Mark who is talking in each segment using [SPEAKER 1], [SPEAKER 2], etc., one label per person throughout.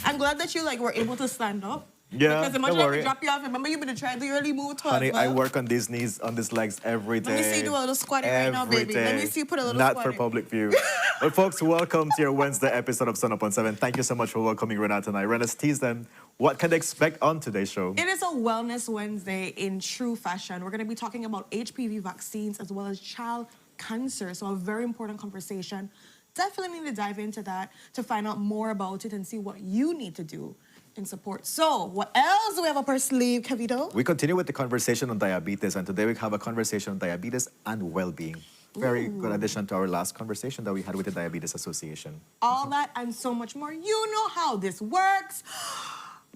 [SPEAKER 1] I'm glad that you were able to stand up.
[SPEAKER 2] Yeah,
[SPEAKER 1] because imagine I drop you off. Remember, you've been trying to really move towards.
[SPEAKER 2] Honey, I work on these knees, on these legs every day.
[SPEAKER 1] Let me see you do a little squatty right now, baby. Let me see you put a little
[SPEAKER 2] Not
[SPEAKER 1] squatty.
[SPEAKER 2] for public view. But folks, welcome to your Wednesday episode of Sunup on 7. Thank you so much for welcoming Renata and I. Renata, tease them. What can they expect on today's show?
[SPEAKER 1] It is a Wellness Wednesday in true fashion. We're going to be talking about HPV vaccines as well as child cancer. So a very important conversation. Definitely need to dive into that to find out more about it and see what you need to do in support. So, what else do we have up our sleeve, Kevito?
[SPEAKER 2] We continue with the conversation on diabetes, and today we have a conversation on diabetes and well-being. Very good addition to our last conversation that we had with the Diabetes Association.
[SPEAKER 1] All that and so much more. You know how this works.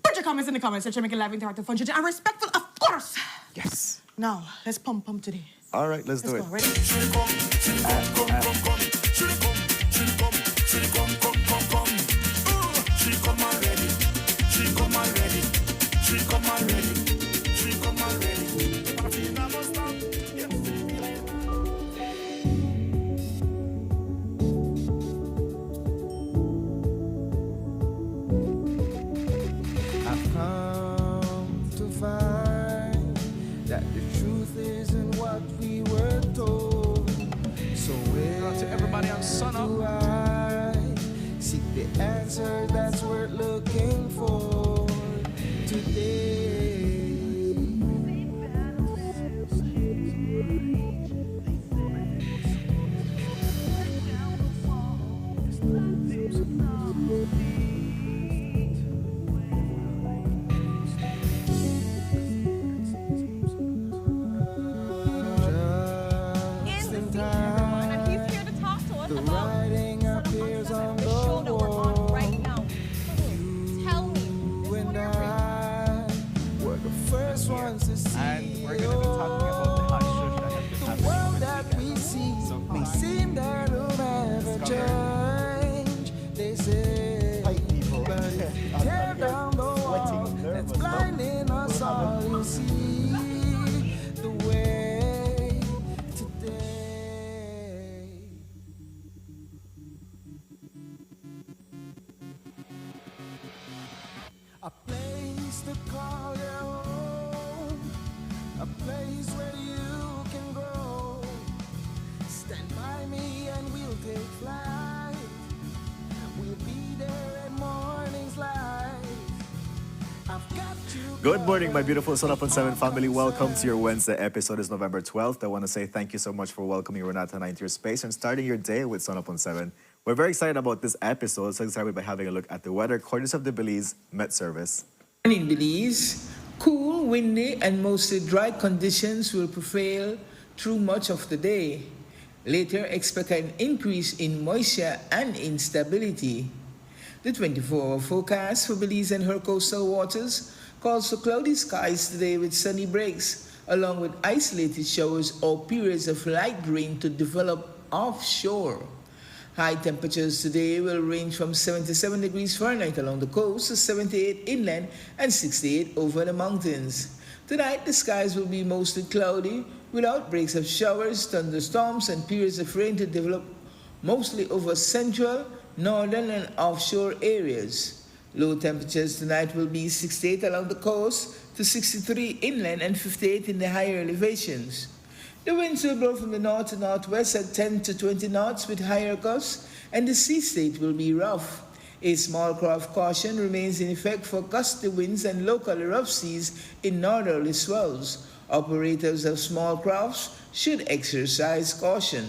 [SPEAKER 1] Put your comments in the comments section, make it live, interactive, fun, and respectful, of course.
[SPEAKER 2] Yes.
[SPEAKER 1] Now, let's pump today.
[SPEAKER 2] All right, let's do it.
[SPEAKER 1] Ready?
[SPEAKER 3] I've come to find that the truth isn't what we were told. So where
[SPEAKER 4] to everybody on Sunup.
[SPEAKER 3] do I seek the answer that's worth looking for today? Just in time,
[SPEAKER 5] And he's here to talk to us
[SPEAKER 3] the
[SPEAKER 5] about
[SPEAKER 3] writing appears on
[SPEAKER 5] the
[SPEAKER 3] the
[SPEAKER 5] show that we're on
[SPEAKER 3] wall.
[SPEAKER 5] right now. Tell me.
[SPEAKER 3] You and I were the first ones to see.
[SPEAKER 4] And we're going to be talking about the hush hush that has been
[SPEAKER 3] The
[SPEAKER 4] happening
[SPEAKER 3] world
[SPEAKER 4] with
[SPEAKER 3] that
[SPEAKER 4] the
[SPEAKER 3] we see
[SPEAKER 4] So
[SPEAKER 3] may
[SPEAKER 4] far.
[SPEAKER 3] seem that will never change. They say, but if you tear down the wall that's blinding us all, you'll see the way today. A place to call your home, a place where you can go. Stand by me and we'll take flight. We'll be there at morning's light. I've got you.
[SPEAKER 2] Good morning, my beautiful Sun Up on 7 family. Welcome to your Wednesday episode. It's November 12th. I want to say thank you so much for welcoming Renata and I into your space and starting your day with Sun Up on 7. We're very excited about this episode, so excited by having a look at the weather, courtesy of the Belize Met Service.
[SPEAKER 6] In Belize, cool, windy, and mostly dry conditions will prevail through much of the day. Later, expect an increase in moisture and instability. The 24-hour forecast for Belize and her coastal waters calls for cloudy skies today with sunny breaks, along with isolated showers or periods of light rain to develop offshore. High temperatures today will range from 77 degrees Fahrenheit along the coast to 78 inland and 68 over the mountains. Tonight, the skies will be mostly cloudy with outbreaks of showers, thunderstorms, and periods of rain to develop mostly over central, northern, and offshore areas. Low temperatures tonight will be 68 along the coast to 63 inland and 58 in the higher elevations. The winds will blow from the north to northwest at 10 to 20 knots with higher gusts, and the sea state will be rough. A small craft caution remains in effect for gusty winds and locally rough seas in northerly swells. Operators of small crafts should exercise caution.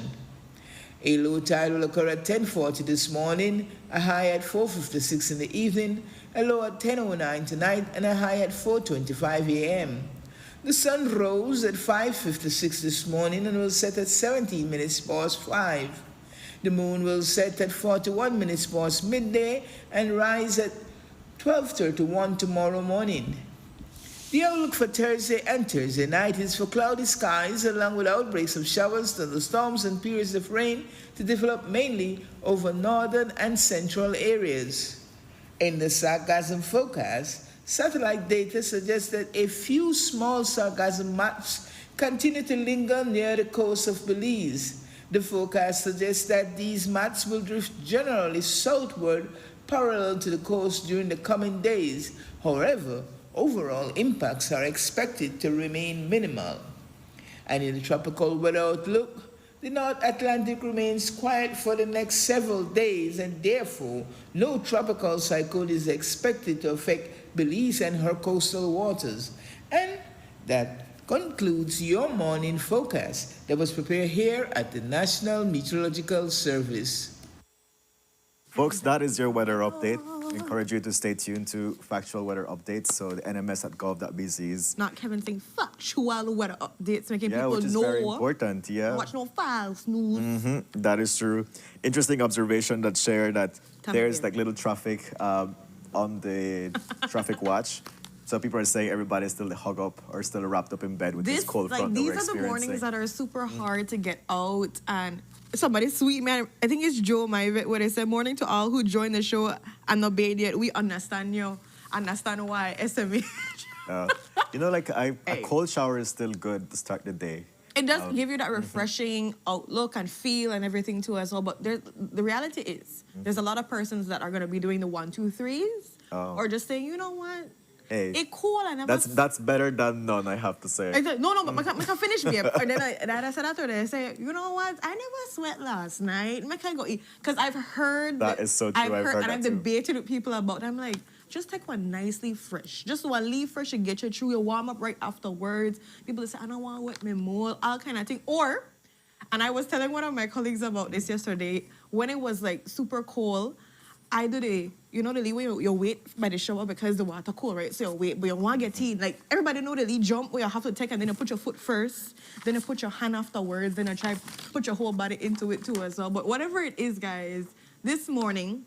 [SPEAKER 6] A low tide will occur at 10:40 this morning, a high at 4:56 in the evening, a low at 10:09 tonight, and a high at 4:25 a.m. The sun rose at 5:56 this morning and will set at 17 minutes past 5. The moon will set at 41 minutes past midday and rise at 12:31 tomorrow morning. The outlook for Thursday and Thursday night is for cloudy skies along with outbreaks of showers, thunderstorms, and periods of rain to develop mainly over northern and central areas. In the sargassum forecast, satellite data suggests that a few small sargassum mats continue to linger near the coast of Belize. The forecast suggests that these mats will drift generally southward parallel to the coast during the coming days. However, overall impacts are expected to remain minimal. And in the tropical weather outlook, the North Atlantic remains quiet for the next several days, and therefore no tropical cyclone is expected to affect Belize and her coastal waters. And that concludes your morning forecast that was prepared here at the National Meteorological Service.
[SPEAKER 2] Folks, that is your weather update. We encourage you to stay tuned to factual weather updates. So the nms@gov.bz is
[SPEAKER 1] Not Kevin saying factual weather updates, making people
[SPEAKER 2] which is
[SPEAKER 1] know.
[SPEAKER 2] very important. Yeah,
[SPEAKER 1] Watch no false news.
[SPEAKER 2] that is true. Interesting observation that shared that
[SPEAKER 1] Tell me
[SPEAKER 2] there's
[SPEAKER 1] here.
[SPEAKER 2] like little traffic on the traffic watch. So people are saying everybody's still hug up or still wrapped up in bed with this cold front that
[SPEAKER 1] These
[SPEAKER 2] we're
[SPEAKER 1] are the mornings
[SPEAKER 2] experiencing.
[SPEAKER 1] that are super hard to get out. And somebody sweet, man, I think it's Joe Maivet, where they said, morning to all who joined the show and not bathed yet. We understand you. Understand why. SMH.
[SPEAKER 2] You know, like a
[SPEAKER 1] Hey.
[SPEAKER 2] cold shower is still good to start the day.
[SPEAKER 1] It does give you that refreshing outlook and feel and everything too as well. But the reality is, there's a lot of persons that are going to be doing the 1, 2, 3s, or just saying, you know what,
[SPEAKER 2] Hey,
[SPEAKER 1] it cool and
[SPEAKER 2] that's better than none, I have to say.
[SPEAKER 1] I said, no, but I can finish me. And then I said after that, I say, you know what? I never sweat last night. I can go eat. Because I've heard
[SPEAKER 2] That is so true. I've heard
[SPEAKER 1] and
[SPEAKER 2] that
[SPEAKER 1] I've
[SPEAKER 2] too.
[SPEAKER 1] debated with people about it. I'm like, just take one nicely fresh. Just one leave fresh and get you through your warm up right afterwards. People say, I don't want to wet me more, all kind of thing. Or, and I was telling one of my colleagues about this yesterday, when it was like super cold, I do the leeway you wait by the shower because the water cold, right? So you wait, but you want to get in. Like, everybody know the lead jump where you have to take and then you put your foot first, then you put your hand afterwards, then you try put your whole body into it too as well. But whatever it is, guys, this morning,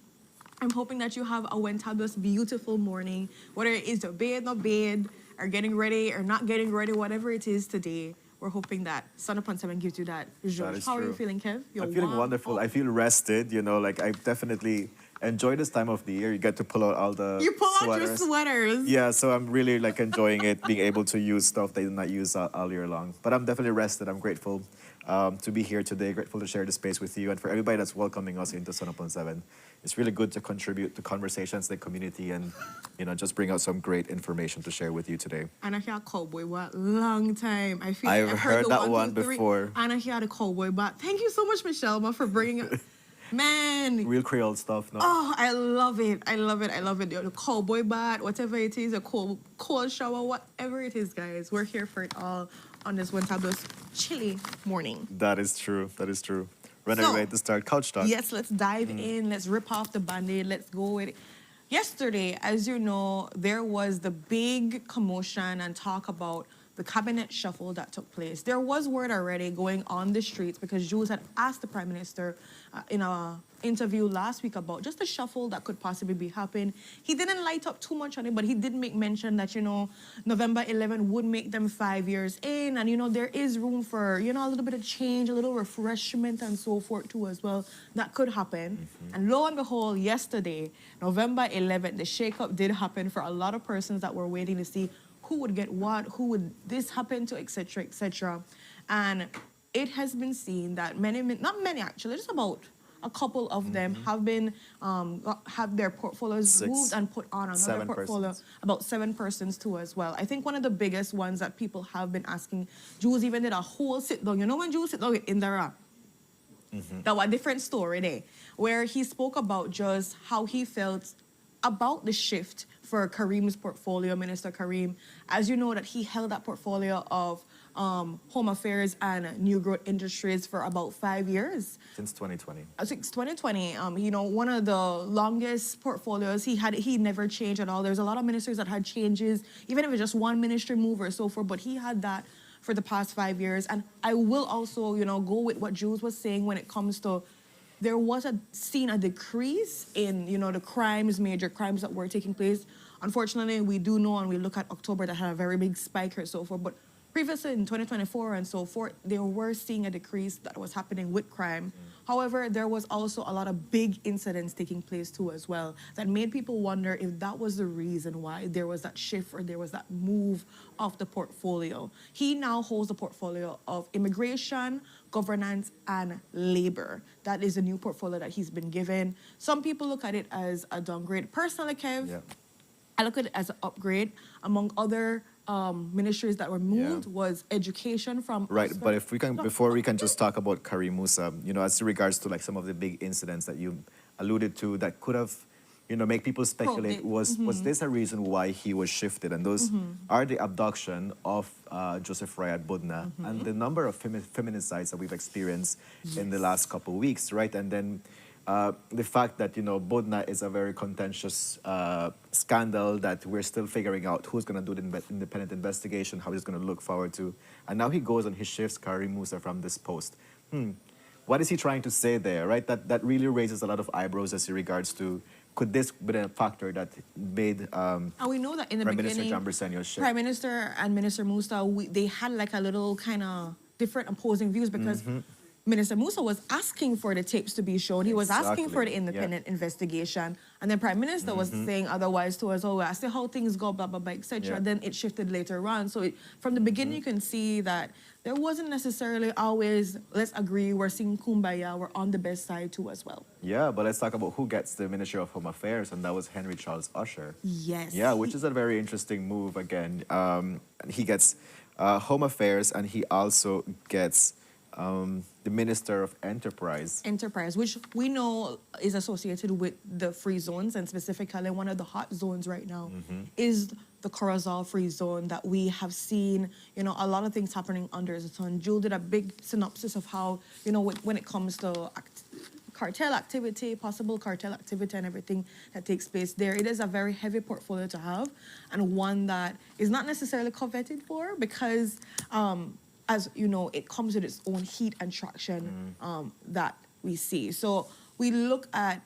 [SPEAKER 1] I'm hoping that you have a fantabulous, beautiful morning. Whether it is to bathe, not bathe, or getting ready, or not getting ready, whatever it is today, we're hoping that Sunup on 7 gives you that.
[SPEAKER 2] That is
[SPEAKER 1] How are you
[SPEAKER 2] true.
[SPEAKER 1] feeling, Kev? You're
[SPEAKER 2] I'm feeling
[SPEAKER 1] warm?
[SPEAKER 2] wonderful.
[SPEAKER 1] Oh.
[SPEAKER 2] I feel rested, like I definitely enjoy this time of the year. You get to pull out all the
[SPEAKER 1] You pull out your
[SPEAKER 2] sweaters.
[SPEAKER 1] sweaters.
[SPEAKER 2] Yeah, so I'm really like enjoying it, being able to use stuff that I did not use all year long. But I'm definitely rested. I'm grateful to be here today, grateful to share the space with you and for everybody that's welcoming us into Sunup on 7. It's really good to contribute to conversations in the community and, just bring out some great information to share with you today.
[SPEAKER 1] And I hear cowboy bat long time. I feel
[SPEAKER 2] I've
[SPEAKER 1] like
[SPEAKER 2] heard
[SPEAKER 1] the
[SPEAKER 2] that
[SPEAKER 1] 1,
[SPEAKER 2] one
[SPEAKER 1] 2, 3,
[SPEAKER 2] before.
[SPEAKER 1] And I hear the cowboy bat. Thank you so much, Michelle, for bringing it. Man.
[SPEAKER 2] Real Creole stuff, no?
[SPEAKER 1] Oh, I love it. I love it. I love it. The cowboy bat, whatever it is, a cold shower, whatever it is, guys. We're here for it all on this fantabulous chilly morning.
[SPEAKER 2] That is true. That is true. When are
[SPEAKER 1] So,
[SPEAKER 2] you ready to start Couch Talk?
[SPEAKER 1] Yes, let's dive in. Let's rip off the Band-Aid. Let's go with it. Yesterday, as you know, there was the big commotion and talk about the cabinet shuffle that took place. There was word already going on the streets because Jews had asked the Prime Minister in a interview last week about just the shuffle that could possibly be happening. He didn't light up too much on it, but he did make mention that, November 11 would make them 5 years in. And, there is room for, a little bit of change, a little refreshment and so forth too as well. That could happen. And lo and behold, yesterday, November 11th, the shakeup did happen for a lot of persons that were waiting to see who would get what, who would this happen to, etc., etc. And it has been seen that not many actually, just about a couple of them have been have their portfolios moved and put on another portfolio.
[SPEAKER 2] Persons.
[SPEAKER 1] About 7 persons too as well. I think one of the biggest ones that people have been asking, Jews even did a whole sit down. When Jews sit down with Indira, that was a different story there, where he spoke about just how he felt about the shift for Kareem's portfolio, Minister Kareem. As you know, that he held that portfolio of Home Affairs and New Growth Industries for about 5 years.
[SPEAKER 2] Since 2020.
[SPEAKER 1] Since 2020, one of the longest portfolios he never changed at all. There's a lot of ministers that had changes, even if it's just one ministry move or so forth, but he had that for the past 5 years. And I will also, go with what Jules was saying when it comes to there was seen a decrease in, the major crimes that were taking place. Unfortunately, we do know, and we look at October, that had a very big spike or so forth. But previously in 2024 and so forth, they were seeing a decrease that was happening with crime. However, there was also a lot of big incidents taking place too as well that made people wonder if that was the reason why there was that shift or there was that move of the portfolio. He now holds the portfolio of immigration, governance, and labor. That is a new portfolio that he's been given. Some people look at it as a downgrade. Personally, Kev, I look at it as an upgrade. Among other ministries that were moved was education from...
[SPEAKER 2] Right, but if we can, before we can just talk about Kareem Musa, as regards to some of the big incidents that you alluded to that could have, make people speculate, was this a reason why he was shifted? And those are the abduction of Joseph Rayad Budna and the number of feminicides that we've experienced in the last couple of weeks, right? And then the fact that, Budna is a very contentious scandal that we're still figuring out who's going to do the independent investigation, how he's going to look forward to. And now he goes and he shifts Kareem Musa from this post. What is he trying to say there, right? That really raises a lot of eyebrows as regards to, could this be a factor that made
[SPEAKER 1] and we know that in the
[SPEAKER 2] Prime
[SPEAKER 1] beginning,
[SPEAKER 2] Minister John Briceño's shift?
[SPEAKER 1] Prime Minister and Minister Musa, they had a little kind of different opposing views because Minister Musa was asking for the tapes to be shown. He was asking for the independent investigation. And then Prime Minister was saying otherwise to us, I see how things go, blah, blah, blah, etc. Then it shifted later on. So from the beginning, you can see that there wasn't necessarily always, let's agree, we're seeing kumbaya, we're on the best side too as well.
[SPEAKER 2] Yeah, but let's talk about who gets the Ministry of Home Affairs, and that was Henry Charles Usher.
[SPEAKER 1] Yes.
[SPEAKER 2] Yeah, which is a very interesting move again. He gets Home Affairs, and he also gets the Minister of Enterprise.
[SPEAKER 1] Enterprise, which we know is associated with the free zones, and specifically one of the hot zones right now is the Corozal free zone that we have seen, a lot of things happening under the sun. Jewel did a big synopsis of how, when it comes to cartel activity, possible cartel activity and everything that takes place there. It is a very heavy portfolio to have, and one that is not necessarily coveted for because as you know, it comes with its own heat and traction that we see. So we look at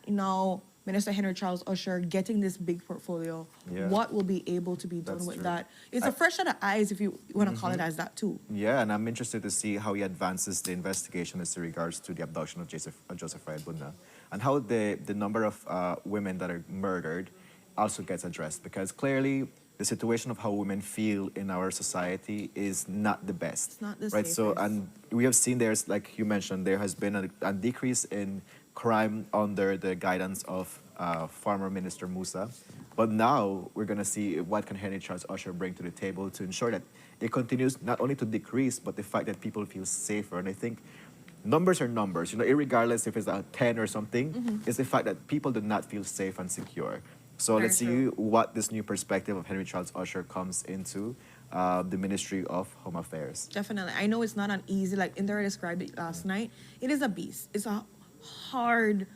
[SPEAKER 1] Minister Henry Charles Usher getting this big portfolio. What will be able to be done with that? It's a fresh set of eyes, if you want to call it as that too.
[SPEAKER 2] Yeah, and I'm interested to see how he advances the investigation as regards to the abduction of Joseph Rayad Budna, and how the number of women that are murdered also gets addressed, because clearly the situation of how women feel in our society is not the best.
[SPEAKER 1] It's not the
[SPEAKER 2] right?
[SPEAKER 1] safest.
[SPEAKER 2] So, and we have seen there's, like you mentioned, there has been a decrease in crime under the guidance of former Minister Musa. But now we're going to see what can Henry Charles Usher bring to the table to ensure that it continues not only to decrease, but the fact that people feel safer. And I think numbers are numbers. Irregardless if it's a 10 or something, it's the fact that people do not feel safe and secure. So let's see what this new perspective of Henry Charles Usher comes into the Ministry of Home Affairs.
[SPEAKER 1] Definitely. I know it's not an easy, like Indira described it last night. It is a beast. It's a hard,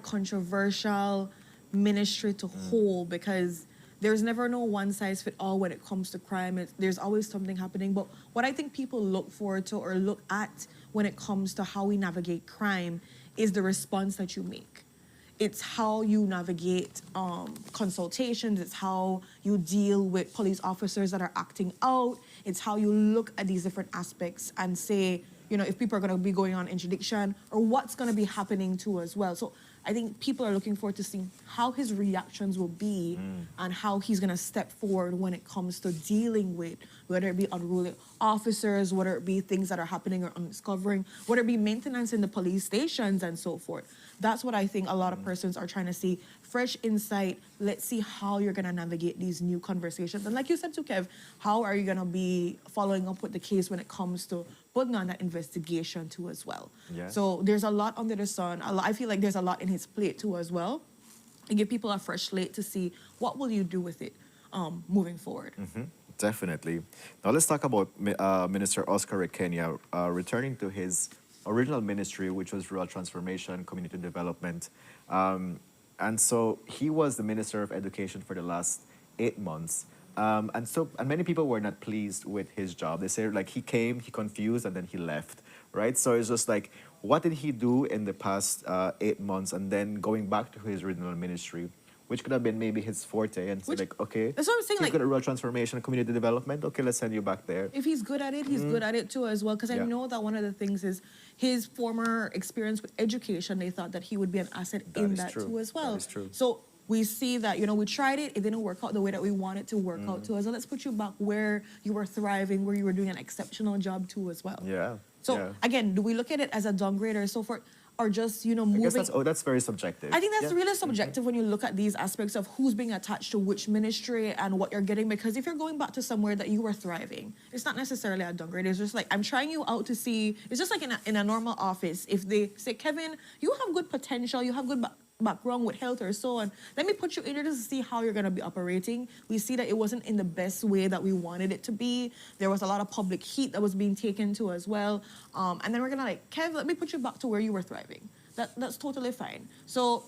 [SPEAKER 1] controversial ministry to hold because there's never no one size fit all when it comes to crime. There's always something happening. But what I think people look forward to or look at when it comes to how we navigate crime is the response that you make. It's how you navigate consultations. It's how you deal with police officers that are acting out. It's how you look at these different aspects and say, you know, if people are going to be going on interdiction or what's going to be happening too as well. So I think people are looking forward to seeing how his reactions will be and how he's going to step forward when it comes to dealing with, whether it be unruly officers, whether it be things that are happening or uncovering, whether it be maintenance in the police stations and so forth. That's what I think a lot of persons are trying to see. Fresh insight. Let's see how you're going to navigate these new conversations. And like you said to Kev, how are you going to be following up with the case when it comes to putting on that investigation too as well?
[SPEAKER 2] Yeah.
[SPEAKER 1] So there's a lot under the sun. I feel like there's a lot in his plate too as well. And give people a fresh slate to see what will you do with it moving forward.
[SPEAKER 2] Definitely. Now let's talk about Minister Oscar Rekenya returning to his original ministry, which was Rural Transformation, Community Development. And so he was the Minister of Education for the last 8 months. And many people were not pleased with his job. They say like he came, he confused, and then he left, right? So it's just like, what did he do in the past 8 months, and then going back to his original ministry, which could have been maybe his forte, and say like, okay,
[SPEAKER 1] that's what I'm saying,
[SPEAKER 2] he's
[SPEAKER 1] like-
[SPEAKER 2] good at rural transformation and community development. Okay, let's send you back there.
[SPEAKER 1] If he's good at it, he's good at it too as well. Because I
[SPEAKER 2] Yeah.
[SPEAKER 1] know that one of the things is his former experience with education, they thought that he would be an asset
[SPEAKER 2] That
[SPEAKER 1] in
[SPEAKER 2] is
[SPEAKER 1] that
[SPEAKER 2] true.
[SPEAKER 1] too as well.
[SPEAKER 2] That is true.
[SPEAKER 1] So we see that, you know, we tried it, it didn't work out the way that we wanted to work out too as well. Let's put you back where you were thriving, where you were doing an exceptional job too as well.
[SPEAKER 2] Yeah.
[SPEAKER 1] So
[SPEAKER 2] yeah.
[SPEAKER 1] again, do we look at it as a downgrade or so forth? Or just, you know,
[SPEAKER 2] I
[SPEAKER 1] moving?
[SPEAKER 2] guess that's very subjective.
[SPEAKER 1] I think that's
[SPEAKER 2] Yeah.
[SPEAKER 1] really subjective when you look at these aspects of who's being attached to which ministry and what you're getting. Because if you're going back to somewhere that you were thriving, it's not necessarily a downgrade. It's just like, I'm trying you out to see. It's just like in a normal office. If they say, Kevin, you have good potential, you have good background with health or so on, let me put you in there just to see how you're going to be operating. We see that it wasn't in the best way that we wanted it to be. There was a lot of public heat that was being taken to as well. And then we're going to like, Kev, let me put you back to where you were thriving. That's totally fine. So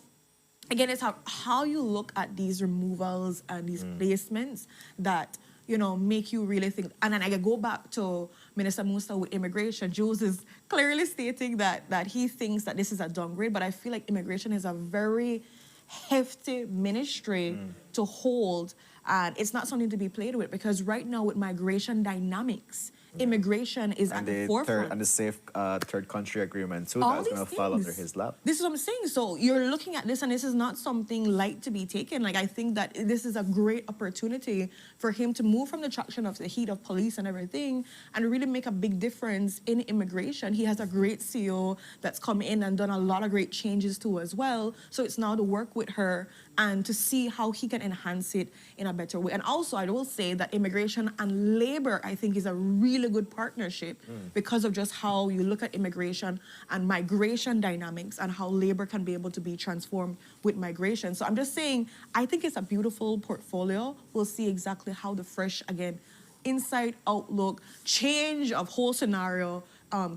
[SPEAKER 1] again, it's how you look at these removals and these placements that, you know, make you really think. And then I go back to Minister Musa with immigration. Jules is clearly stating that he thinks that this is a downgrade, but I feel like immigration is a very hefty ministry to hold, and it's not something to be played with, because right now with migration dynamics, immigration is at the forefront.
[SPEAKER 2] And the safe third country agreement too,
[SPEAKER 1] All
[SPEAKER 2] that's going to
[SPEAKER 1] these
[SPEAKER 2] fall under
[SPEAKER 1] things.
[SPEAKER 2] his lap.
[SPEAKER 1] This is what I'm saying. So you're looking at this, and this is not something light to be taken. Like, I think that this is a great opportunity for him to move from the traction of the heat of police and everything and really make a big difference in immigration. He has a great CEO that's come in and done a lot of great changes too as well. So it's now to work with her and to see how he can enhance it in a better way. And also, I will say that immigration and labor, I think, is a really good partnership because of just how you look at immigration and migration dynamics and how labor can be able to be transformed with migration. So I'm just saying, I think it's a beautiful portfolio. We'll see exactly how the fresh, again, insight, outlook, change of whole scenario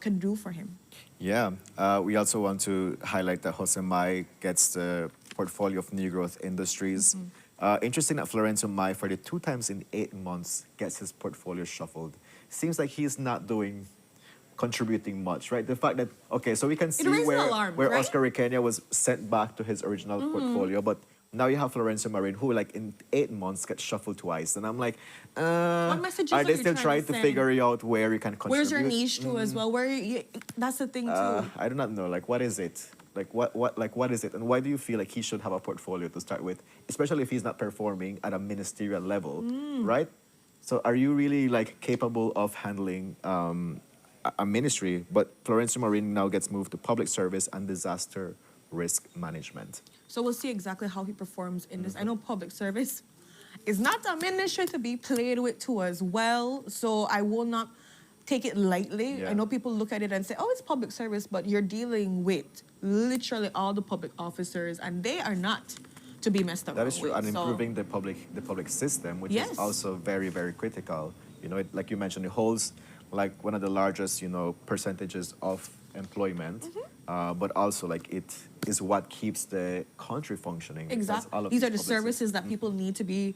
[SPEAKER 1] can do for him.
[SPEAKER 2] Yeah. We also want to highlight that Jose Mai gets the portfolio of new growth industries. Interesting that Florencio Mai, for the 2 times in 8 months, gets his portfolio shuffled. Seems like he's not contributing much, right? The fact that, okay, so we can see
[SPEAKER 1] raises
[SPEAKER 2] where
[SPEAKER 1] alarms, right?
[SPEAKER 2] Oscar Rekenya was sent back to his original portfolio, but now you have Florencio Marin, who like in 8 months gets shuffled twice. And I'm like,
[SPEAKER 1] What messages
[SPEAKER 2] are
[SPEAKER 1] are
[SPEAKER 2] they
[SPEAKER 1] you
[SPEAKER 2] still
[SPEAKER 1] trying
[SPEAKER 2] trying
[SPEAKER 1] to
[SPEAKER 2] to
[SPEAKER 1] send?
[SPEAKER 2] figure out where you can contribute?
[SPEAKER 1] Where's your niche too as well? That's the thing too.
[SPEAKER 2] I do not know. Like, what is it? What is it? And why do you feel like he should have a portfolio to start with, especially if he's not performing at a ministerial level, right? So are you really like capable of handling a ministry? But Florencio Marin now gets moved to public service and disaster risk management.
[SPEAKER 1] So we'll see exactly how he performs in this. I know public service is not a ministry to be played with too as well. So I will not take it lightly.
[SPEAKER 2] Yeah.
[SPEAKER 1] I know people look at it and say, oh, it's public service, but you're dealing with literally all the public officers, and they are not to be messed up.
[SPEAKER 2] That is true.
[SPEAKER 1] with.
[SPEAKER 2] And
[SPEAKER 1] So-
[SPEAKER 2] improving the public system, which
[SPEAKER 1] Yes.
[SPEAKER 2] is also very, very critical. You know, like you mentioned, it holds like one of the largest, percentages of employment. but also like it is what keeps the country functioning. because
[SPEAKER 1] Exactly.
[SPEAKER 2] all of
[SPEAKER 1] These are the
[SPEAKER 2] public service-
[SPEAKER 1] services that people need to be,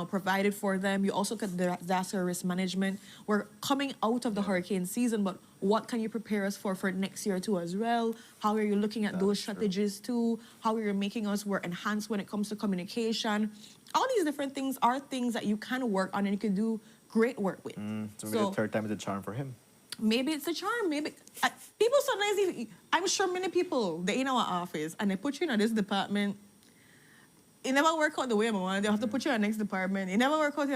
[SPEAKER 1] provided for them. You also get the disaster risk management. We're coming out of the hurricane season, but what can you prepare us for next year too as well? How are you looking at those
[SPEAKER 2] That's true.
[SPEAKER 1] strategies too? How are you making us more enhanced when it comes to communication? All these different things are things that you can work on and you can do great work with.
[SPEAKER 2] So maybe the third time is a charm for him.
[SPEAKER 1] Maybe it's a charm. Maybe people sometimes. I'm sure many people they in our office and they put you in this department. It never work out the way I want. They have to put you in the next department. It never work out.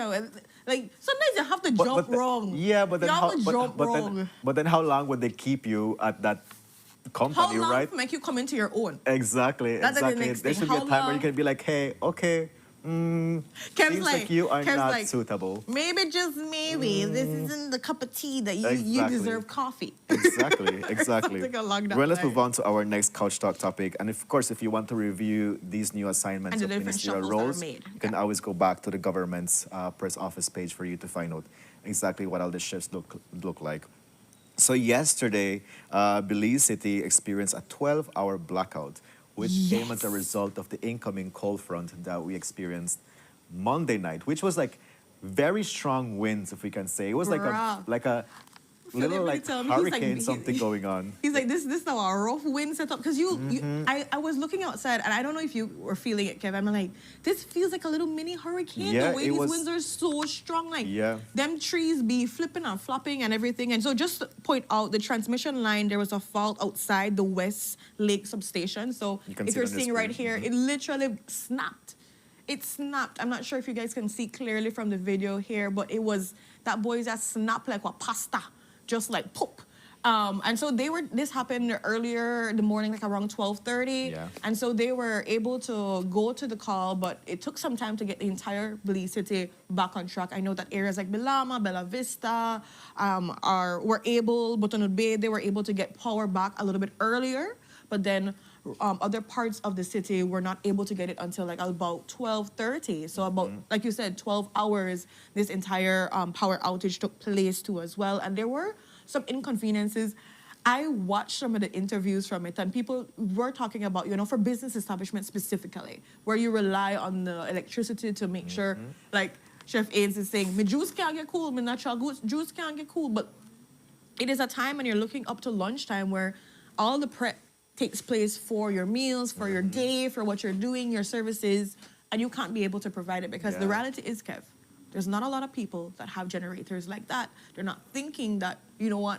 [SPEAKER 1] Like sometimes you have to jump
[SPEAKER 2] the-
[SPEAKER 1] wrong.
[SPEAKER 2] Yeah, but then
[SPEAKER 1] you
[SPEAKER 2] how?
[SPEAKER 1] have to jump wrong.
[SPEAKER 2] Then how long would they keep you at that company,
[SPEAKER 1] How long
[SPEAKER 2] right?
[SPEAKER 1] to make you come into your own?
[SPEAKER 2] Exactly.
[SPEAKER 1] That's the
[SPEAKER 2] exactly.
[SPEAKER 1] next
[SPEAKER 2] There
[SPEAKER 1] thing.
[SPEAKER 2] should be a
[SPEAKER 1] How
[SPEAKER 2] time where you
[SPEAKER 1] long-
[SPEAKER 2] can be like, hey, okay,
[SPEAKER 1] Kev's
[SPEAKER 2] seems like you are
[SPEAKER 1] Kev's
[SPEAKER 2] not
[SPEAKER 1] like,
[SPEAKER 2] suitable.
[SPEAKER 1] Maybe just maybe this isn't the cup of tea that you
[SPEAKER 2] Exactly.
[SPEAKER 1] deserve coffee.
[SPEAKER 2] Exactly, exactly.
[SPEAKER 1] Something along that
[SPEAKER 2] Well, let's
[SPEAKER 1] line.
[SPEAKER 2] move on to our next couch talk topic. And of course, if you want to review these new assignments
[SPEAKER 1] And the
[SPEAKER 2] of
[SPEAKER 1] different
[SPEAKER 2] ministerial
[SPEAKER 1] shuffles that are
[SPEAKER 2] roles,
[SPEAKER 1] made.
[SPEAKER 2] you can always go back to the government's press office page for you to find out exactly what all the shifts look like. So yesterday, Belize City experienced a 12-hour blackout, which came as a result of the incoming cold front that we experienced Monday night, which was like very strong winds, if we can say. It was
[SPEAKER 1] Bruh.
[SPEAKER 2] like a little
[SPEAKER 1] Philip
[SPEAKER 2] like
[SPEAKER 1] tell me, he's like,
[SPEAKER 2] hurricane something going on.
[SPEAKER 1] He's like, this is now a rough wind setup. Because I was looking outside, and I don't know if you were feeling it, Kevin. I'm like, this feels like a little mini hurricane.
[SPEAKER 2] Yeah,
[SPEAKER 1] the way
[SPEAKER 2] it
[SPEAKER 1] these
[SPEAKER 2] was-
[SPEAKER 1] winds are so strong. Like,
[SPEAKER 2] Yeah.
[SPEAKER 1] them trees be flipping and flopping and everything. And so just to point out, the transmission line, there was a fault outside the West Lake substation. So
[SPEAKER 2] You can
[SPEAKER 1] if
[SPEAKER 2] see it
[SPEAKER 1] you're
[SPEAKER 2] on the
[SPEAKER 1] seeing right
[SPEAKER 2] screen.
[SPEAKER 1] here, it literally snapped. It snapped. I'm not sure if you guys can see clearly from the video here, but it was that boy that snapped like a pasta, just like pop. And so this happened earlier in the morning, like around 12:30.
[SPEAKER 2] Yeah.
[SPEAKER 1] And so they were able to go to the call, but it took some time to get the entire Belize City back on track. I know that areas like Belama, Bella Vista were able, Botanoud Bay, they were able to get power back a little bit earlier, but then other parts of the city were not able to get it until like about 12:30. So about, like you said, 12 hours, this entire power outage took place too as well. And there were some inconveniences. I watched some of the interviews from it, and people were talking about, for business establishments specifically, where you rely on the electricity to make sure, like Chef Ains is saying, my juice can't get cool, my natural juice can't get cool. But it is a time when you're looking up to lunchtime where all the prep takes place for your meals, for your day, for what you're doing, your services, and you can't be able to provide it because the
[SPEAKER 2] Yeah.
[SPEAKER 1] reality is, Kev, there's not a lot of people that have generators like that. They're not thinking that,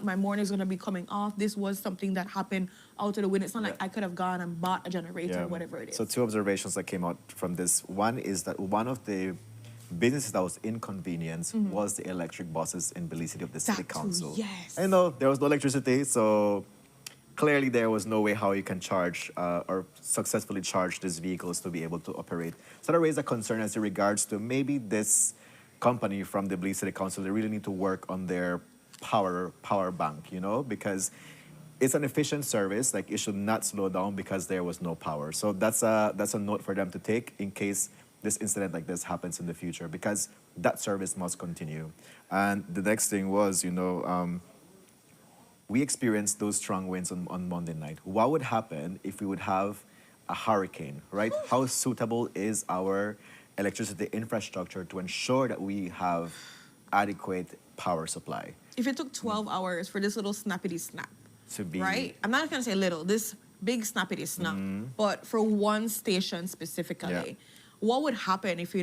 [SPEAKER 1] my morning's gonna be coming off. This was something that happened out of the wind. It's not like I could have gone and bought a generator or whatever it is.
[SPEAKER 2] So two observations that came out from this. One is that one of the businesses that was inconvenienced was the electric buses in Belize City of the City
[SPEAKER 1] That too,
[SPEAKER 2] Council.
[SPEAKER 1] yes.
[SPEAKER 2] I know there was no electricity, so clearly there was no way how you can charge or successfully charge these vehicles to be able to operate. So that raised a concern as in regards to maybe this company from the Belize City Council, they really need to work on their power bank, because it's an efficient service. Like it should not slow down because there was no power. So that's a note for them to take in case this incident like this happens in the future, because that service must continue. And the next thing was, we experienced those strong winds on Monday night. What would happen if we would have a hurricane, right? How suitable is our electricity infrastructure to ensure that we have adequate power supply
[SPEAKER 1] If it took 12 hours for this little snappity snap,
[SPEAKER 2] to be
[SPEAKER 1] right? I'm not gonna say little, this big snappity snap, but for one station specifically,
[SPEAKER 2] Yeah.
[SPEAKER 1] what would happen if,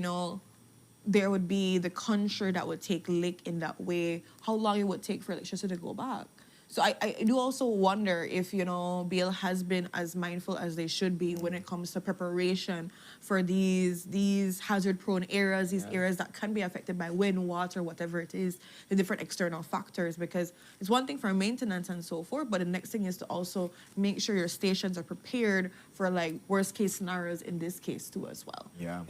[SPEAKER 1] there would be the country that would take lick in that way, how long it would take for electricity to go back? So I do also wonder if, BL has been as mindful as they should be when it comes to preparation for these hazard-prone areas, these areas that can be affected by wind, water, whatever it is, the different external factors. Because it's one thing for maintenance and so forth, but the next thing is to also make sure your stations are prepared for like worst-case scenarios in this case too as well.
[SPEAKER 2] Yeah.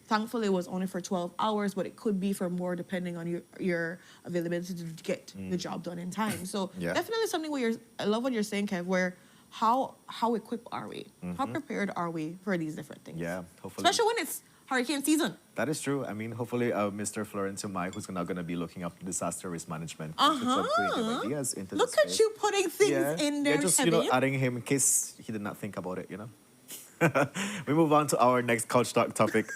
[SPEAKER 1] Thankfully, it was only for 12 hours, but it could be for more depending on your availability to get the job done in time. So
[SPEAKER 2] Yeah.
[SPEAKER 1] definitely something where I love what you're saying, Kev, where how equipped are we? How prepared are we for these different things?
[SPEAKER 2] Yeah, hopefully.
[SPEAKER 1] Especially when it's hurricane season.
[SPEAKER 2] That is true. I mean, hopefully, Mr. Florencio Mike, who's now going to be looking after disaster risk management, puts some creative ideas into
[SPEAKER 1] Look
[SPEAKER 2] this
[SPEAKER 1] at
[SPEAKER 2] space.
[SPEAKER 1] you putting things in there.
[SPEAKER 2] Yeah, just
[SPEAKER 1] Kevin.
[SPEAKER 2] adding him in case he did not think about it. We move on to our next couch talk topic.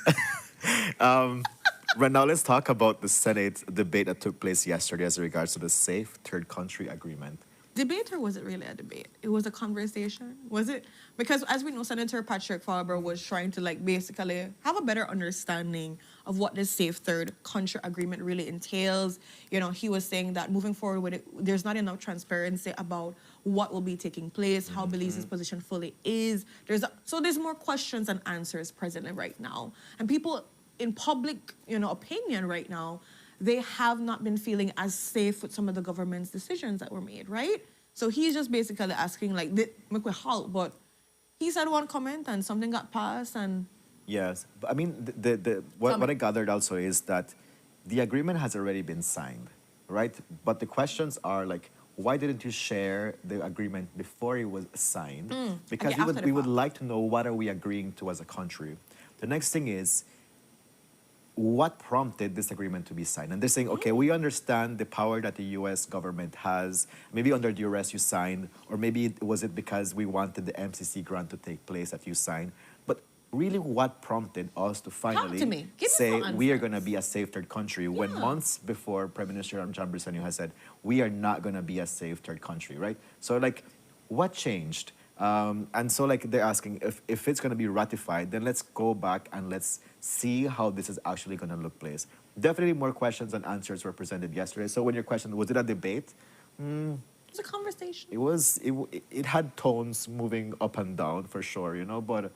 [SPEAKER 2] Right now, let's talk about the Senate debate that took place yesterday as regards to the Safe Third Country Agreement.
[SPEAKER 1] Debate, or was it really a debate? It was a conversation, was it? Because as we know, Senator Patrick Farber was trying to basically have a better understanding of what this Safe Third Country Agreement really entails. He was saying that moving forward with it, there's not enough transparency about what will be taking place, how Belize's position fully is. So there's more questions than answers presently right now. And people in public, opinion right now, they have not been feeling as safe with some of the government's decisions that were made, right? So he's just basically asking, make we halt, but he said one comment and something got passed and...
[SPEAKER 2] Yes, but I mean, what I gathered also is that the agreement has already been signed, right? But the questions are why didn't you share the agreement before it was signed? Because
[SPEAKER 1] Okay,
[SPEAKER 2] we would like to know what are we agreeing to as a country. The next thing is, what prompted this agreement to be signed? And they're saying, okay, we understand the power that the U.S. government has. Maybe under duress you signed, or maybe was it because we wanted the MCC grant to take place that you signed. But really, what prompted us to finally say we are going to be a safe third country when months before Prime Minister John Briceño has said we are not going to be a safe third country, right? So what changed? And so they're asking if it's going to be ratified, then let's go back and let's see how this is actually going to look place. Definitely more questions and answers were presented yesterday. So when your question, was it a debate?
[SPEAKER 1] It was a conversation.
[SPEAKER 2] It had tones moving up and down for sure, but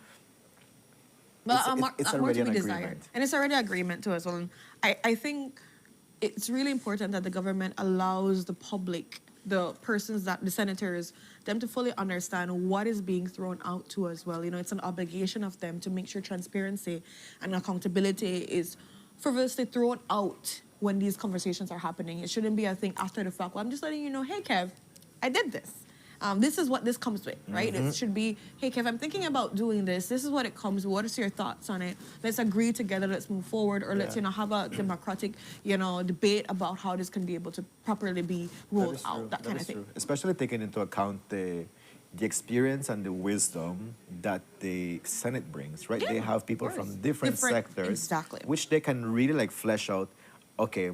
[SPEAKER 2] it's already an agreement.
[SPEAKER 1] And it's already an agreement too as well. And I think it's really important that the government allows the public, the senators, them to fully understand what is being thrown out to as well. It's an obligation of them to make sure transparency and accountability is frivolously thrown out when these conversations are happening. It shouldn't be a thing after the fact. Well, I'm just letting you know, hey, Kev, I did this. This is what this comes with, right? It should be, hey, Kev, I'm thinking about doing this. This is what it comes with. What is your thoughts on it? Let's agree together. Let's move forward. Or let's, have a democratic, debate about how this can be able to properly be rolled out, that kind of thing.
[SPEAKER 2] True. Especially taking into account the experience and the wisdom that the Senate brings, right?
[SPEAKER 1] Yeah,
[SPEAKER 2] they have people from different sectors,
[SPEAKER 1] exactly,
[SPEAKER 2] which they can really flesh out. Okay,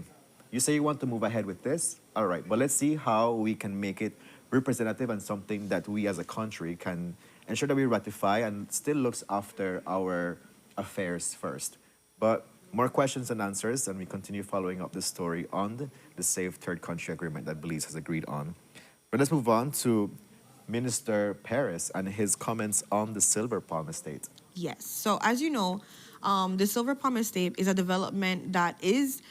[SPEAKER 2] you say you want to move ahead with this, all right, but let's see how we can make it representative and something that we as a country can ensure that we ratify and still looks after our affairs first. But more questions and answers, and we continue following up this story on the Safe Third Country Agreement that Belize has agreed on. But let's move on to Minister Perez and his comments on the Silver Palm Estate.
[SPEAKER 1] Yes. So as you know, the Silver Palm Estate is a development that is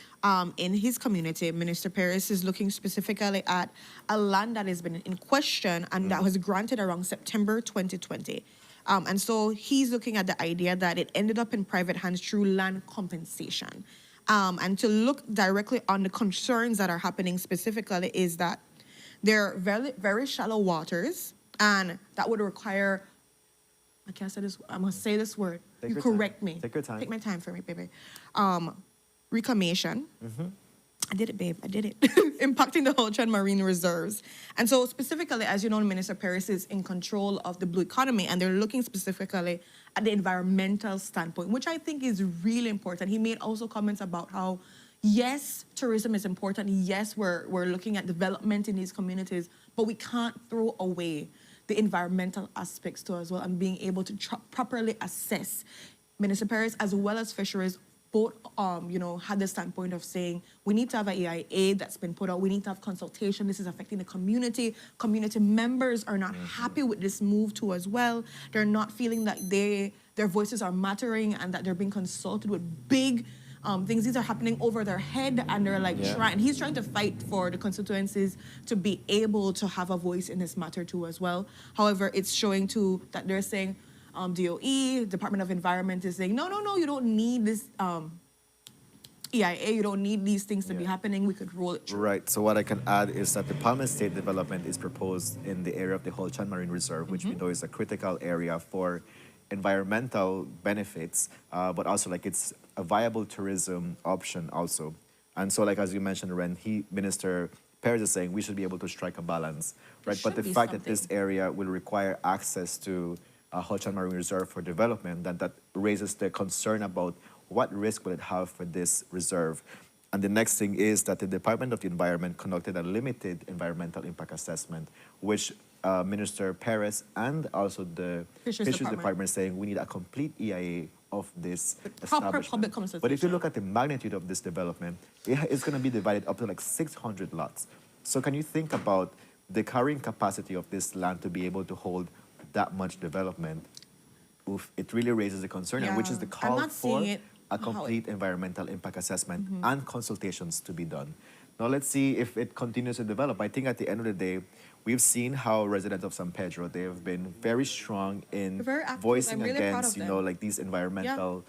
[SPEAKER 1] in his community. Minister Perez is looking specifically at a land that has been in question and that was granted around September 2020. And so he's looking at the idea that it ended up in private hands through land compensation. And to look directly on the concerns that are happening specifically is that there are very, very shallow waters, and that would require, I can't say this, I must say this word. You correct me.
[SPEAKER 2] Take your time.
[SPEAKER 1] Take my time for me, baby. Reclamation. I did it, babe. I did it. Impacting the Holchan Marine Reserves. And so specifically, as you know, Minister Perez is in control of the blue economy, and they're looking specifically at the environmental standpoint, which I think is really important. He made also comments about how, yes, tourism is important. Yes, we're looking at development in these communities, but we can't throw away the environmental aspects too as well, and being able to properly assess. Minister Perez, as well as fisheries, both, had the standpoint of saying we need to have an EIA that's been put out. We need to have consultation. This is affecting the community. Community members are not happy with this move too as well. They're not feeling that their voices are mattering and that they're being consulted with big things. These are happening over their head, and they're trying. He's trying to fight for the constituencies to be able to have a voice in this matter too as well. However, it's showing too that they're saying, DOE, Department of Environment, is saying, no, you don't need this EIA, you don't need these things to be happening. We could roll it through.
[SPEAKER 2] Right. So what I can add is that the Palm Estate development is proposed in the area of the Holchan Marine Reserve, which we know is a critical area for environmental benefits, but also like it's a viable tourism option also. And so, like as you mentioned, Ren, Minister Perez is saying we should be able to strike a balance, right? But
[SPEAKER 1] should
[SPEAKER 2] the
[SPEAKER 1] be
[SPEAKER 2] fact that this
[SPEAKER 1] something.
[SPEAKER 2] area will require access to Ho-Chan Marine Reserve for development, that raises the concern about what risk will it have for this reserve. And the next thing is that the Department of the Environment conducted a limited environmental impact assessment, which Minister Perez and also the
[SPEAKER 1] Fisheries Department.
[SPEAKER 2] saying we need a complete EIA of this
[SPEAKER 1] Proper
[SPEAKER 2] establishment.
[SPEAKER 1] public
[SPEAKER 2] But if you
[SPEAKER 1] consultation.
[SPEAKER 2] look at the magnitude of this development, it's going to be divided up to like 600 lots. So can you think about the carrying capacity of this land to be able to hold that much development? Oof, it really raises a concern, and which is the
[SPEAKER 1] I'm
[SPEAKER 2] call
[SPEAKER 1] not
[SPEAKER 2] for
[SPEAKER 1] seeing it
[SPEAKER 2] a
[SPEAKER 1] how it-
[SPEAKER 2] complete environmental impact assessment and consultations to be done. Now let's see if it continues to develop. I think at the end of the day, we've seen how residents of San Pedro, they have been very strong in
[SPEAKER 1] They're very active.
[SPEAKER 2] voicing
[SPEAKER 1] I'm really proud
[SPEAKER 2] against,
[SPEAKER 1] of
[SPEAKER 2] you know,
[SPEAKER 1] them.
[SPEAKER 2] like these environmental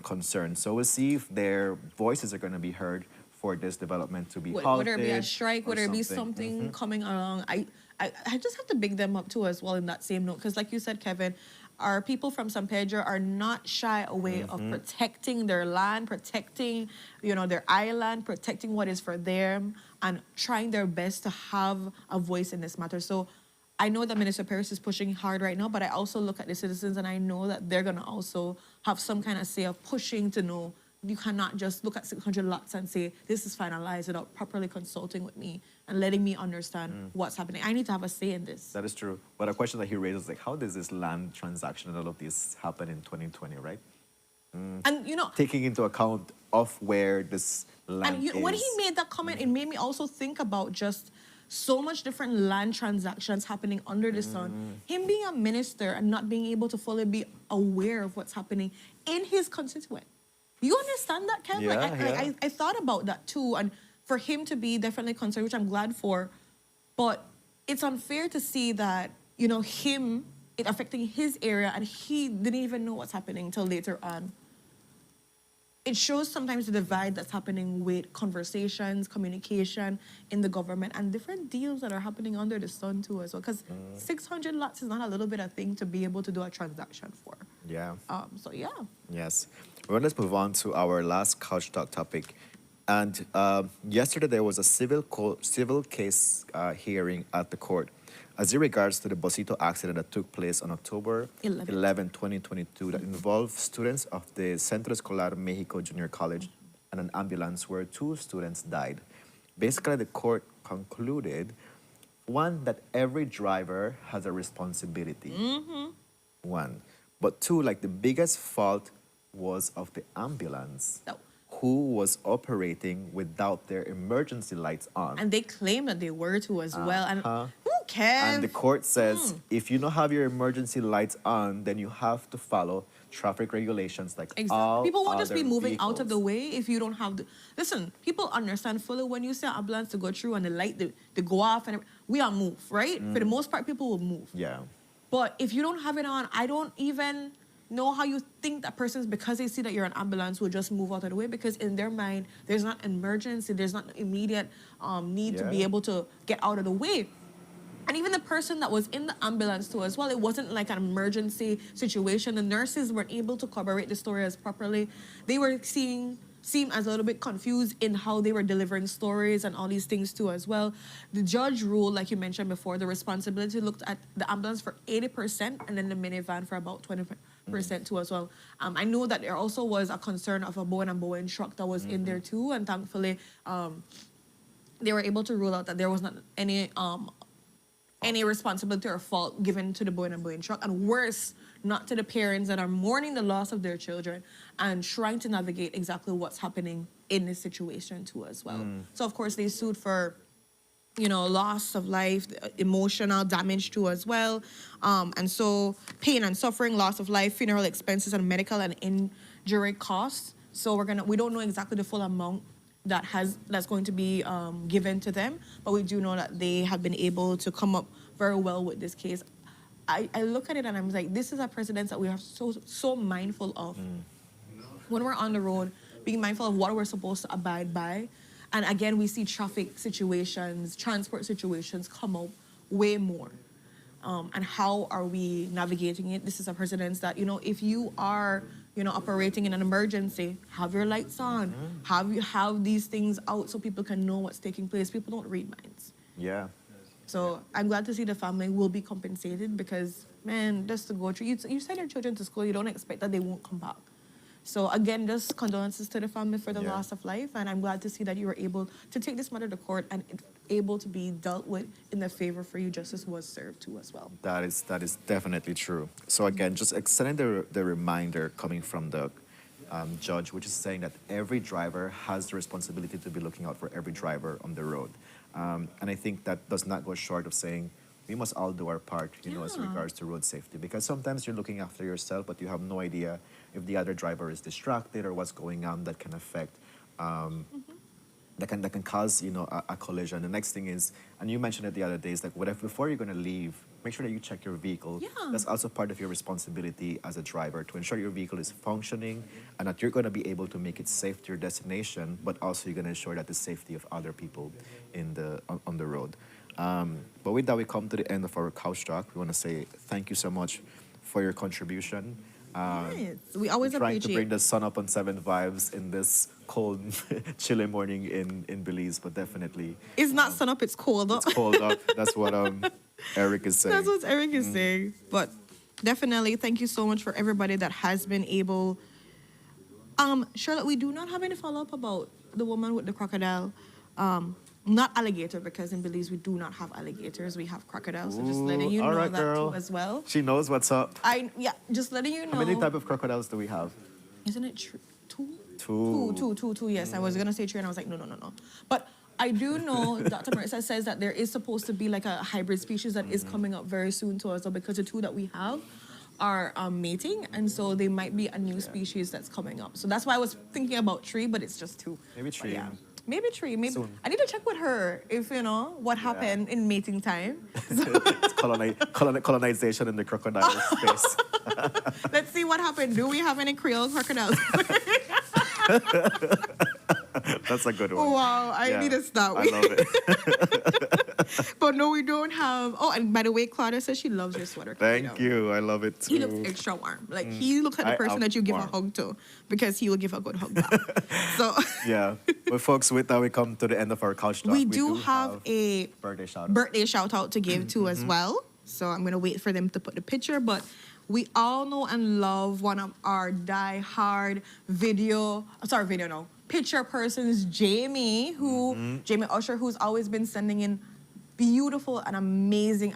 [SPEAKER 2] concerns. So we'll see if their voices are going to be heard for this development to be halted.
[SPEAKER 1] Whether it be a strike,
[SPEAKER 2] or
[SPEAKER 1] whether it be
[SPEAKER 2] something.
[SPEAKER 1] something coming along, I just have to big them up too as well in that same note, because like you said, Kevin, our people from San Pedro are not shy away of protecting their land, protecting, their island, protecting what is for them, and trying their best to have a voice in this matter. So I know that Minister Paris is pushing hard right now, but I also look at the citizens and I know that they're going to also have some kind of say of pushing to know you cannot just look at 600 lots and say, this is finalized without properly consulting with me and letting me understand what's happening. I need to have a say in this.
[SPEAKER 2] That is true. But a question that he raises is like, how does this land transaction and all of this happen in 2020, right?
[SPEAKER 1] And,
[SPEAKER 2] Taking into account of where this land is.
[SPEAKER 1] when he made that comment, it made me also think about just so much different land transactions happening under the sun. Him being a minister and not being able to fully be aware of what's happening in his constituent. You understand that, Kev?
[SPEAKER 2] Yeah,
[SPEAKER 1] I thought about that too. And for him to be definitely concerned, which I'm glad for, but it's unfair to see that, him, it affecting his area and he didn't even know what's happening till later on. It shows sometimes the divide that's happening with conversations, communication in the government, and different deals that are happening under the sun too as well. Because 600 lots is not a little bit of thing to be able to do a transaction for.
[SPEAKER 2] Yeah.
[SPEAKER 1] So yeah.
[SPEAKER 2] Yes. Well, let's move on to our last couch talk topic. And yesterday there was a civil case hearing at the court as it regards to the Bosito accident that took place on October 11, 2022, that involved students of the Centro Escolar Mexico Junior College and an ambulance where 2 students died. Basically, the court concluded, one, that every driver has a responsibility. One. But 2, like the biggest fault was of the ambulance,
[SPEAKER 1] No.
[SPEAKER 2] who was operating without their emergency lights on.
[SPEAKER 1] And they claim that they were too as well. And who cares?
[SPEAKER 2] And the court says if you don't have your emergency lights on, then you have to follow traffic regulations like all
[SPEAKER 1] People won't just be
[SPEAKER 2] other
[SPEAKER 1] moving out of the
[SPEAKER 2] vehicles.
[SPEAKER 1] way if you don't have the... Listen, people understand fully when you say ambulance to go through and the light, they go off and we are move, right? For the most part, people will move.
[SPEAKER 2] Yeah.
[SPEAKER 1] But if you don't have it on, I don't even know how you think that person's, because they see that you're an ambulance, will just move out of the way, because in their mind, there's not emergency, there's not immediate need to be
[SPEAKER 2] Yeah.
[SPEAKER 1] able to get out of the way. And even the person that was in the ambulance too as well, it wasn't like an emergency situation. The nurses weren't able to corroborate the story as properly. They were seem as a little bit confused in how they were delivering stories and all these things too as well. The judge ruled, like you mentioned before, the responsibility looked at the ambulance for 80% and then the minivan for about 20% too as well. I know that there also was a concern of a Bowen truck that was in there too, and thankfully they were able to rule out that there was not any responsibility or fault given to the Bowen truck, and worse, not to the parents that are mourning the loss of their children and trying to navigate exactly what's happening in this situation too as well. So of course they sued for, loss of life, emotional damage too as well, and so pain and suffering, loss of life, funeral expenses, and medical and injury costs. So we don't know exactly the full amount that's going to be given to them, but we do know that they have been able to come up very well with this case. I look at it and I'm like, this is a precedent that we are so mindful of. When we're on the road, being mindful of what we're supposed to abide by. And again, we see traffic situations, transport situations come up way more. and how are we navigating it. This is a precedence that, if you are, operating in an emergency, have your lights on, have these things out so people can know what's taking place. People don't read minds.
[SPEAKER 2] Yeah.
[SPEAKER 1] So I'm glad to see the family will be compensated because, man, just to go through, you send your children to school, you don't expect that they won't come back. So again, just condolences to the family for the
[SPEAKER 2] Yeah.
[SPEAKER 1] loss of life. And I'm glad to see that you were able to take this matter to court and able to be dealt with in the favor for you. Justice was served too as well.
[SPEAKER 2] That is definitely true. So again, just extending the reminder coming from the judge, which is saying that every driver has the responsibility to be looking out for every driver on the road. And I think that does not go short of saying we must all do our part, as
[SPEAKER 1] Yeah.
[SPEAKER 2] regards to road safety. Because sometimes you're looking after yourself, but you have no idea if the other driver is distracted or what's going on that can affect that can cause a collision. The next thing is, and you mentioned it the other day, is like whatever before you're gonna leave, make sure that you check your vehicle.
[SPEAKER 1] Yeah.
[SPEAKER 2] That's also part of your responsibility as a driver to ensure your vehicle is functioning and that you're gonna be able to make it safe to your destination, but also you're gonna ensure that the safety of other people on the road. But with that, we come to the end of our couch talk. We want to say thank you so much for your contribution.
[SPEAKER 1] Yes, we always
[SPEAKER 2] Trying to
[SPEAKER 1] appreciate.
[SPEAKER 2] bring the sun up on 7 vibes in this cold, chilly morning in Belize, but definitely
[SPEAKER 1] It's not sun up, it's cold up.
[SPEAKER 2] it's cold up. That's what Eric is saying.
[SPEAKER 1] That's what Eric is saying. But definitely, thank you so much for everybody that has been able. Charlotte, we do not have any follow up about the woman with the crocodile. Not alligator, because in Belize we do not have alligators. We have crocodiles. So just letting you
[SPEAKER 2] All
[SPEAKER 1] know
[SPEAKER 2] right,
[SPEAKER 1] that
[SPEAKER 2] girl.
[SPEAKER 1] too as well.
[SPEAKER 2] She knows what's up.
[SPEAKER 1] Just letting you know.
[SPEAKER 2] How many type of crocodiles do we have?
[SPEAKER 1] Isn't it true?
[SPEAKER 2] Two.
[SPEAKER 1] Two. Yes, I was gonna say three, and I was like, no. But I do know Dr. Marissa says that there is supposed to be like a hybrid species that is coming up very soon to us, so because the two that we have are mating, and so they might be a new species that's coming up. So that's why I was thinking about three, but it's just two.
[SPEAKER 2] Maybe
[SPEAKER 1] But
[SPEAKER 2] three.
[SPEAKER 1] yeah. Maybe three. Maybe
[SPEAKER 2] Soon.
[SPEAKER 1] I need to check with her if what happened in mating time.
[SPEAKER 2] It's colonization in the crocodile space.
[SPEAKER 1] Let's see what happened. Do we have any Creole crocodiles?
[SPEAKER 2] That's a good one.
[SPEAKER 1] Wow, I need to stop.
[SPEAKER 2] I love it.
[SPEAKER 1] But no, we don't have. Oh, and by the way, Claudia says she loves your sweater.
[SPEAKER 2] Thank you. I love it too.
[SPEAKER 1] He looks extra warm. Like he looks like the
[SPEAKER 2] I
[SPEAKER 1] person
[SPEAKER 2] am
[SPEAKER 1] that you give
[SPEAKER 2] warm.
[SPEAKER 1] a hug to, because he will give a good hug back. So
[SPEAKER 2] Yeah. But folks, with that, we come to the end of our couch talk.
[SPEAKER 1] we do have a
[SPEAKER 2] birthday shout out.
[SPEAKER 1] to give to as well. So I'm gonna wait for them to put the picture, but we all know and love one of our die-hard picture persons, Jamie Usher, who's always been sending in beautiful and amazing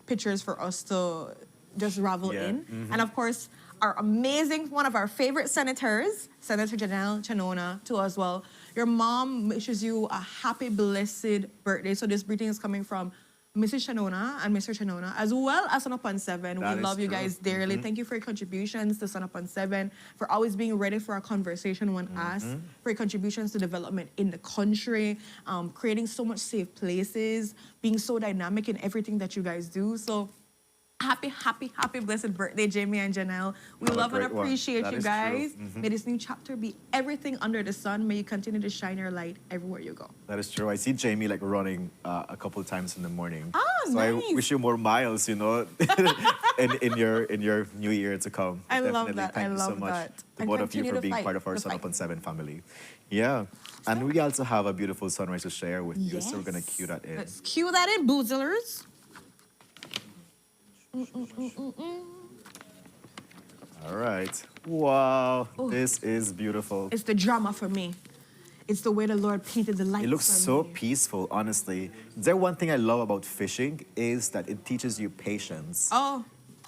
[SPEAKER 1] pictures for us to just revel in. And of course, our amazing, one of our favorite senators, Senator Janelle Chanona, too as well. Your mom wishes you a happy, blessed birthday. So this greeting is coming from Mrs. Chanona and Mr. Chanona, as well as Sunup on 7.
[SPEAKER 2] That
[SPEAKER 1] We
[SPEAKER 2] is
[SPEAKER 1] love you
[SPEAKER 2] true.
[SPEAKER 1] guys dearly. Thank you for your contributions to Sunup on 7, for always being ready for a conversation when asked, for your contributions to development in the country, creating so much safe places, being so dynamic in everything that you guys do. So happy, blessed birthday, Jamie and Janelle. We
[SPEAKER 2] Have a
[SPEAKER 1] love and
[SPEAKER 2] great one.
[SPEAKER 1] appreciate
[SPEAKER 2] That
[SPEAKER 1] you
[SPEAKER 2] is true.
[SPEAKER 1] guys. May this new chapter be everything under the sun. May you continue to shine your light everywhere you go.
[SPEAKER 2] That is true. I see Jamie like running a couple times in the morning. So
[SPEAKER 1] nice.
[SPEAKER 2] I wish you more miles, in your new year to come.
[SPEAKER 1] I love
[SPEAKER 2] Definitely
[SPEAKER 1] that.
[SPEAKER 2] Thank
[SPEAKER 1] I
[SPEAKER 2] you so
[SPEAKER 1] love
[SPEAKER 2] much
[SPEAKER 1] that.
[SPEAKER 2] to
[SPEAKER 1] And
[SPEAKER 2] both of you
[SPEAKER 1] continue
[SPEAKER 2] for
[SPEAKER 1] to
[SPEAKER 2] being
[SPEAKER 1] fight,
[SPEAKER 2] part of our
[SPEAKER 1] the
[SPEAKER 2] Sun Up
[SPEAKER 1] fight.
[SPEAKER 2] on 7 family. Yeah. And we also have a beautiful sunrise to share with you, so we're going to cue that in.
[SPEAKER 1] Let's cue that in, boozlers.
[SPEAKER 2] All right. Wow. This is beautiful.
[SPEAKER 1] It's the drama for me. It's the way the Lord painted the lights.
[SPEAKER 2] It looks
[SPEAKER 1] for
[SPEAKER 2] so
[SPEAKER 1] me.
[SPEAKER 2] peaceful, honestly. There one thing I love about fishing is that it teaches you patience.
[SPEAKER 1] Oh,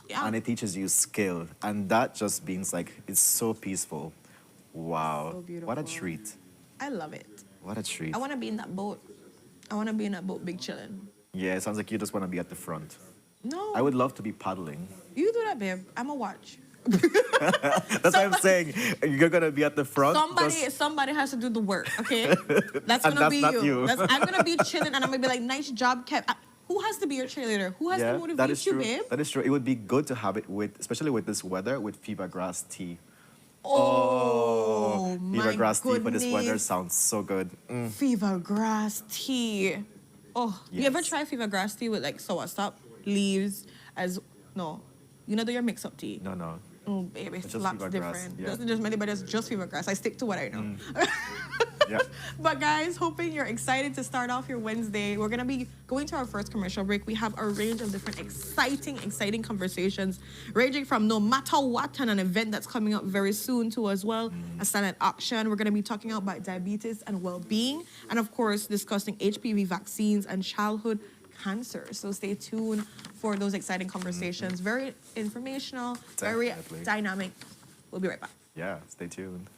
[SPEAKER 1] yeah.
[SPEAKER 2] And it teaches you skill. And that just means like it's so peaceful. Wow.
[SPEAKER 1] So beautiful.
[SPEAKER 2] What a treat.
[SPEAKER 1] I love it.
[SPEAKER 2] What a treat.
[SPEAKER 1] I want to be in that boat. I want to be in that boat, big chilling.
[SPEAKER 2] Yeah, it sounds like you just want to be at the front.
[SPEAKER 1] No,
[SPEAKER 2] I would love to be paddling.
[SPEAKER 1] you do that, babe. I'm a watch.
[SPEAKER 2] That's what I'm saying. You're gonna be at the front.
[SPEAKER 1] Somebody has to do the work, okay? That's
[SPEAKER 2] And
[SPEAKER 1] gonna
[SPEAKER 2] that's
[SPEAKER 1] be
[SPEAKER 2] not
[SPEAKER 1] you.
[SPEAKER 2] you.
[SPEAKER 1] I'm gonna be chilling, and I'm gonna be like, "Nice job, Kev." Who has to be your cheerleader? Who has to motivate
[SPEAKER 2] that is
[SPEAKER 1] you,
[SPEAKER 2] true.
[SPEAKER 1] babe?
[SPEAKER 2] That is true. It would be good to have it with, especially with this weather, with fever grass tea.
[SPEAKER 1] Oh,
[SPEAKER 2] Fever
[SPEAKER 1] my
[SPEAKER 2] grass tea for this weather
[SPEAKER 1] goodness.
[SPEAKER 2] sounds so good.
[SPEAKER 1] Fever grass tea. Oh, you ever
[SPEAKER 2] Yes.
[SPEAKER 1] try fever grass tea with like soursop? leaves as no. You know, do your mix-up tea.
[SPEAKER 2] No, no.
[SPEAKER 1] Oh, baby, it's
[SPEAKER 2] Just
[SPEAKER 1] lots
[SPEAKER 2] fever grass,
[SPEAKER 1] different.
[SPEAKER 2] yeah.
[SPEAKER 1] Doesn't just many, but it's just fever grass. I stick to what I know.
[SPEAKER 2] Yeah.
[SPEAKER 1] But guys, hoping you're excited to start off your Wednesday. We're gonna be going to our first commercial break. We have a range of different exciting conversations, ranging from no matter what and an event that's coming up very soon to as well, a silent auction. We're gonna be talking about diabetes and well-being, and of course discussing HPV vaccines and childhood cancer. So stay tuned for those exciting conversations. Very informational, very
[SPEAKER 2] Definitely.
[SPEAKER 1] dynamic. We'll be right back.
[SPEAKER 2] Yeah, stay tuned.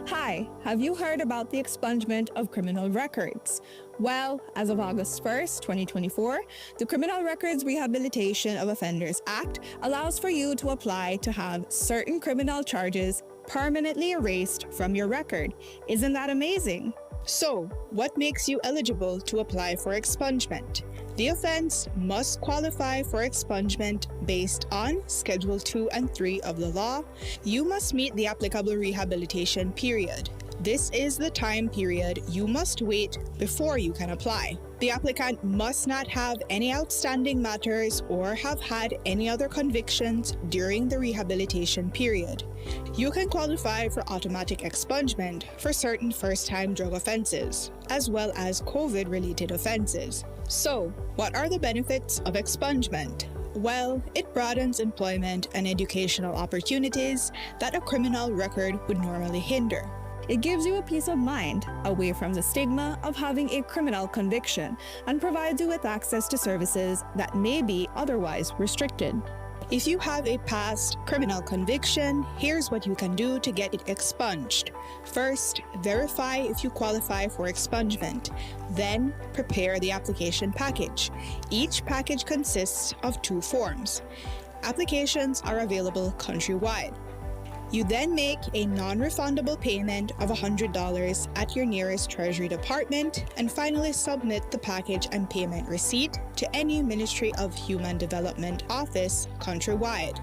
[SPEAKER 7] Hi, have you heard about the expungement of criminal records? Well, as of August 1st, 2024, the Criminal Records Rehabilitation of Offenders Act allows for you to apply to have certain criminal charges permanently erased from your record. Isn't that amazing?
[SPEAKER 8] So, what makes you eligible to apply for expungement? The offense must qualify for expungement based on Schedule 2 and 3 of the law. You must meet the applicable rehabilitation period. This is the time period you must wait before you can apply. The applicant must not have any outstanding matters or have had any other convictions during the rehabilitation period. You can qualify for automatic expungement for certain first-time drug offenses, as well as COVID-related offenses. So, what are the benefits of expungement? Well, it broadens employment and educational opportunities that a criminal record would normally hinder.
[SPEAKER 7] It gives you a peace of mind, away from the stigma of having a criminal conviction, and provides you with access to services that may be otherwise restricted.
[SPEAKER 8] If you have a past criminal conviction, here's what you can do to get it expunged. First, verify if you qualify for expungement. Then, prepare the application package. Each package consists of 2 forms. Applications are available countrywide. You then make a non-refundable payment of $100 at your nearest Treasury Department and finally submit the package and payment receipt to any Ministry of Human Development office countrywide.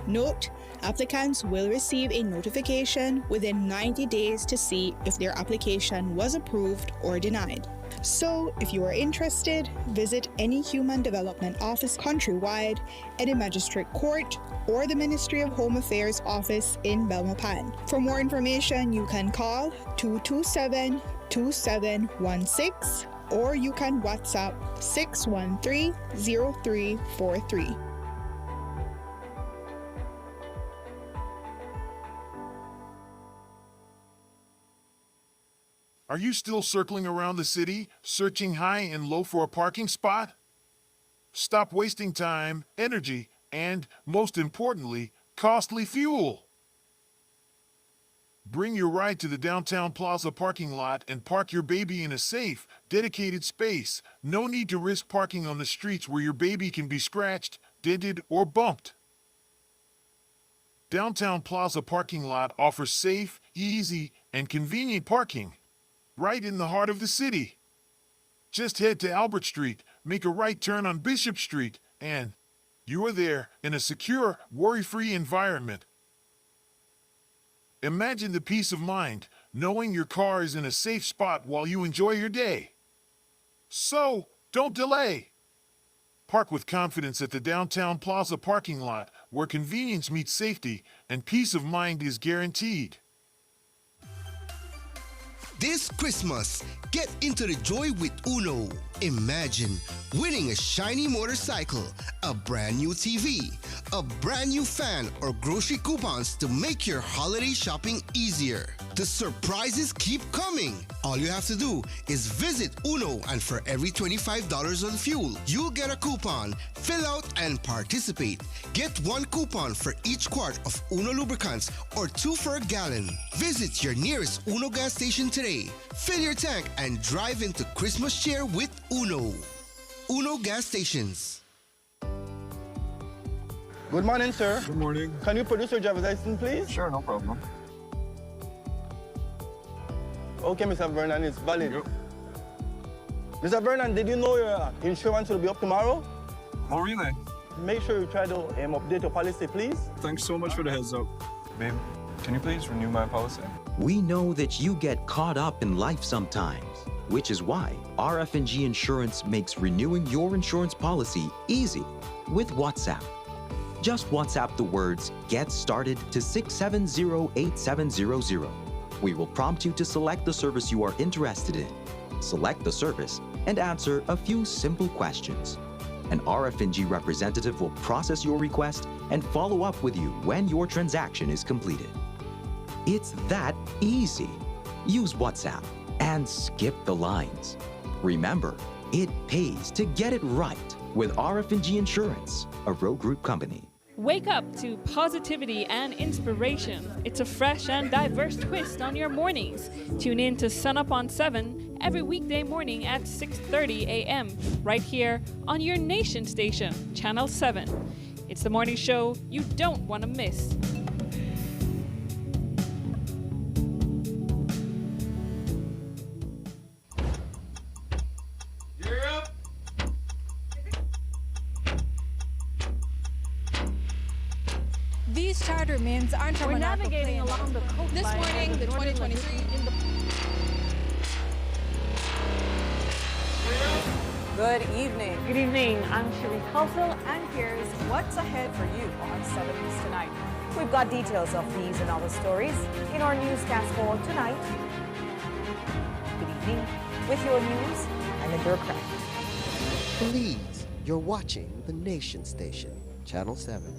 [SPEAKER 8] Note, applicants will receive a notification within 90 days to see if their application was approved or denied. So, if you are interested, visit any Human Development office countrywide, any magistrate court, or the Ministry of Home Affairs office in Belmopan. For more information, you can call 227-2716 or you can WhatsApp 613-0343.
[SPEAKER 9] Are you still circling around the city, searching high and low for a parking spot? Stop wasting time, energy, and, most importantly, costly fuel. Bring your ride to the Downtown Plaza parking lot and park your baby in a safe, dedicated space. No need to risk parking on the streets where your baby can be scratched, dented, or bumped. Downtown Plaza parking lot offers safe, easy, and convenient parking right in the heart of the city. Just head to Albert Street, make a right turn on Bishop Street, and you are there in a secure, worry-free environment. Imagine the peace of mind knowing your car is in a safe spot while you enjoy your day. So, don't delay. Park with confidence at the Downtown Plaza parking lot where convenience meets safety and peace of mind is guaranteed.
[SPEAKER 10] This Christmas, get into the joy with Uno. Imagine winning a shiny motorcycle, a brand new TV, a brand new fan, or grocery coupons to make your holiday shopping easier. The surprises keep coming. All you have to do is visit Uno, and for every $25 on fuel, you'll get a coupon. Fill out and participate. Get 1 coupon for each quart of Uno lubricants or 2 for a gallon. Visit your nearest Uno gas station today. Fill your tank and drive into Christmas cheer with Uno. Uno gas stations.
[SPEAKER 11] Good morning, sir.
[SPEAKER 12] Good morning.
[SPEAKER 11] Can you produce your driver's license, please?
[SPEAKER 12] Sure, no problem.
[SPEAKER 11] Okay, Mr. Vernon, it's valid.
[SPEAKER 12] Yep.
[SPEAKER 11] Mr. Vernon, did you know your insurance will be up tomorrow?
[SPEAKER 4] Oh, really?
[SPEAKER 11] Make sure you try to update your policy, please.
[SPEAKER 4] Thanks so much for the heads up. Babe, can you please renew my policy?
[SPEAKER 12] We know that you get caught up in life sometimes, which is why RF&G Insurance makes renewing your insurance policy easy with WhatsApp. Just WhatsApp the words "Get Started" to 670-8700. We will prompt you to select the service you are interested in, select the service, and answer a few simple questions. An RF&G representative will process your request and follow up with you when your transaction is completed. It's that easy. Use WhatsApp and skip the lines. Remember, it pays to get it right with RF&G Insurance, a Row Group company.
[SPEAKER 13] Wake up to positivity and inspiration. It's a fresh and diverse twist on your mornings. Tune in to Sunup on 7 every weekday morning at 6:30 a.m. right here on your nation station, Channel 7. It's the morning show you don't want to miss.
[SPEAKER 14] These charter mints aren't from
[SPEAKER 5] We're
[SPEAKER 14] an apple
[SPEAKER 5] navigating
[SPEAKER 14] plain.
[SPEAKER 5] along the coastline.
[SPEAKER 14] This morning, the 2023 in the
[SPEAKER 15] Good evening.
[SPEAKER 5] Good evening. I'm Shirley Kelsel, and here's what's ahead for you on 7 News Tonight.
[SPEAKER 15] We've got details of these and other stories in our newscast for tonight. Good evening. With your news, I'm Indra Craig.
[SPEAKER 16] Belize, you're watching the Nation Station, Channel 7.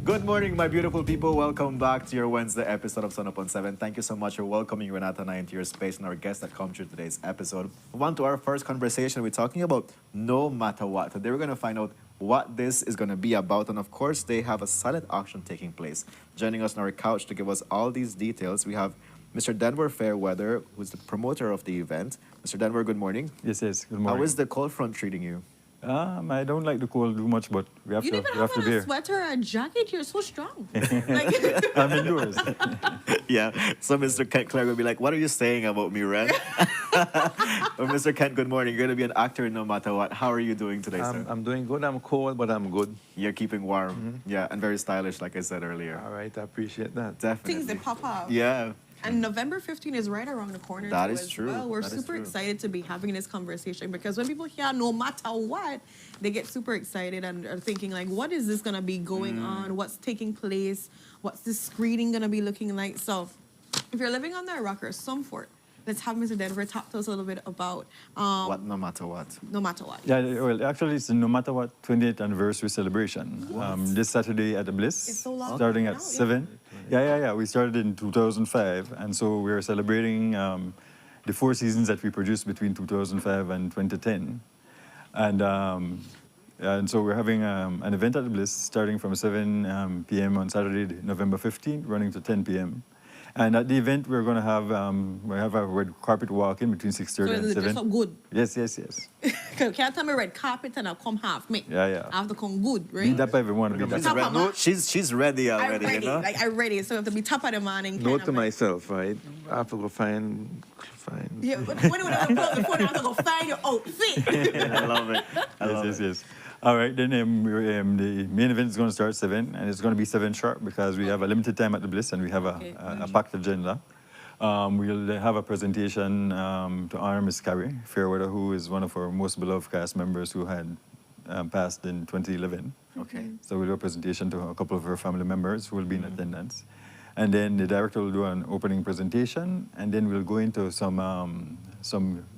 [SPEAKER 2] Good morning, my beautiful people. Welcome back to your Wednesday episode of Sunup on 7. Thank you so much for welcoming Renata and I into your space and our guests that come through today's episode. Move on to our first conversation. We're talking about no matter what. Today we're going to find out what this is going to be about. And of course, they have a silent auction taking place. Joining us on our couch to give us all these details, we have Mr. Denver Fairweather, who's the promoter of the event. Mr. Denver, good morning.
[SPEAKER 17] Yes, good morning.
[SPEAKER 2] How is the cold front treating you?
[SPEAKER 17] I don't like the cold too much, but we have
[SPEAKER 1] You
[SPEAKER 17] to
[SPEAKER 1] didn't
[SPEAKER 17] we
[SPEAKER 1] have
[SPEAKER 17] have to
[SPEAKER 1] on a
[SPEAKER 17] bear.
[SPEAKER 1] sweater or a jacket. You're so strong.
[SPEAKER 17] I'm indoors.
[SPEAKER 2] Yeah, so Mr. Kent Clark will be like, what are you saying about me, Ren? Well, Mr. Kent, good morning. You're going to be an actor no matter what. How are you doing today, sir?
[SPEAKER 18] I'm doing good. I'm cold, but I'm good.
[SPEAKER 2] You're keeping warm. Yeah, and very stylish, like I said earlier.
[SPEAKER 18] All right, I appreciate that.
[SPEAKER 2] Definitely.
[SPEAKER 1] Things that pop up.
[SPEAKER 2] Yeah.
[SPEAKER 1] And November 15 is right around the corner.
[SPEAKER 2] That
[SPEAKER 1] too,
[SPEAKER 2] is
[SPEAKER 1] as
[SPEAKER 2] true.
[SPEAKER 1] Well. We're
[SPEAKER 2] That is
[SPEAKER 1] super
[SPEAKER 2] true.
[SPEAKER 1] excited to be having this conversation because when people hear no matter what, they get super excited and are thinking like, what is this gonna be going on? What's taking place? What's this screening gonna be looking like? So, if you're living on the rock or some fort, let's have Mr. Denver talk to us a little bit about
[SPEAKER 2] What no matter what?
[SPEAKER 1] no matter what.
[SPEAKER 17] Yeah, well, actually, it's the No Matter What 28th anniversary celebration. This Saturday at the Bliss,
[SPEAKER 1] It's so long
[SPEAKER 17] starting
[SPEAKER 1] now,
[SPEAKER 17] at 7. Yeah. We started in 2005, and so we're celebrating the 4 seasons that we produced between 2005 and 2010. And so we're having an event at the Bliss starting from 7 p.m. on Saturday, November 15th, running to 10 p.m. And at the event, we're going to have a red carpet walk in between 6:30
[SPEAKER 1] So
[SPEAKER 17] and
[SPEAKER 1] it's
[SPEAKER 17] 7.
[SPEAKER 1] just so good.
[SPEAKER 17] Yes.
[SPEAKER 1] Can't tell me red carpet and I'll come half me.
[SPEAKER 17] Yeah.
[SPEAKER 1] I have to come good, right?
[SPEAKER 17] Beat up everyone. Beat
[SPEAKER 2] She's,
[SPEAKER 17] up.
[SPEAKER 2] she's ready already,
[SPEAKER 1] I'm ready.
[SPEAKER 2] you know?
[SPEAKER 1] Like I'm ready. So I have to be top of the morning. kind
[SPEAKER 18] Note
[SPEAKER 1] of
[SPEAKER 18] to
[SPEAKER 1] like-
[SPEAKER 18] myself, right? I have to go find.
[SPEAKER 1] Yeah, when I pull up the phone, I have to go find your outfit.
[SPEAKER 2] I love it.
[SPEAKER 17] Yes. All right, then the main event is going to start 7, and it's going to be 7 sharp because we have a limited time at the Bliss and we have a packed agenda. We'll have a presentation to honor Miss Carrie Fairweather, who is one of our most beloved cast members who had passed in 2011.
[SPEAKER 2] Okay.
[SPEAKER 17] So we'll do a presentation to a couple of her family members who will be in attendance. And then the director will do an opening presentation, and then we'll go into some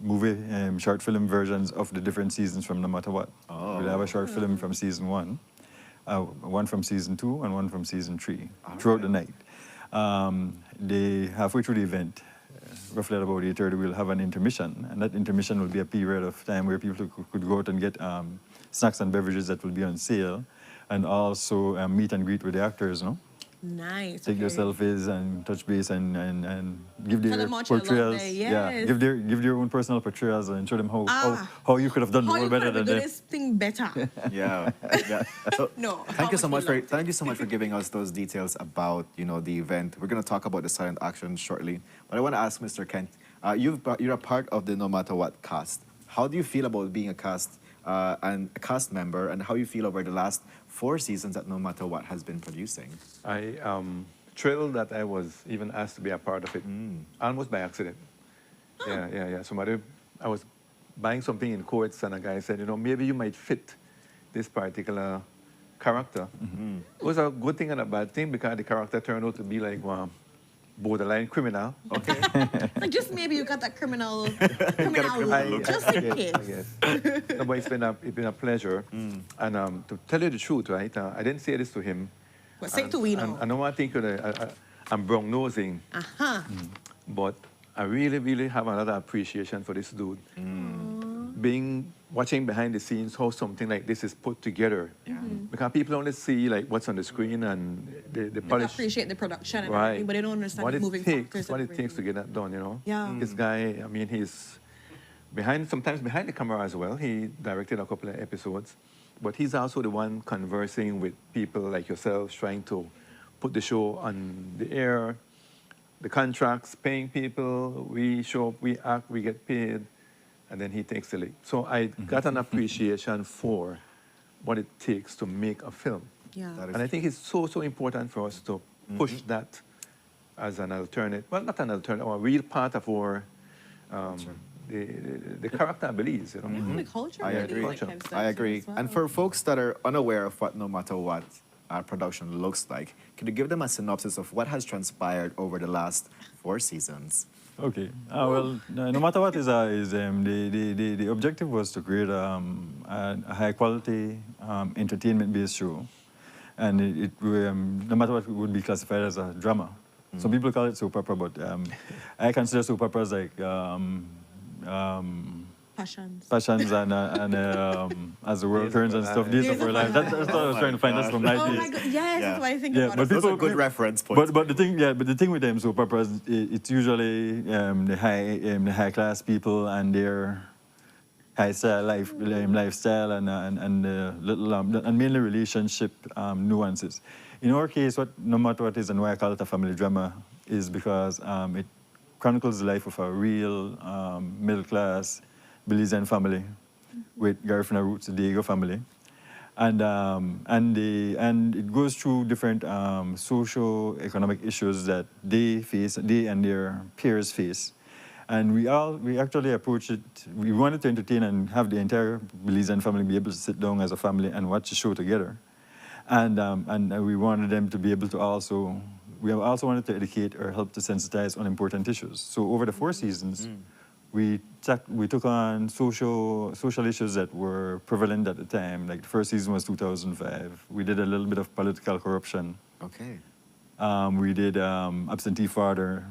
[SPEAKER 17] movie short film versions of the different seasons from No Matter What.
[SPEAKER 2] Oh.
[SPEAKER 17] We'll have a short film from season 1, one from season 2, and one from season 3 throughout the night. Halfway through the event, roughly at about 8:30, we'll have an intermission, and that intermission will be a period of time where people could go out and get snacks and beverages that will be on sale, and also meet and greet with the actors, no?
[SPEAKER 1] Nice.
[SPEAKER 17] Take their selfies and touch base and give
[SPEAKER 1] Tell
[SPEAKER 17] their
[SPEAKER 1] them what you love
[SPEAKER 17] portrayals.
[SPEAKER 1] there,
[SPEAKER 17] Yeah,
[SPEAKER 1] yes.
[SPEAKER 17] give their own personal portrayals and show them how you could have done the
[SPEAKER 1] How
[SPEAKER 17] role
[SPEAKER 1] you
[SPEAKER 17] better
[SPEAKER 1] could
[SPEAKER 17] than
[SPEAKER 1] do
[SPEAKER 17] them.
[SPEAKER 1] this thing better?
[SPEAKER 2] Yeah. Yeah. So
[SPEAKER 1] No,
[SPEAKER 2] thank you so much for giving us those details about the event. We're going to talk about the silent action shortly, but I want to ask Mr. Kent. You're a part of the No Matter What cast. How do you feel about being a cast and a cast member, and how you feel over the last 4 seasons that No Matter What has been producing?
[SPEAKER 18] I thrilled that I was even asked to be a part of it, almost by accident. Yeah. I was buying something in Courts, and a guy said, maybe you might fit this particular character. It was a good thing and a bad thing because the character turned out to be like borderline criminal.
[SPEAKER 2] Okay.
[SPEAKER 1] Like just maybe you got that criminal look, just in case.
[SPEAKER 18] I guess. No, but it's been a pleasure. And to tell you the truth, right, I didn't say this to him.
[SPEAKER 1] But say it to we know.
[SPEAKER 18] I know I think I'm brown-nosing, but I really, really have another appreciation for this dude. Watching behind the scenes how something like this is put together. Because people only see like what's on the screen and the polish.
[SPEAKER 1] Appreciate the production and
[SPEAKER 18] Right.
[SPEAKER 1] everything, but they don't understand
[SPEAKER 18] what
[SPEAKER 1] the
[SPEAKER 18] it
[SPEAKER 1] moving
[SPEAKER 18] takes,
[SPEAKER 1] factors.
[SPEAKER 18] what
[SPEAKER 1] and
[SPEAKER 18] it takes to get that done,
[SPEAKER 1] Yeah.
[SPEAKER 18] This guy, I mean, he's sometimes behind the camera as well. He directed a couple of episodes, but he's also the one conversing with people like yourselves, trying to put the show on the air, the contracts, paying people. We show up, we act, we get paid, and then he takes the lead. So I got an appreciation for what it takes to make a film.
[SPEAKER 1] Yeah.
[SPEAKER 18] And I think it's so important for us to push that as an alternate, well, not an alternate, or a real part of our, the character of Belize,
[SPEAKER 1] The culture.
[SPEAKER 2] I
[SPEAKER 1] really,
[SPEAKER 2] agree.
[SPEAKER 1] like, kind of
[SPEAKER 2] I agree.
[SPEAKER 1] as well.
[SPEAKER 2] And for folks that are unaware of what No Matter What production looks like, can you give them a synopsis of what has transpired over the last 4 seasons?
[SPEAKER 17] Okay. Well, No Matter What the objective was to create a high-quality entertainment-based show, and No Matter What would be classified as a drama. Some people call it soap opera, but I consider soap operas like Passions and As the World Turns and stuff. Days of Our Lives. That's what I was trying to find. That's from 90s.
[SPEAKER 1] Oh my God, yes, that's what I think about.
[SPEAKER 17] But
[SPEAKER 2] Those are good reference points.
[SPEAKER 17] But the thing with them soap operas, it's usually the high class people and their high style lifestyle and mainly relationship nuances. In our case, what No Matter What is and why I call it a family drama is because it chronicles the life of a real middle class Belizean family with Garifuna roots, the Diego family. And it goes through different socio-economic issues that they and their peers face. And we actually approached it, we wanted to entertain and have the entire Belizean family be able to sit down as a family and watch the show together. And we wanted them to be able to we also wanted to educate or help to sensitize on important issues. So over the 4 seasons, we took on social issues that were prevalent at the time. Like the first season was 2005. We did a little bit of political corruption.
[SPEAKER 2] Okay.
[SPEAKER 17] We did absentee father,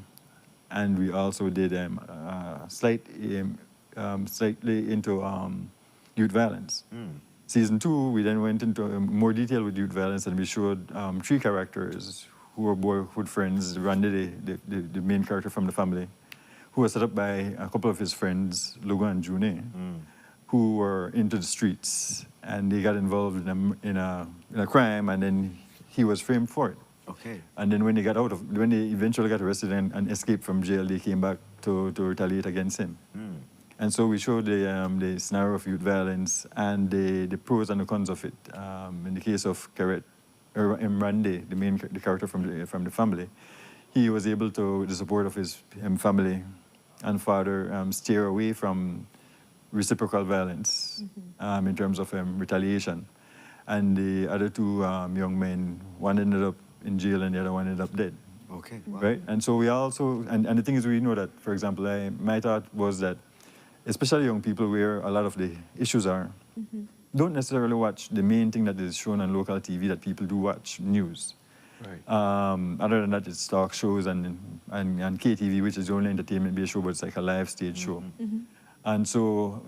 [SPEAKER 17] and we also did slightly into youth violence. Season 2, we then went into more detail with youth violence, and we showed 3 characters who were boyhood friends. Randy, the main character from the family, who was set up by a couple of his friends, Lugo and June, who were into the streets, and they got involved in a crime, and then he was framed for it.
[SPEAKER 2] Okay.
[SPEAKER 17] And then when they eventually got arrested and escaped from jail, they came back to retaliate against him. And so we showed the scenario of youth violence and the pros and the cons of it. In the case of Randy, the character from the family, he was able to, with the support of his family and father, steer away from reciprocal violence in terms of retaliation. And the other two young men, one ended up in jail and the other one ended up dead.
[SPEAKER 2] Okay. Wow.
[SPEAKER 17] Right? And so we also, and the thing is, we know that, for example, my thought was that, especially young people where a lot of the issues are, don't necessarily watch the main thing that is shown on local TV that people do watch, news.
[SPEAKER 18] Right.
[SPEAKER 17] Other than that, it's talk shows and KTV, which is only entertainment-based show, but it's like a live stage show. And so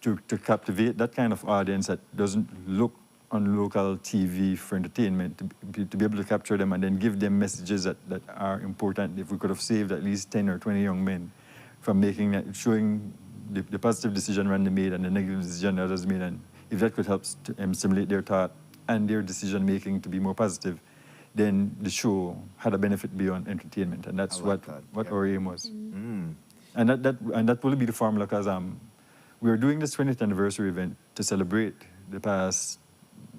[SPEAKER 17] to captivate that kind of audience that doesn't look on local TV for entertainment, to be able to capture them and then give them messages that are important. If we could have saved at least 10 or 20 young men from making that, showing the positive decision Randy made and the negative decision others made, and if that could help stimulate their thought and their decision making to be more positive, then the show had a benefit beyond entertainment, and that's what our aim was. And that will be the formula, because we are doing this 20th anniversary event to celebrate the past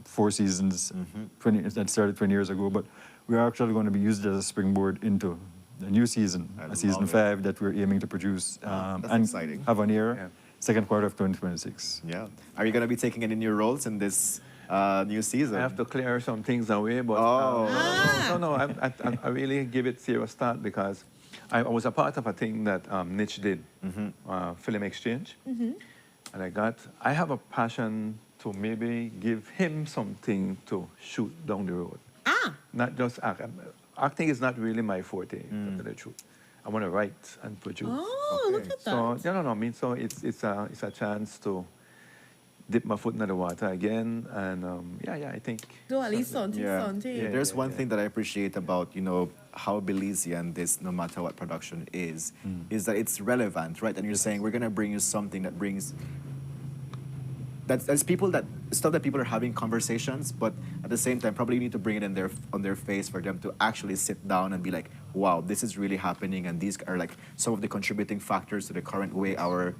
[SPEAKER 17] 4 seasons, that started 20 years ago, but we are actually going to be used as a springboard into a new season, a season 5 that we're aiming to produce and
[SPEAKER 2] exciting.
[SPEAKER 17] have on air second quarter of 2026.
[SPEAKER 2] Yeah. Are you going to be taking any new roles in this new season?
[SPEAKER 18] I have to clear some things away, but no, I really give it serious thought, because I was a part of a thing that Niche did, Film Exchange, and I have a passion to maybe give him something to shoot down the road. Not just act. Acting is not really my forte, to tell the truth. I want to write and produce.
[SPEAKER 1] Oh, look at that.
[SPEAKER 18] So, I mean, so it's a chance to dip my foot in the water again, and I think.
[SPEAKER 1] Do at least something.
[SPEAKER 2] There's one thing that I appreciate about, how Belizean this, no matter what production is that it's relevant, right? And you're saying we're gonna bring you something that brings. That's people that stuff that people are having conversations, but at the same time, probably you need to bring it on their face for them to actually sit down and be like, wow, this is really happening, and these are like some of the contributing factors to the current way our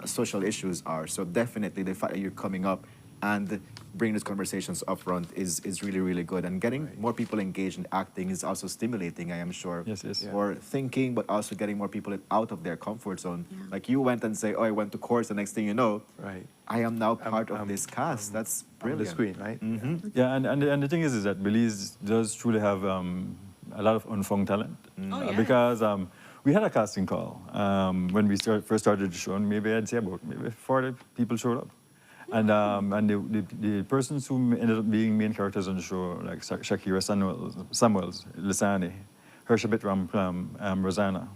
[SPEAKER 2] social issues are. So definitely the fact that you're coming up and bringing these conversations up front is really, really good. And getting more people engaged in acting is also stimulating, I am sure.
[SPEAKER 17] Yes.
[SPEAKER 2] For thinking, but also getting more people out of their comfort zone. Like you went and say, oh, I went to course, the next thing you know, I am now part of this cast. That's brilliant.
[SPEAKER 18] On the screen, right?
[SPEAKER 17] Yeah, and the thing is that Belize does truly have a lot of unfound talent. Because we had a casting call when we first started the show, and maybe I'd say about 40 people showed up. And the persons who ended up being main characters on the show, like Shakira Samuels, Lisani, Hershabit Ramplam, Rosanna,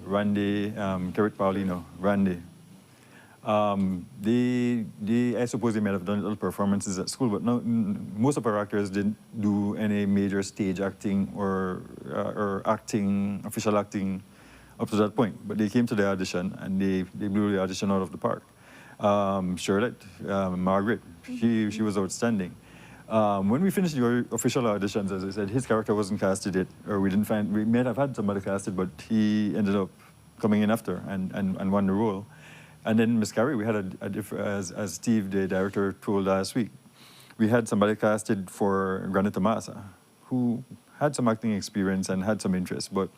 [SPEAKER 17] Randy, Kerit Paulino, Randy. I suppose they might have done little performances at school, but no, most of our actors didn't do any major stage acting or official acting up to that point. But they came to the audition and they blew the audition out of the park. Charlotte, Margaret, she was outstanding. When we finished the official auditions, as I said, his character wasn't casted yet, or we may have had somebody casted, but he ended up coming in after and won the role. And then Miss Carrie, we had as Steve, the director, told last week, we had somebody casted for Granny Tomasa, who had some acting experience and had some interest, but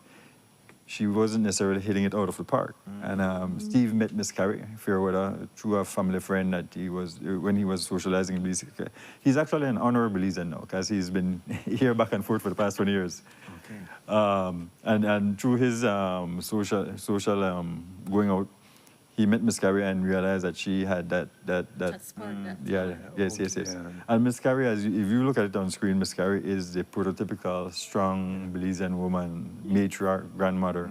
[SPEAKER 17] she wasn't necessarily hitting it out of the park. And Steve met Miss Carrie Fairweather through a family friend that when he was socializing in Belize. He's actually an honorary Belizean now, because he's been here back and forth for the past 20 years. And through his social going out, he met Miss Carrie and realized that she had that
[SPEAKER 1] spark.
[SPEAKER 17] Yes. And Miss Carrie, if you look at it on screen, Miss Carrie is the prototypical strong Belizean woman, matriarch, grandmother,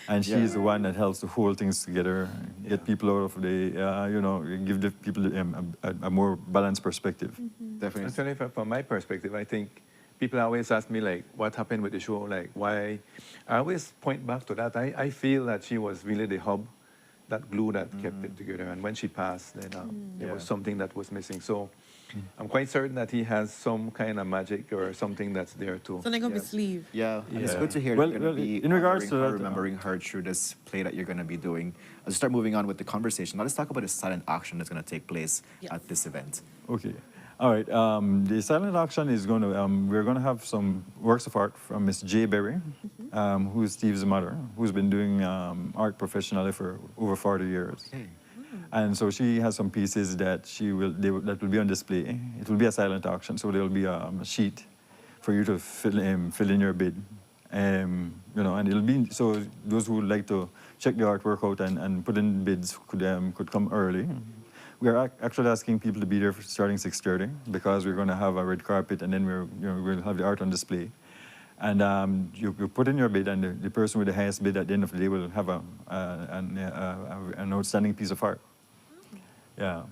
[SPEAKER 17] and she is the one that helps to hold things together, get people out of the, give the people a more balanced perspective.
[SPEAKER 2] Definitely.
[SPEAKER 18] Actually, from my perspective, I think people always ask me, like, what happened with the show, like, why? I always point back to that. I feel that she was really the hub, that glue that kept it together. And when she passed, then there was something that was missing. So I'm quite certain that he has some kind of magic or something that's there too.
[SPEAKER 1] Something up his sleeve.
[SPEAKER 2] Yeah, and it's good to hear that you're going to be
[SPEAKER 17] in regards to that,
[SPEAKER 2] remembering her through this play that you're going to be doing. Let's start moving on with the conversation. Now let's talk about the silent action that's going to take place at this event.
[SPEAKER 17] Okay. All right. The silent auction is going to, we're going to have some works of art from Miss J. Berry, who's Steve's mother, who's been doing art professionally for over 40 years. And so she has some pieces that that will be on display. It will be a silent auction, so there will be a sheet for you to fill in your bid. And it'll be, so those who would like to check the artwork out and put in bids could come early. We are actually asking people to be there starting 6:30 because we're going to have a red carpet and then we'll have the art on display. And you put in your bid, and the person with the highest bid at the end of the day will have an outstanding piece of art. Yeah.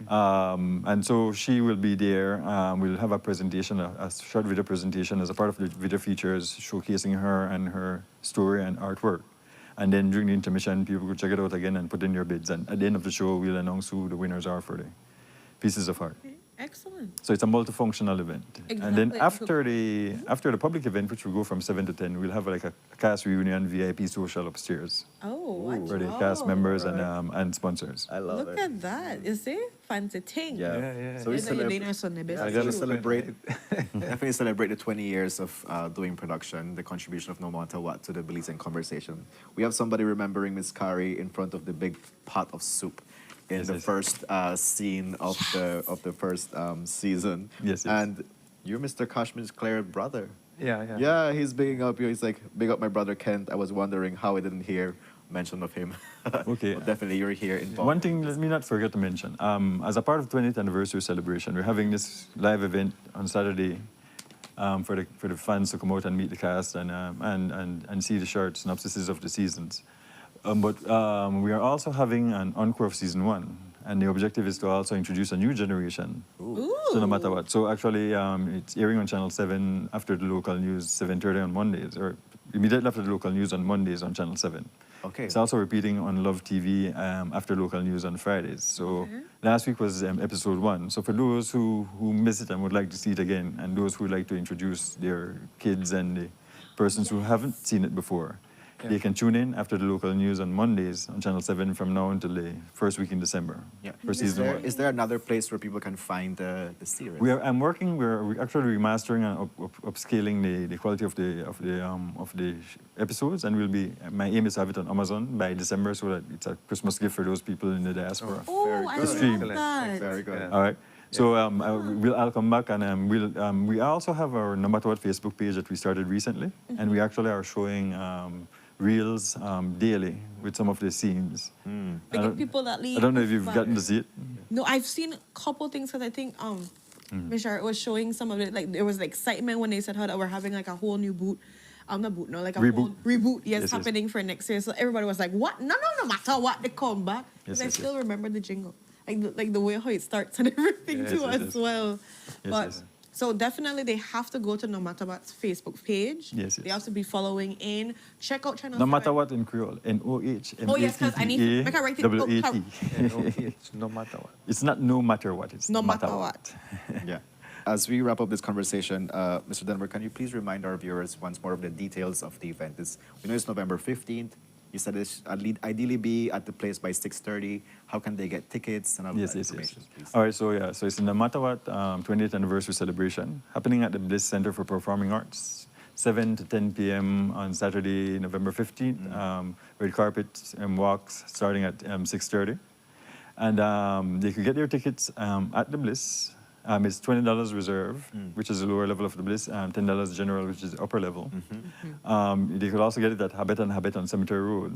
[SPEAKER 17] And so she will be there. We'll have a presentation, a short video presentation as a part of the video features showcasing her and her story and artwork. And then during the intermission, people will check it out again and put in your bids. And at the end of the show, we'll announce who the winners are for the pieces of art.
[SPEAKER 1] Excellent.
[SPEAKER 17] So it's a multifunctional event.
[SPEAKER 1] Exactly.
[SPEAKER 17] And then after the public event, which will go from 7 to 10, we'll have like a cast reunion VIP social upstairs.
[SPEAKER 1] Oh,
[SPEAKER 17] for the cast members and sponsors.
[SPEAKER 2] I love
[SPEAKER 1] Look at that. You see? Fancy thing.
[SPEAKER 2] Yeah.
[SPEAKER 1] So we
[SPEAKER 2] celebrate definitely celebrate the 20 years of doing production, the contribution of No Matter What to the Belize conversation. We have somebody remembering Miss Kari in front of the big pot of soup in the first scene of the first season.
[SPEAKER 17] Yes.
[SPEAKER 2] And you're Mr. Kashmir's Claire's brother.
[SPEAKER 18] Yeah.
[SPEAKER 2] Yeah, he's bigging up you. He's like, big up my brother Kent. I was wondering how I didn't hear mention of him.
[SPEAKER 17] Okay.
[SPEAKER 2] But definitely you're here involved.
[SPEAKER 17] One thing, let me not forget to mention. As a part of 20th anniversary celebration, we're having this live event on Saturday for the fans to come out and meet the cast and see the short synopsises of the seasons. But we are also having an encore of season 1. And the objective is to also introduce a new generation. So no matter what. So actually, it's airing on Channel 7 after the local news, 7:30 on Mondays, or immediately after the local news on Mondays on Channel 7.
[SPEAKER 2] Okay.
[SPEAKER 17] It's also repeating on Love TV after local news on Fridays. So last week was episode 1. So for those who miss it and would like to see it again, and those who would like to introduce their kids and the persons who haven't seen it before, they can tune in after the local news on Mondays on Channel 7 from now until the first week in December.
[SPEAKER 2] Yeah.
[SPEAKER 17] For season 1.
[SPEAKER 2] Is there another place where people can find the series?
[SPEAKER 17] We're actually remastering and upscaling the quality of the episodes, and my aim is to have it on Amazon by December, so that it's a Christmas gift for those people in the diaspora.
[SPEAKER 1] Oh, I love that.
[SPEAKER 2] Very good.
[SPEAKER 17] All right. So I'll come back, and we also have our No Matter What Facebook page that we started recently, and we actually are showing reels daily with some of the scenes.
[SPEAKER 1] People that leave.
[SPEAKER 17] I don't know if you've gotten to see it.
[SPEAKER 1] No, I've seen a couple things because I think Bishar was showing some of it. Like there was excitement when they said how that we're having like a whole new boot. Not boot, no, like a
[SPEAKER 17] reboot.
[SPEAKER 1] whole reboot. Yes, happening for next year. So everybody was like, "What? No matter what, they come back." Because I still remember the jingle, like the way how it starts and everything too as well. So definitely they have to go to No Matter What's Facebook page.
[SPEAKER 17] Yes.
[SPEAKER 1] They have to be following in. Check out Channel 7.
[SPEAKER 17] No Matter What in Creole. NOHMATTA.
[SPEAKER 1] Oh yes, because I need to make a write it.
[SPEAKER 18] No matter what.
[SPEAKER 17] It's not no matter what. It's
[SPEAKER 1] no matter what.
[SPEAKER 2] Yeah. As we wrap up this conversation, Mr. Denver, can you please remind our viewers once more of the details of the event? We know it's November 15th. You said it should ideally be at the place by 6:30. How can they get tickets and all that information, please?
[SPEAKER 17] All right, so it's in the No Matter What 20th anniversary celebration happening at the Bliss Center for Performing Arts, 7 to 10 p.m. on Saturday, November 15th. Red carpet and walks starting at 6:30. And they could get their tickets at the Bliss. It's $20 reserve, which is the lower level of the Bliss, $10 general, which is the upper level. They could also get it at Habet on Cemetery Road.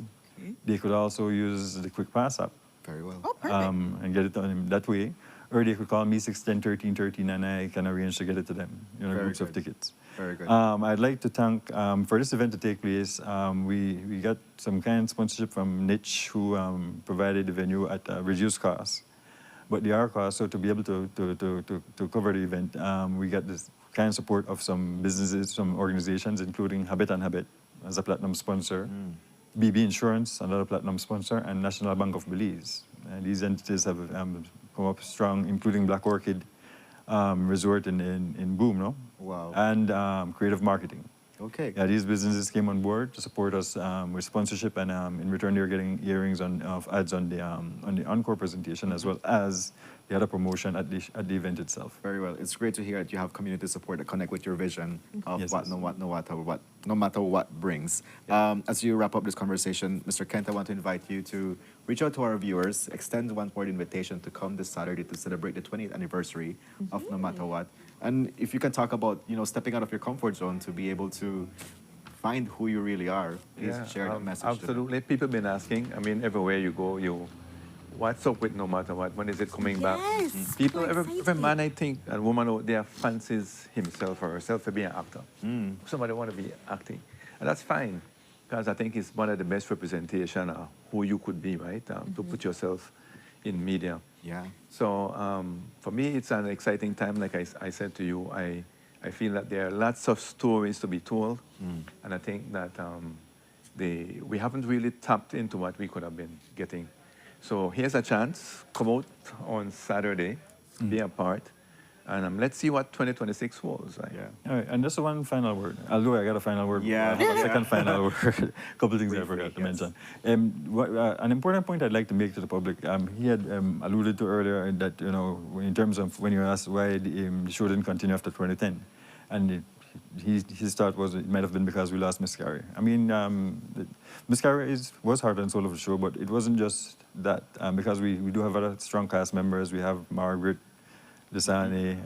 [SPEAKER 17] They could also use the Quick Pass app.
[SPEAKER 2] Very well.
[SPEAKER 1] Oh, perfect.
[SPEAKER 17] And get it on that way. Or they could call me 610-1313 and I can arrange to get it to them, groups of tickets.
[SPEAKER 2] Very good.
[SPEAKER 17] I'd like to thank, for this event to take place, we got some kind sponsorship from Niche, who provided the venue at a reduced cost. But the cost, so to be able to cover the event, we got this kind support of some businesses, some organizations, including Habet as a platinum sponsor, BB Insurance, another platinum sponsor, and National Bank of Belize. And these entities have come up strong, including Black Orchid Resort in Boom, no?
[SPEAKER 2] Wow.
[SPEAKER 17] And Creative Marketing.
[SPEAKER 2] Okay.
[SPEAKER 17] Yeah, these businesses came on board to support us with sponsorship, and in return, they're getting earrings of ads on the encore presentation, as well as they had a promotion at the event itself.
[SPEAKER 2] Very well. It's great to hear that you have community support that connect with your vision of
[SPEAKER 17] Yes,
[SPEAKER 2] what,
[SPEAKER 17] yes.
[SPEAKER 2] no matter what brings. As you wrap up this conversation, Mr. Kent, I want to invite you to reach out to our viewers, extend one more invitation to come this Saturday to celebrate the 20th anniversary of No Matter What. And if you can talk about, stepping out of your comfort zone to be able to find who you really are, please share that message.
[SPEAKER 18] Absolutely. People have been asking. I mean, everywhere you go, what's up with No Matter What? When is it coming back? People, every man, I think, and woman out there fancies himself or herself to be an actor. Somebody want to be acting. And that's fine, because I think it's one of the best representation of who you could be, right? To put yourself in media.
[SPEAKER 2] Yeah.
[SPEAKER 18] So for me, it's an exciting time. Like I said to you, I feel that there are lots of stories to be told. And I think that we haven't really tapped into what we could have been getting. So here's a chance. Come out on Saturday, be a part, and let's see what 2026 holds. Right?
[SPEAKER 17] All right, and just one final word. Although I got a final word,
[SPEAKER 2] Yeah.
[SPEAKER 17] I have a second final word. A couple of things I forgot to mention. An important point I'd like to make to the public. He had alluded to earlier that in terms of when you asked why the show didn't continue after 2010, and his thought was it might have been because we lost Miss Carey. I mean, Miss Carey was heart and soul of the show, but it wasn't just that, because we do have other strong cast members. We have Margaret, Desani,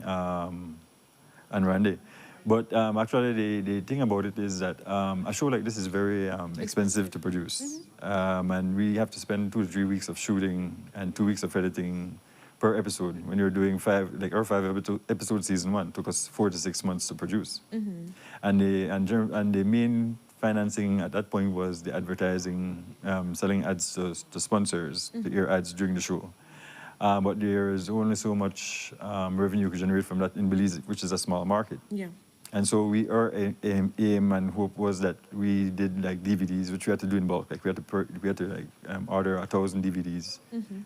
[SPEAKER 17] and Randy. But actually, the thing about it is that a show like this is very expensive to produce. And we have to spend 2 to 3 weeks of shooting and 2 weeks of editing per episode. When you're doing our 5-episode season 1 took us 4 to 6 months to produce. And the main financing at that point was the advertising, selling ads to sponsors, to air ads during the show. But there is only so much revenue you could generate from that in Belize, which is a small market.
[SPEAKER 1] Yeah.
[SPEAKER 17] And so our aim and hope was that we did like DVDs, which we had to do in bulk. Like we had to order 1,000 DVDs,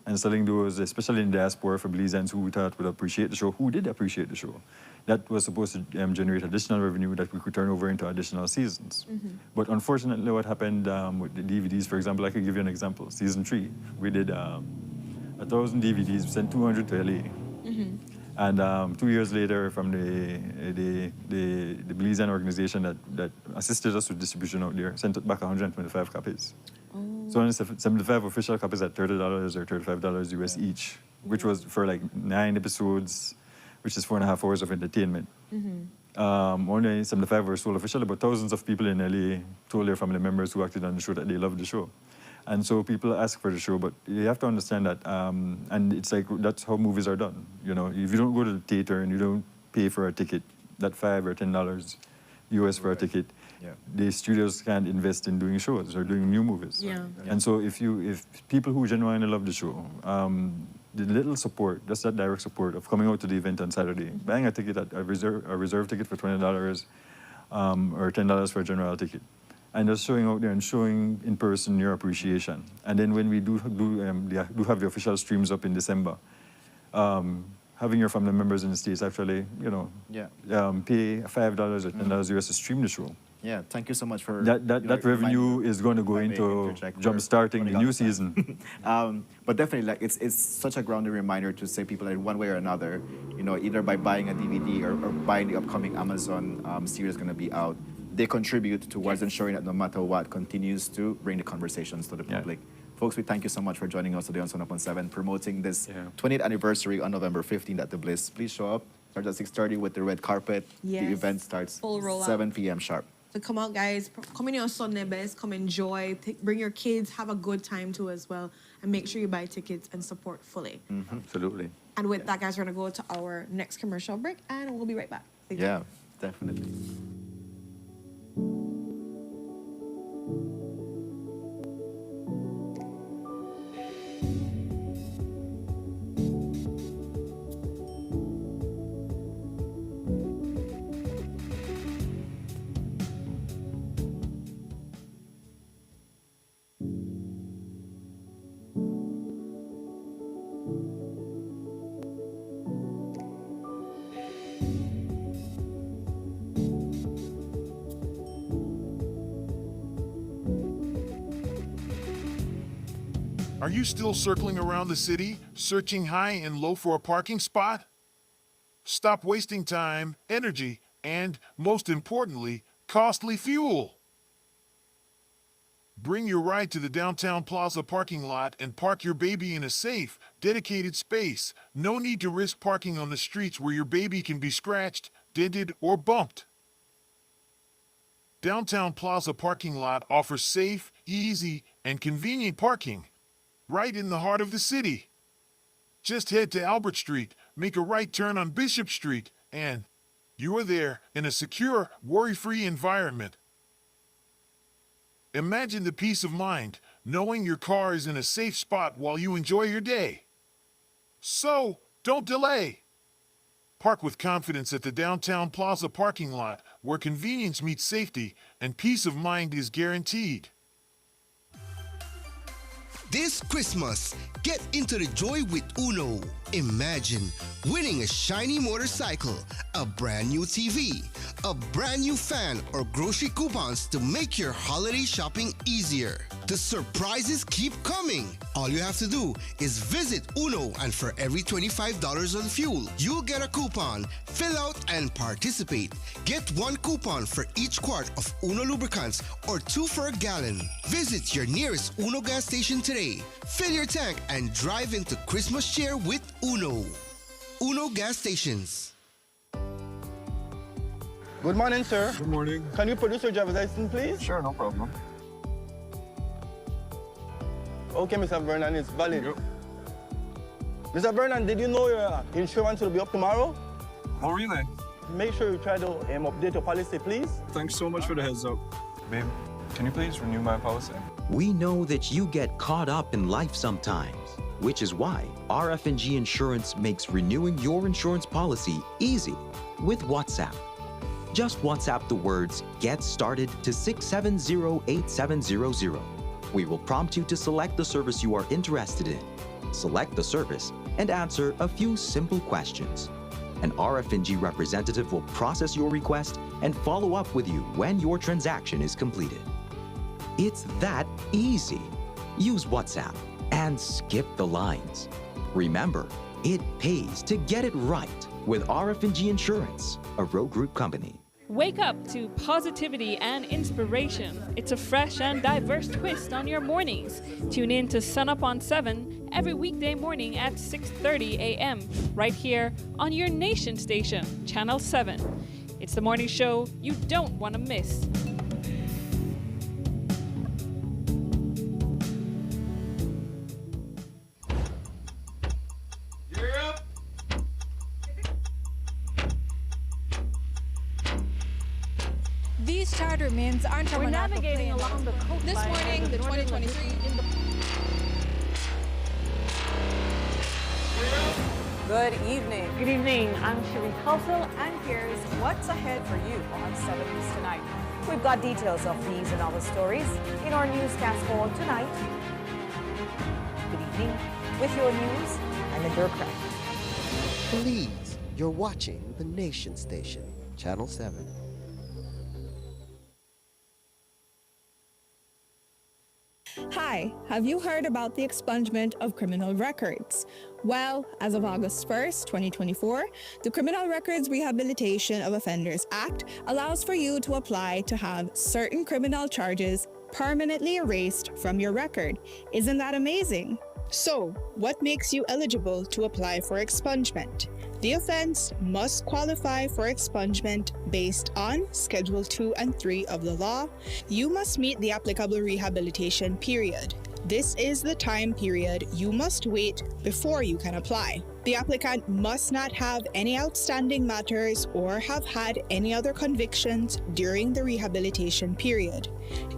[SPEAKER 17] and selling those, especially in diaspora for Belizeans who we thought would appreciate the show, who did appreciate the show. That was supposed to generate additional revenue that we could turn over into additional seasons. But unfortunately, what happened with the DVDs, for example, I could give you an example. Season 3, we did 1,000 DVDs, we sent 200 to LA. And 2 years later, from the Belizean organization that assisted us with distribution out there, sent back 125 copies. So only 75 official copies at $30 or $35 US each, which was for like 9 episodes, which is 4.5 hours of entertainment. Only 75 were sold officially, but thousands of people in LA told their family members who acted on the show that they loved the show. And so people ask for the show, but you have to understand that, and it's like, that's how movies are done. If you don't go to the theater and you don't pay for a ticket, that $5 or $10 US for a ticket, the studios can't invest in doing shows or doing new movies. And so if people who genuinely love the show, the little support, just that direct support of coming out to the event on Saturday, buying a ticket at a reserve ticket for $20 or $10 for a general ticket, and just showing out there and showing in person your appreciation. And then when we do have the official streams up in December, having your family members in the States actually, pay $5 or $10 US to stream the show.
[SPEAKER 2] Yeah, thank you so much for
[SPEAKER 17] that revenue is going to go into jump-starting the new season.
[SPEAKER 2] But definitely, it's such a grounding reminder to say people that in one way or another, either by buying a DVD or buying the upcoming Amazon series going to be out, they contribute towards ensuring that No Matter What continues to bring the conversations to the public. Folks, we thank you so much for joining us today on Sunup on 7, promoting this 20th anniversary on November 15th at the Bliss. Please show up. Starts at 6:30 with the red carpet.
[SPEAKER 1] Yes.
[SPEAKER 2] The event starts
[SPEAKER 1] Full rollout.
[SPEAKER 2] 7 p.m. sharp.
[SPEAKER 1] So come out, guys. Come in your Sunday best. Come enjoy. Bring your kids. Have a good time too as well. And make sure you buy tickets and support fully.
[SPEAKER 18] Absolutely.
[SPEAKER 1] And with that, guys, we're going to go to our next commercial break. And we'll be right back. Stay tuned.
[SPEAKER 2] Yeah, definitely.
[SPEAKER 9] Are you still circling around the city, searching high and low for a parking spot? Stop wasting time, energy, and, most importantly, costly fuel. Bring your ride to the downtown plaza parking lot and park your baby in a safe, dedicated space. No need to risk parking on the streets where your baby can be scratched, dented, or bumped. Downtown Plaza parking lot offers safe, easy, and convenient parking right in the heart of the city. Just head to Albert Street, make a right turn on Bishop Street, and you are there in a secure, worry-free environment. Imagine the peace of mind knowing your car is in a safe spot while you enjoy your day. So, don't delay. Park with confidence at the Downtown Plaza parking lot, where convenience meets safety and peace of mind is guaranteed.
[SPEAKER 10] This Christmas, get into the joy with Uno. Imagine winning a shiny motorcycle, a brand new TV, a brand new fan, or grocery coupons to make your holiday shopping easier. The surprises keep coming. All you have to do is visit Uno, and for every $25 on fuel, you'll get a coupon. Fill out and participate. Get one coupon for each quart of Uno lubricants or 2 for a gallon. Visit your nearest Uno gas station today. Fill your tank and drive into Christmas cheer with Uno. Uno gas stations.
[SPEAKER 11] Good morning, sir.
[SPEAKER 4] Good morning.
[SPEAKER 11] Can you produce your driver's license, please?
[SPEAKER 4] Sure, no problem.
[SPEAKER 11] Okay, Mr. Vernon, it's valid. Mr. Vernon, did you know your insurance will be up tomorrow?
[SPEAKER 4] Oh, really?
[SPEAKER 11] Make sure you try to update your policy, please.
[SPEAKER 4] Thanks so much for the heads up. Babe, can you please renew my policy?
[SPEAKER 12] We know that you get caught up in life sometimes, which is why RF&G Insurance makes renewing your insurance policy easy with WhatsApp. Just WhatsApp the words "Get Started" to 670-8700. We will prompt you to select the service you are interested in, select the service, and answer a few simple questions. An RF&G representative will process your request and follow up with you when your transaction is completed. It's that easy. Use WhatsApp and skip the lines. Remember, it pays to get it right with RF&G Insurance, a Row Group company.
[SPEAKER 13] Wake up to positivity and inspiration. It's a fresh and diverse twist on your mornings. Tune in to Sunup on 7 every weekday morning at 6:30 a.m. right here on your nation station, Channel 7. It's the morning show you don't want to miss.
[SPEAKER 14] These charter means aren't
[SPEAKER 5] We're navigating along the coastline.
[SPEAKER 14] This morning, the 2023 in the
[SPEAKER 15] Good evening.
[SPEAKER 5] Good evening. I'm Shireen Halsell, and here's what's ahead for you on 7 News Tonight.
[SPEAKER 15] We've got details of these and other stories in our newscast for tonight. Good evening. With your news, I'm Indra Craig.
[SPEAKER 16] Belize, you're watching the nation station, Channel 7.
[SPEAKER 7] Hi, have you heard about the expungement of criminal records? Well, as of August 1st, 2024, the Criminal Records Rehabilitation of Offenders Act allows for you to apply to have certain criminal charges permanently erased from your record. Isn't that amazing?
[SPEAKER 8] So, what makes you eligible to apply for expungement? The offense must qualify for expungement based on Schedule 2 and 3 of the law. You must meet the applicable rehabilitation period. This is the time period you must wait before you can apply. The applicant must not have any outstanding matters or have had any other convictions during the rehabilitation period.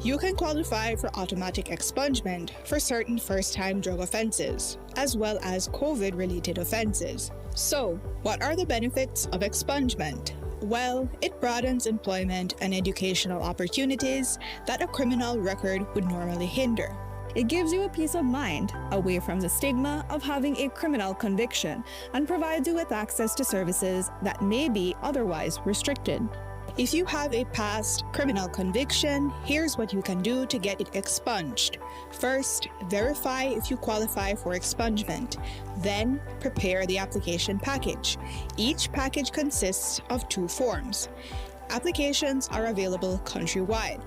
[SPEAKER 8] You can qualify for automatic expungement for certain first-time drug offenses, as well as COVID-related offenses. So, what are the benefits of expungement? Well, it broadens employment and educational opportunities that a criminal record would normally hinder.
[SPEAKER 7] It gives you a peace of mind, away from the stigma of having a criminal conviction, and provides you with access to services that may be otherwise restricted.
[SPEAKER 8] If you have a past criminal conviction, here's what you can do to get it expunged. First, verify if you qualify for expungement. Then, prepare the application package. Each package consists of 2 forms. Applications are available countrywide.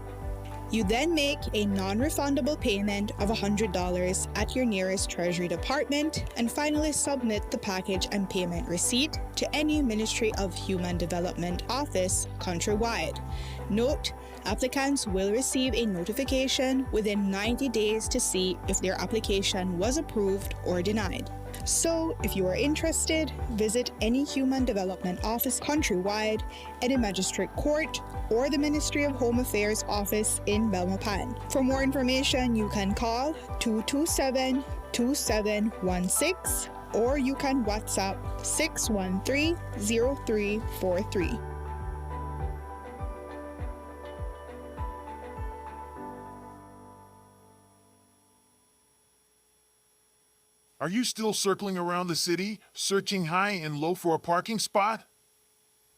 [SPEAKER 8] You then make a non-refundable payment of $100 at your nearest Treasury Department and finally submit the package and payment receipt to any Ministry of Human Development office countrywide. Note, applicants will receive a notification within 90 days to see if their application was approved or denied. So, if you are interested, visit any Human Development office countrywide, any magistrate court, or the Ministry of Home Affairs office in Belmopan. For more information, you can call 227-2716 or you can WhatsApp 613-0343.
[SPEAKER 9] Are you still circling around the city, searching high and low for a parking spot?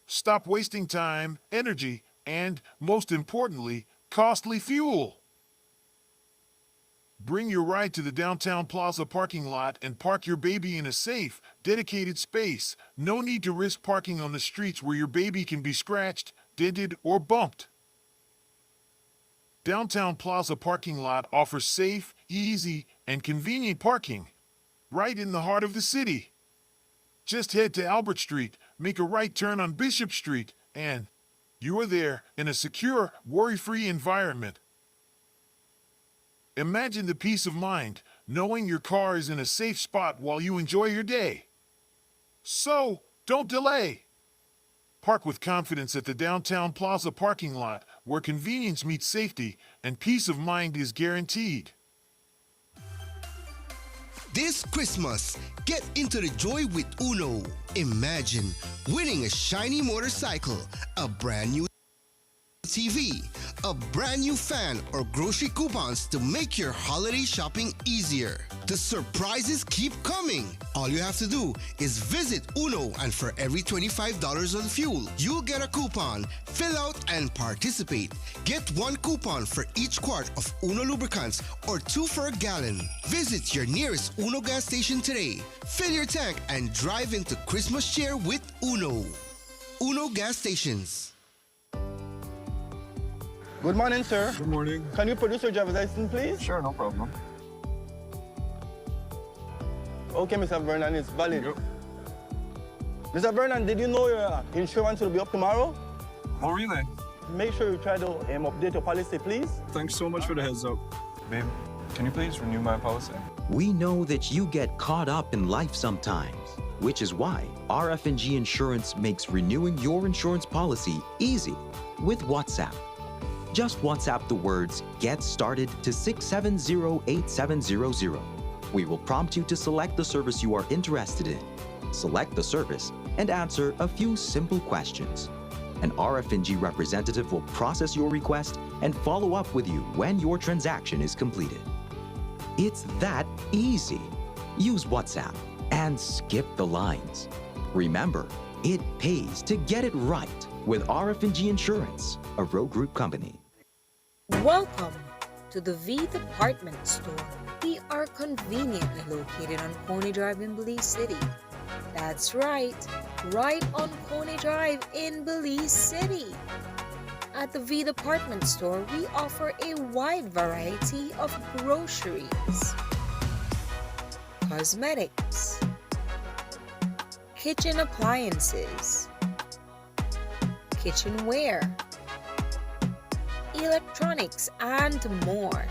[SPEAKER 9] Stop wasting time, energy, and, most importantly, costly fuel. Bring your ride to the downtown plaza parking lot and park your baby in a safe, dedicated space. No need to risk parking on the streets where your baby can be scratched, dented, or bumped. Downtown plaza parking lot offers safe, easy, and convenient parking right in the heart of the city. Just head to Albert Street, make a right turn on Bishop Street, and you are there in a secure, worry-free environment. Imagine the peace of mind knowing your car is in a safe spot while you enjoy your day. So, don't delay. Park with confidence at the downtown plaza parking lot where convenience meets safety and peace of mind is guaranteed.
[SPEAKER 10] This Christmas, get into the joy with Uno. Imagine winning a shiny motorcycle, a brand new TV, a brand new fan, or grocery coupons to make your holiday shopping easier. The surprises keep coming. All you have to do is visit Uno, and for every $25 on fuel, you'll get a coupon. Fill out and participate. Get 1 coupon for each quart of Uno lubricants or 2 for a gallon. Visit your nearest Uno gas station today. Fill your tank and drive into Christmas cheer with Uno. Uno gas stations.
[SPEAKER 11] Good morning, sir.
[SPEAKER 4] Good morning.
[SPEAKER 11] Can you produce your driver's license, please?
[SPEAKER 4] Sure, no problem.
[SPEAKER 11] Okay, Mr. Vernon, it's valid. Mr. Vernon, did you know your insurance will be up tomorrow?
[SPEAKER 4] Oh, really?
[SPEAKER 11] Make sure you try to update your policy, please.
[SPEAKER 4] Thanks so much for the heads up. Babe, can you please renew my policy?
[SPEAKER 12] We know that you get caught up in life sometimes, which is why RF&G Insurance makes renewing your insurance policy easy with WhatsApp. Just WhatsApp the words "Get Started" to 670-8700. We will prompt you to select the service you are interested in, select the service, and answer a few simple questions. An RF&G representative will process your request and follow up with you when your transaction is completed. It's that easy. Use WhatsApp and skip the lines. Remember, it pays to get it right with RF&G Insurance, a Road Group company.
[SPEAKER 19] Welcome to the V Department Store. We are conveniently located on Coney Drive in Belize City. That's right on Coney Drive in Belize City. At the V Department Store, we offer a wide variety of groceries, cosmetics, kitchen appliances, kitchenware, electronics, and more.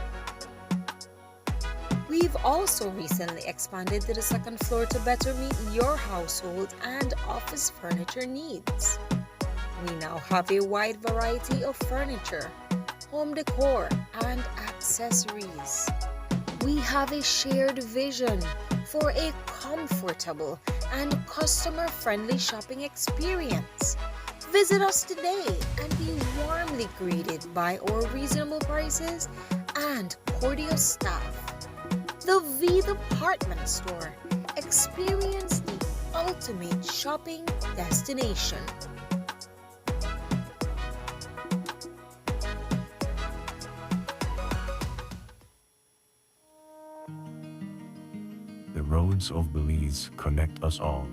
[SPEAKER 19] We've also recently expanded to the 2nd floor to better meet your household and office furniture needs. We now have a wide variety of furniture, home decor, and accessories. We have a shared vision for a comfortable and customer-friendly shopping experience. Visit us today and be warmly greeted by our reasonable prices and cordial staff. The V Department Store. Experience the ultimate shopping destination.
[SPEAKER 20] roads of Belize connect us all.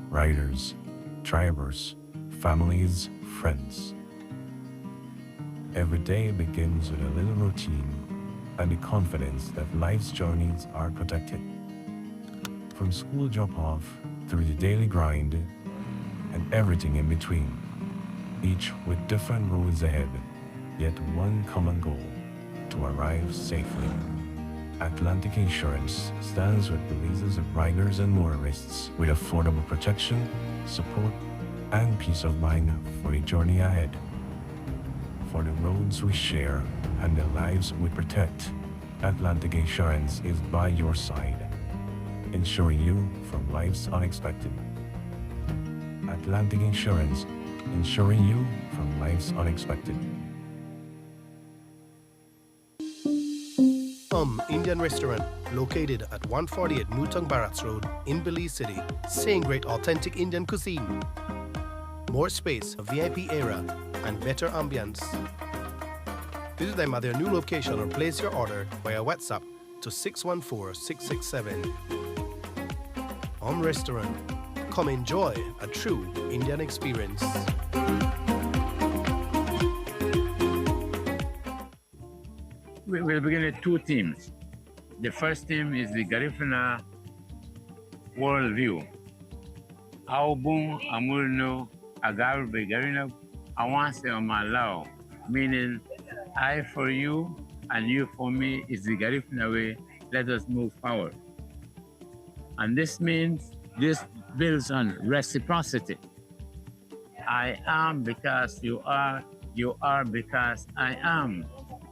[SPEAKER 20] Riders, drivers, families, friends. Every day begins with a little routine and the confidence that life's journeys are protected. From school drop-off through the daily grind and everything in between, each with different roads ahead, yet one common goal: to arrive safely. Atlantic Insurance stands with Belize's riders and motorists with affordable protection, support, and peace of mind for the journey ahead. For the roads we share and the lives we protect, Atlantic Insurance is by your side, insuring you from life's unexpected. Atlantic Insurance, insuring you from life's unexpected.
[SPEAKER 21] Indian restaurant located at 148 Newton Barracks Road in Belize City, saying great authentic Indian cuisine. More space, a VIP area, and better ambience. Visit them at their new location or place your order via WhatsApp to 614-667. Restaurant. Come enjoy a true Indian experience.
[SPEAKER 22] We'll begin with two teams. The first team is the Garifuna Worldview. Aubun Amurno Agarbe Garina Awanse Omalao, meaning I for you and you for me is the Garifuna way. Let us move forward. And this means this builds on reciprocity. I am because you are because I am.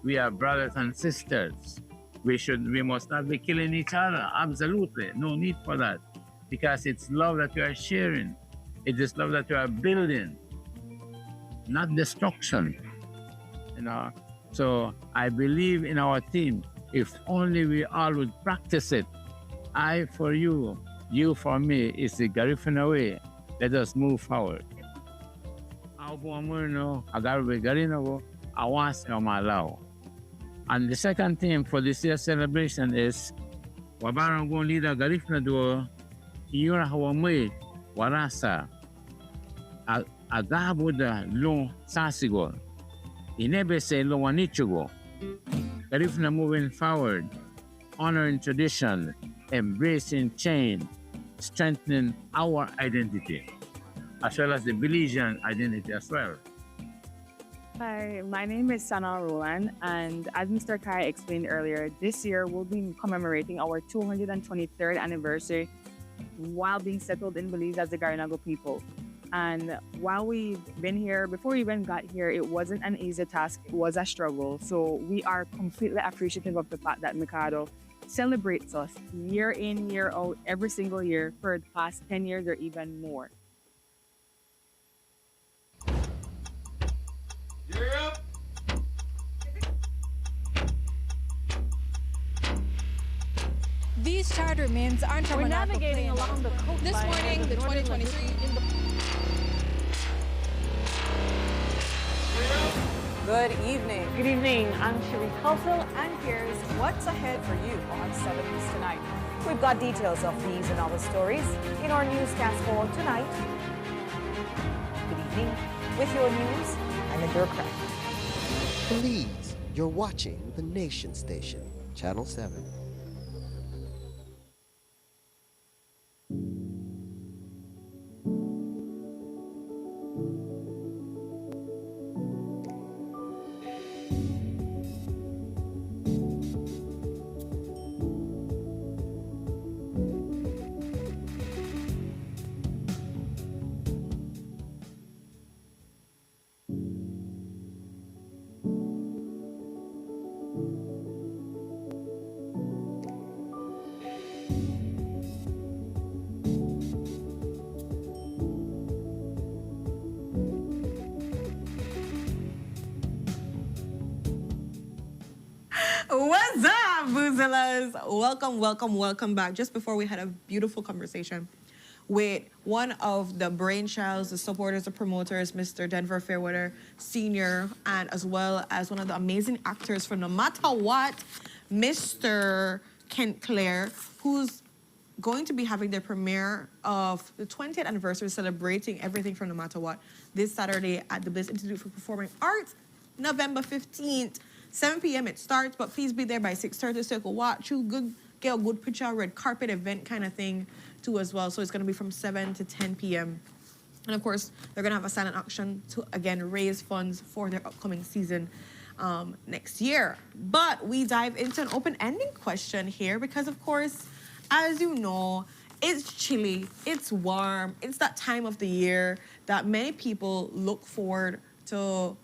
[SPEAKER 22] We are brothers and sisters. We must not be killing each other. Absolutely, no need for that. Because it's love that we are sharing. It is love that we are building, not destruction. You know. So I believe in our team. If only we all would practice it. I for you, you for me is the Garifuna way. Let us move forward. And the second theme for this year's celebration is Wabarangon leader Garifuna do Yura Hawamwe Warasa Agabuda Lo Sasigo Inebese Lo Wanichugo. Garifuna moving forward, honoring tradition, embracing change, strengthening our identity, as well as the Belizean identity as well.
[SPEAKER 23] Hi, my name is Sana Roland, and as Mr. Kai explained earlier, this year we'll be commemorating our 223rd anniversary while being settled in Belize as the Garinago people. And while we've been here, before we even got here, it wasn't an easy task, it was a struggle. So we are completely appreciative of the fact that Mikado celebrates us year in, year out, every single year for the past 10 years or even more.
[SPEAKER 14] These charter means aren't
[SPEAKER 5] We're navigating along the coastline.
[SPEAKER 14] This morning, the 2023 in the...
[SPEAKER 5] Good evening. Good evening. I'm Cherie Housel, and here's what's ahead for you on 7 News Tonight.
[SPEAKER 15] We've got details of these and other stories in our newscast for tonight. Good evening. With your news, I'm Endure Craig.
[SPEAKER 16] Belize, you're watching the Nation Station, Channel 7.
[SPEAKER 1] What's up, Boozillas? Welcome back. Just before we had a beautiful conversation with one of the brainchilds, the supporters, the promoters, Mr. Denver Fairweather Sr., and as well as one of the amazing actors from No Matter What, Mr. Kent Clare, who's going to be having their premiere of the 20th anniversary, celebrating everything from No Matter What, this Saturday at the Belize Institute for Performing Arts, November 15th. 7 p.m. it starts, but please be there by 6:30 so you can watch. You get a good picture, red carpet event kind of thing too as well. So it's going to be from 7 to 10 p.m. And of course, they're going to have a silent auction to, again, raise funds for their upcoming season next year. But we dive into an open-ending question here because, of course, as you know, it's chilly, it's warm, it's that time of the year that many people look forward to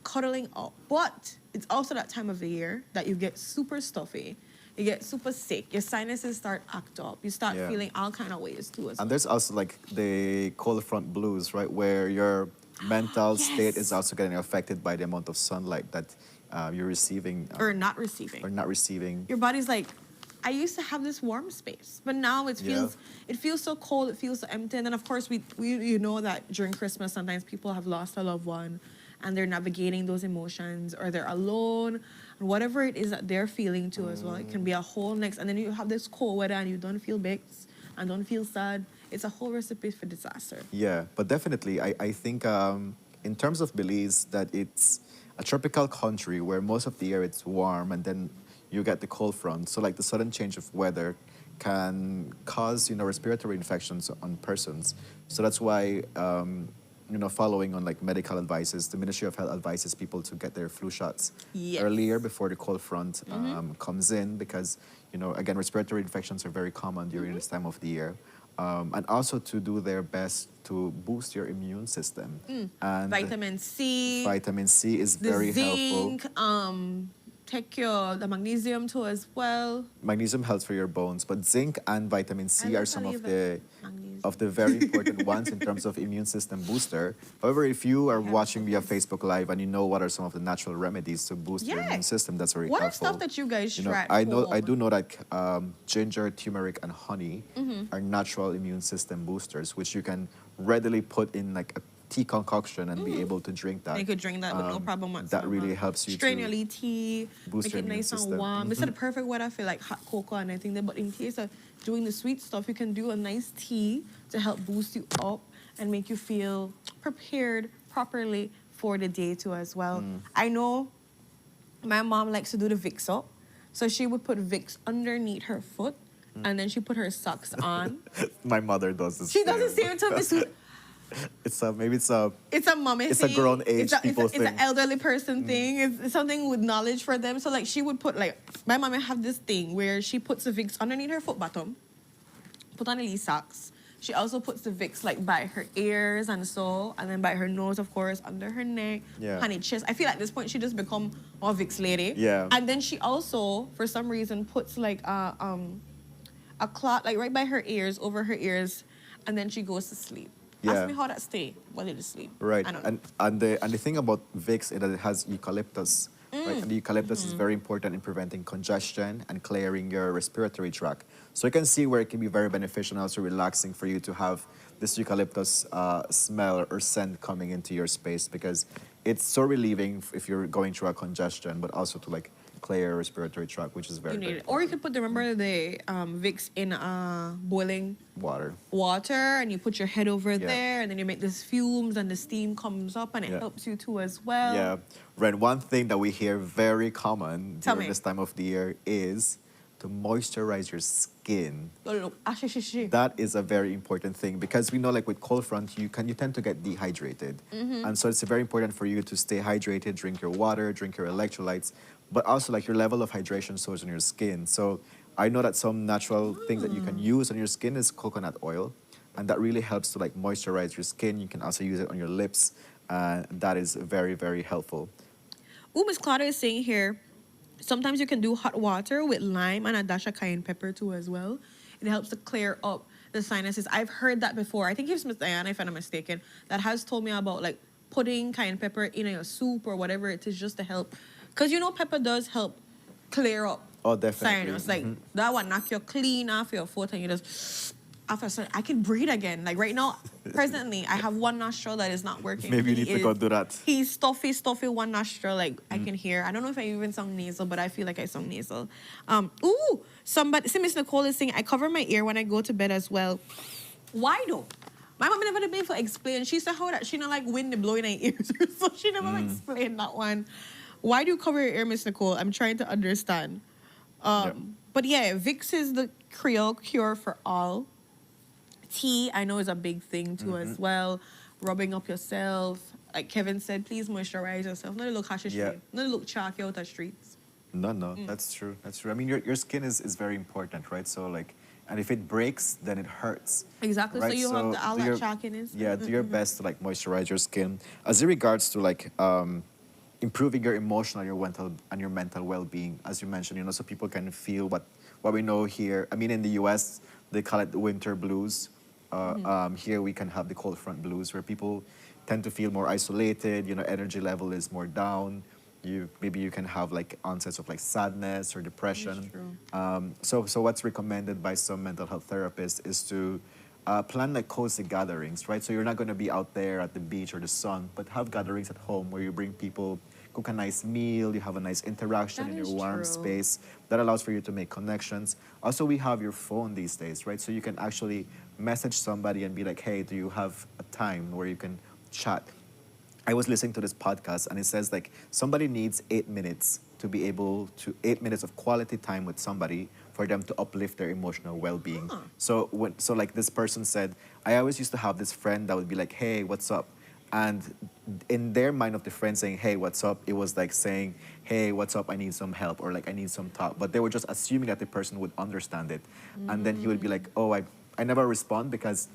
[SPEAKER 1] cuddling up. But it's also that time of the year that you get super stuffy, you get super sick, your sinuses start act up, you start feeling all kind of ways too as well.
[SPEAKER 2] And there's also like the cold front blues, right? Where your mental state is also getting affected by the amount of sunlight that you're receiving.
[SPEAKER 1] Or not receiving.
[SPEAKER 2] Or not receiving.
[SPEAKER 1] Your body's like, I used to have this warm space, but now it feels so cold, it feels so empty. And then of course we you know that during Christmas sometimes people have lost a loved one and they're navigating those emotions, or they're alone, and whatever it is that they're feeling too as well. It can be a whole next, and then you have this cold weather and you don't feel baked and don't feel sad. It's a whole recipe for disaster.
[SPEAKER 2] Yeah, but definitely I think in terms of Belize, that it's a tropical country where most of the year it's warm and then you get the cold front. So like the sudden change of weather can cause, respiratory infections on persons. So that's why, following on like medical advices, the Ministry of Health advises people to get their flu shots earlier before the cold front comes in because, again, respiratory infections are very common during this time of the year. And also to do their best to boost your immune system. And
[SPEAKER 1] vitamin C.
[SPEAKER 2] Vitamin C is very
[SPEAKER 1] zinc,
[SPEAKER 2] helpful.
[SPEAKER 1] Take the magnesium too as well.
[SPEAKER 2] Magnesium helps for your bones, but zinc and vitamin C are some of the very important ones in terms of immune system booster. However, if you are watching via Facebook Live and you know what are some of the natural remedies to boost your immune system, that's very
[SPEAKER 1] helpful. What are stuff that you guys try?
[SPEAKER 2] I do know that ginger, turmeric, and honey are natural immune system boosters, which you can readily put in like a tea concoction and be able to drink that.
[SPEAKER 1] You could drink that with no problem whatsoever.
[SPEAKER 2] That really helps you
[SPEAKER 1] strain your tea,
[SPEAKER 2] boost
[SPEAKER 1] make
[SPEAKER 2] your
[SPEAKER 1] it
[SPEAKER 2] immune
[SPEAKER 1] nice
[SPEAKER 2] system.
[SPEAKER 1] and warm. It's not the perfect weather for like hot cocoa and anything there, but in case of doing the sweet stuff, you can do a nice tea to help boost you up and make you feel prepared properly for the day too as well. I know my mom likes to do the Vicks up, so she would put Vicks underneath her foot and then she put her socks on.
[SPEAKER 2] My mother does this.
[SPEAKER 1] She does the same to me.
[SPEAKER 2] It's a mommy
[SPEAKER 1] it's
[SPEAKER 2] thing. It's a grown age people thing.
[SPEAKER 1] It's an elderly person thing. It's something with knowledge for them. So like she would put like, my mommy have this thing where she puts the Vicks underneath her foot bottom, put on the socks. She also puts the Vicks like by her ears and then by her nose, of course, under her neck, on her chest. I feel like at this point she just become a Vicks lady.
[SPEAKER 2] Yeah.
[SPEAKER 1] And then she also, for some reason, puts like a cloth like right by her ears, over her ears, and then she goes to sleep. Ask me how that stay while you're asleep.
[SPEAKER 2] Right.
[SPEAKER 1] I don't know.
[SPEAKER 2] And the thing about Vicks is that it has eucalyptus. Right? And the eucalyptus is very important in preventing congestion and clearing your respiratory tract. So you can see where it can be very beneficial and also relaxing for you to have this eucalyptus smell or scent coming into your space, because it's so relieving if you're going through a congestion, but also to like clear your respiratory tract, which is very good.
[SPEAKER 1] Or you could put the Vicks in boiling
[SPEAKER 2] water,
[SPEAKER 1] and you put your head over there, and then you make these fumes, and the steam comes up, and it helps you too as well.
[SPEAKER 2] Yeah, Ren, one thing that we hear very common during this time of the year is to moisturize your skin. That is a very important thing, because we know like with cold front, you tend to get dehydrated. And so it's very important for you to stay hydrated, drink your water, drink your electrolytes, but also like your level of hydration shows on your skin. So I know that some natural things that you can use on your skin is coconut oil, and that really helps to like moisturize your skin. You can also use it on your lips, and that is very, very helpful.
[SPEAKER 1] Miss Claudia is saying here, sometimes you can do hot water with lime and a dash of cayenne pepper too as well. It helps to clear up the sinuses. I've heard that before. I think it's Miss Diana, if I'm not mistaken, that has told me about like putting cayenne pepper in your soup or whatever it is, just to help. Because pepper does help clear up
[SPEAKER 2] definitely.
[SPEAKER 1] sinus. Like that one knock you clean off your foot and you just after I can breathe again. Like right now, presently, I have one nostril that is not working.
[SPEAKER 2] Maybe you need to go do that.
[SPEAKER 1] He's stuffy one nostril. Like I can hear. I don't know if I even sound nasal, but I feel like I sound nasal. Somebody, see, Miss Nicole is saying I cover my ear when I go to bed as well. Why though? My mom never been for explain. She said how that she not like wind blowing her ears, so she never explained that one. Why do you cover your ear, Miss Nicole? I'm trying to understand. But yeah, Vicks is the Creole cure for all. Tea, I know, is a big thing too as well. Rubbing up yourself. Like Kevin said, please moisturize yourself. Not look hashish. Not look chalky out the streets.
[SPEAKER 2] No, that's true. That's true. I mean, your skin is very important, right? So like, and if it breaks, then it hurts.
[SPEAKER 1] Exactly.
[SPEAKER 2] Right?
[SPEAKER 1] So you have all that chalkiness.
[SPEAKER 2] Yeah, do your best to like moisturize your skin. As in regards to like improving your emotional, your mental well-being, as you mentioned, so people can feel what we know here. I mean, in the U.S., they call it the winter blues. Here we can have the cold front blues, where people tend to feel more isolated. Energy level is more down. Maybe you can have like onsets of like sadness or depression. So what's recommended by some mental health therapists is to plan like cozy gatherings, right? So you're not going to be out there at the beach or the sun, but have gatherings at home where you bring people, cook a nice meal, you have a nice interaction in your warm space. That allows for you to make connections. Also, we have your phone these days, right? So you can actually message somebody and be like, hey, do you have a time where you can chat? I was listening to this podcast and it says like somebody needs 8 minutes to be able to, 8 minutes of quality time with somebody for them to uplift their emotional well-being. So like this person said, I always used to have this friend that would be like, hey, what's up? And in their mind of the friend saying, hey, what's up? It was like saying, hey, what's up? I need some help, or like I need some talk. But they were just assuming that the person would understand it. And then he would be like, oh, I never respond because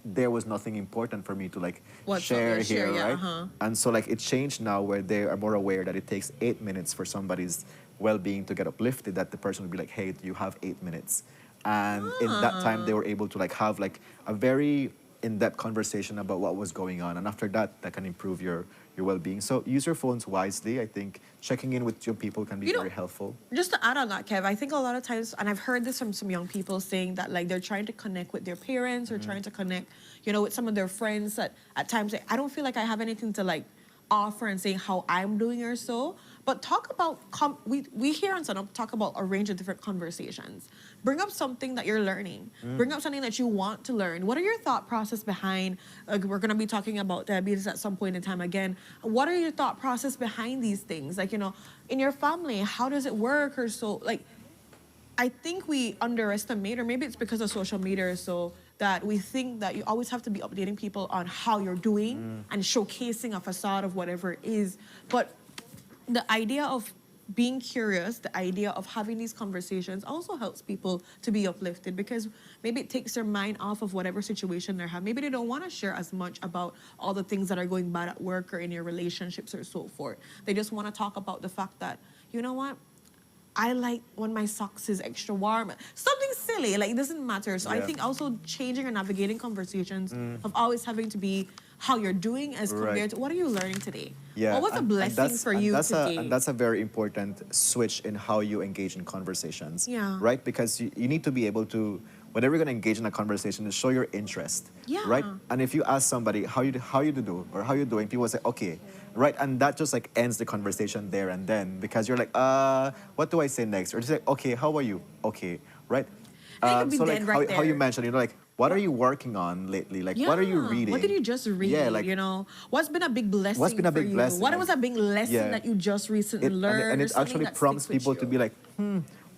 [SPEAKER 2] there was nothing important for me to like share here, right? And so like it changed now where they are more aware that it takes 8 minutes for somebody's well-being to get uplifted, that the person would be like, hey, do you have 8 minutes? And in that time, they were able to like have like a very in-depth conversation about what was going on. And after that, that can improve your well-being. So use your phones wisely. I think checking in with your people can be very helpful.
[SPEAKER 1] Just to add on that, Kev, I think a lot of times, and I've heard this from some young people saying that like they're trying to connect with their parents or trying to connect, with some of their friends that at times I don't feel like I have anything to like offer and saying how I'm doing or so. But talk about, we here on Sunup talk about a range of different conversations. Bring up something that you're learning. Bring up something that you want to learn. What are your thought process behind, we're going to be talking about diabetes at some point in time again. What are your thought process behind these things? Like, in your family, how does it work or so? Like, I think we underestimate, or maybe it's because of social media or so, that we think that you always have to be updating people on how you're doing and showcasing a facade of whatever it is. But the idea of being curious, the idea of having these conversations also helps people to be uplifted, because maybe it takes their mind off of whatever situation they're having. Maybe they don't want to share as much about all the things that are going bad at work or in your relationships or so forth. They just want to talk about the fact that, you know what? I like when my socks is extra warm. Something silly, like it doesn't matter. So I think also changing or navigating conversations of always having to be how you're doing as compared to what are you learning today?
[SPEAKER 2] Yeah,
[SPEAKER 1] what was a blessing for you today?
[SPEAKER 2] And that's a very important switch in how you engage in conversations.
[SPEAKER 1] Yeah.
[SPEAKER 2] Right? Because you need to be able to, whenever you're going to engage in a conversation, to show your interest.
[SPEAKER 1] Yeah.
[SPEAKER 2] Right? And if you ask somebody, how you do, or how you doing, people will say, okay. Right? And that just like ends the conversation there and then, because you're like, what do I say next? Or just like, okay, how are you? Okay. Right? So like how you mentioned, like, what are you working on lately? Like, what are you reading?
[SPEAKER 1] What did you just read?
[SPEAKER 2] Yeah, like,
[SPEAKER 1] what's been a big blessing
[SPEAKER 2] what's been a big
[SPEAKER 1] for you?
[SPEAKER 2] blessing?
[SPEAKER 1] What was a big lesson that you just recently learned?
[SPEAKER 2] And it actually prompts people to be like,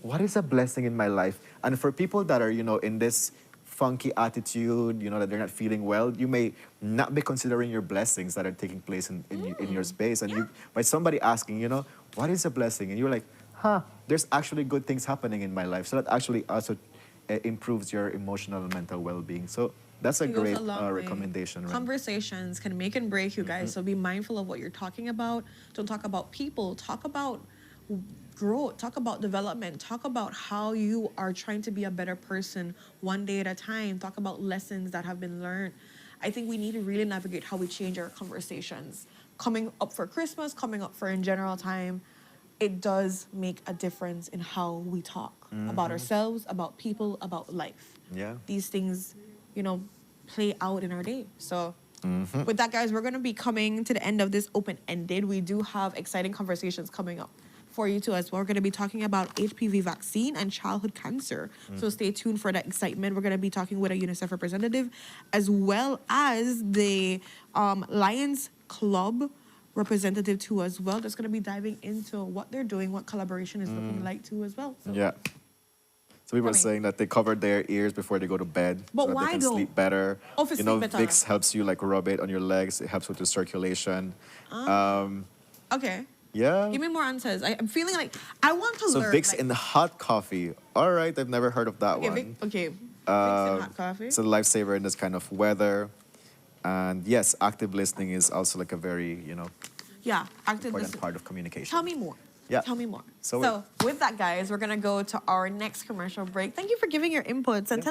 [SPEAKER 2] what is a blessing in my life? And for people that are, in this funky attitude, that they're not feeling well, you may not be considering your blessings that are taking place in your space. And by somebody asking, what is a blessing? And you're like, there's actually good things happening in my life. So that actually also improves your emotional and mental well-being. So that's a great recommendation. Right?
[SPEAKER 1] Conversations can make and break you guys. So be mindful of what you're talking about. Don't talk about people. Talk about growth. Talk about development. Talk about how you are trying to be a better person one day at a time. Talk about lessons that have been learned. I think we need to really navigate how we change our conversations. Coming up for Christmas, coming up for in general time. it does make a difference in how we talk about ourselves, about people, about life.
[SPEAKER 2] Yeah.
[SPEAKER 1] These things, play out in our day. So with that, guys, we're going to be coming to the end of this open-ended. We do have exciting conversations coming up for you too as well. We're going to be talking about HPV vaccine and childhood cancer. So stay tuned for that excitement. We're going to be talking with a UNICEF representative as well as the Lions Club representative too as well. Just going to be diving into what they're doing, what collaboration is looking like too as well. So.
[SPEAKER 2] Yeah. So people are saying that they cover their ears before they go to bed
[SPEAKER 1] But
[SPEAKER 2] so that
[SPEAKER 1] why
[SPEAKER 2] they can
[SPEAKER 1] though?
[SPEAKER 2] sleep better.
[SPEAKER 1] Oh, for sleep better.
[SPEAKER 2] Vicks helps you like rub it on your legs. It helps with the circulation.
[SPEAKER 1] Okay.
[SPEAKER 2] Yeah.
[SPEAKER 1] Give me more answers. I'm feeling like I want to
[SPEAKER 2] So
[SPEAKER 1] learn.
[SPEAKER 2] Vicks
[SPEAKER 1] like,
[SPEAKER 2] in the hot coffee. All right, I've never heard of that
[SPEAKER 1] okay,
[SPEAKER 2] one.
[SPEAKER 1] Vicks in hot coffee.
[SPEAKER 2] It's a lifesaver in this kind of weather. And yes, active listening is also like a very,
[SPEAKER 1] Yeah, active
[SPEAKER 2] important
[SPEAKER 1] listening.
[SPEAKER 2] part of communication.
[SPEAKER 1] Tell me more.
[SPEAKER 2] Yeah.
[SPEAKER 1] Tell me more.
[SPEAKER 2] So
[SPEAKER 1] with that, guys, we're gonna go to our next commercial break. Thank you for giving your inputs and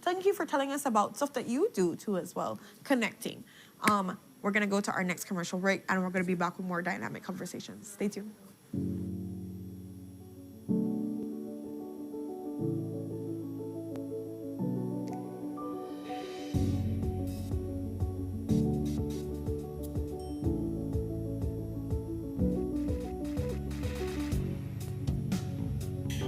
[SPEAKER 1] thank you for telling us about stuff that you do too as well, connecting. We're gonna go to our next commercial break and we're gonna be back with more dynamic conversations. Stay tuned.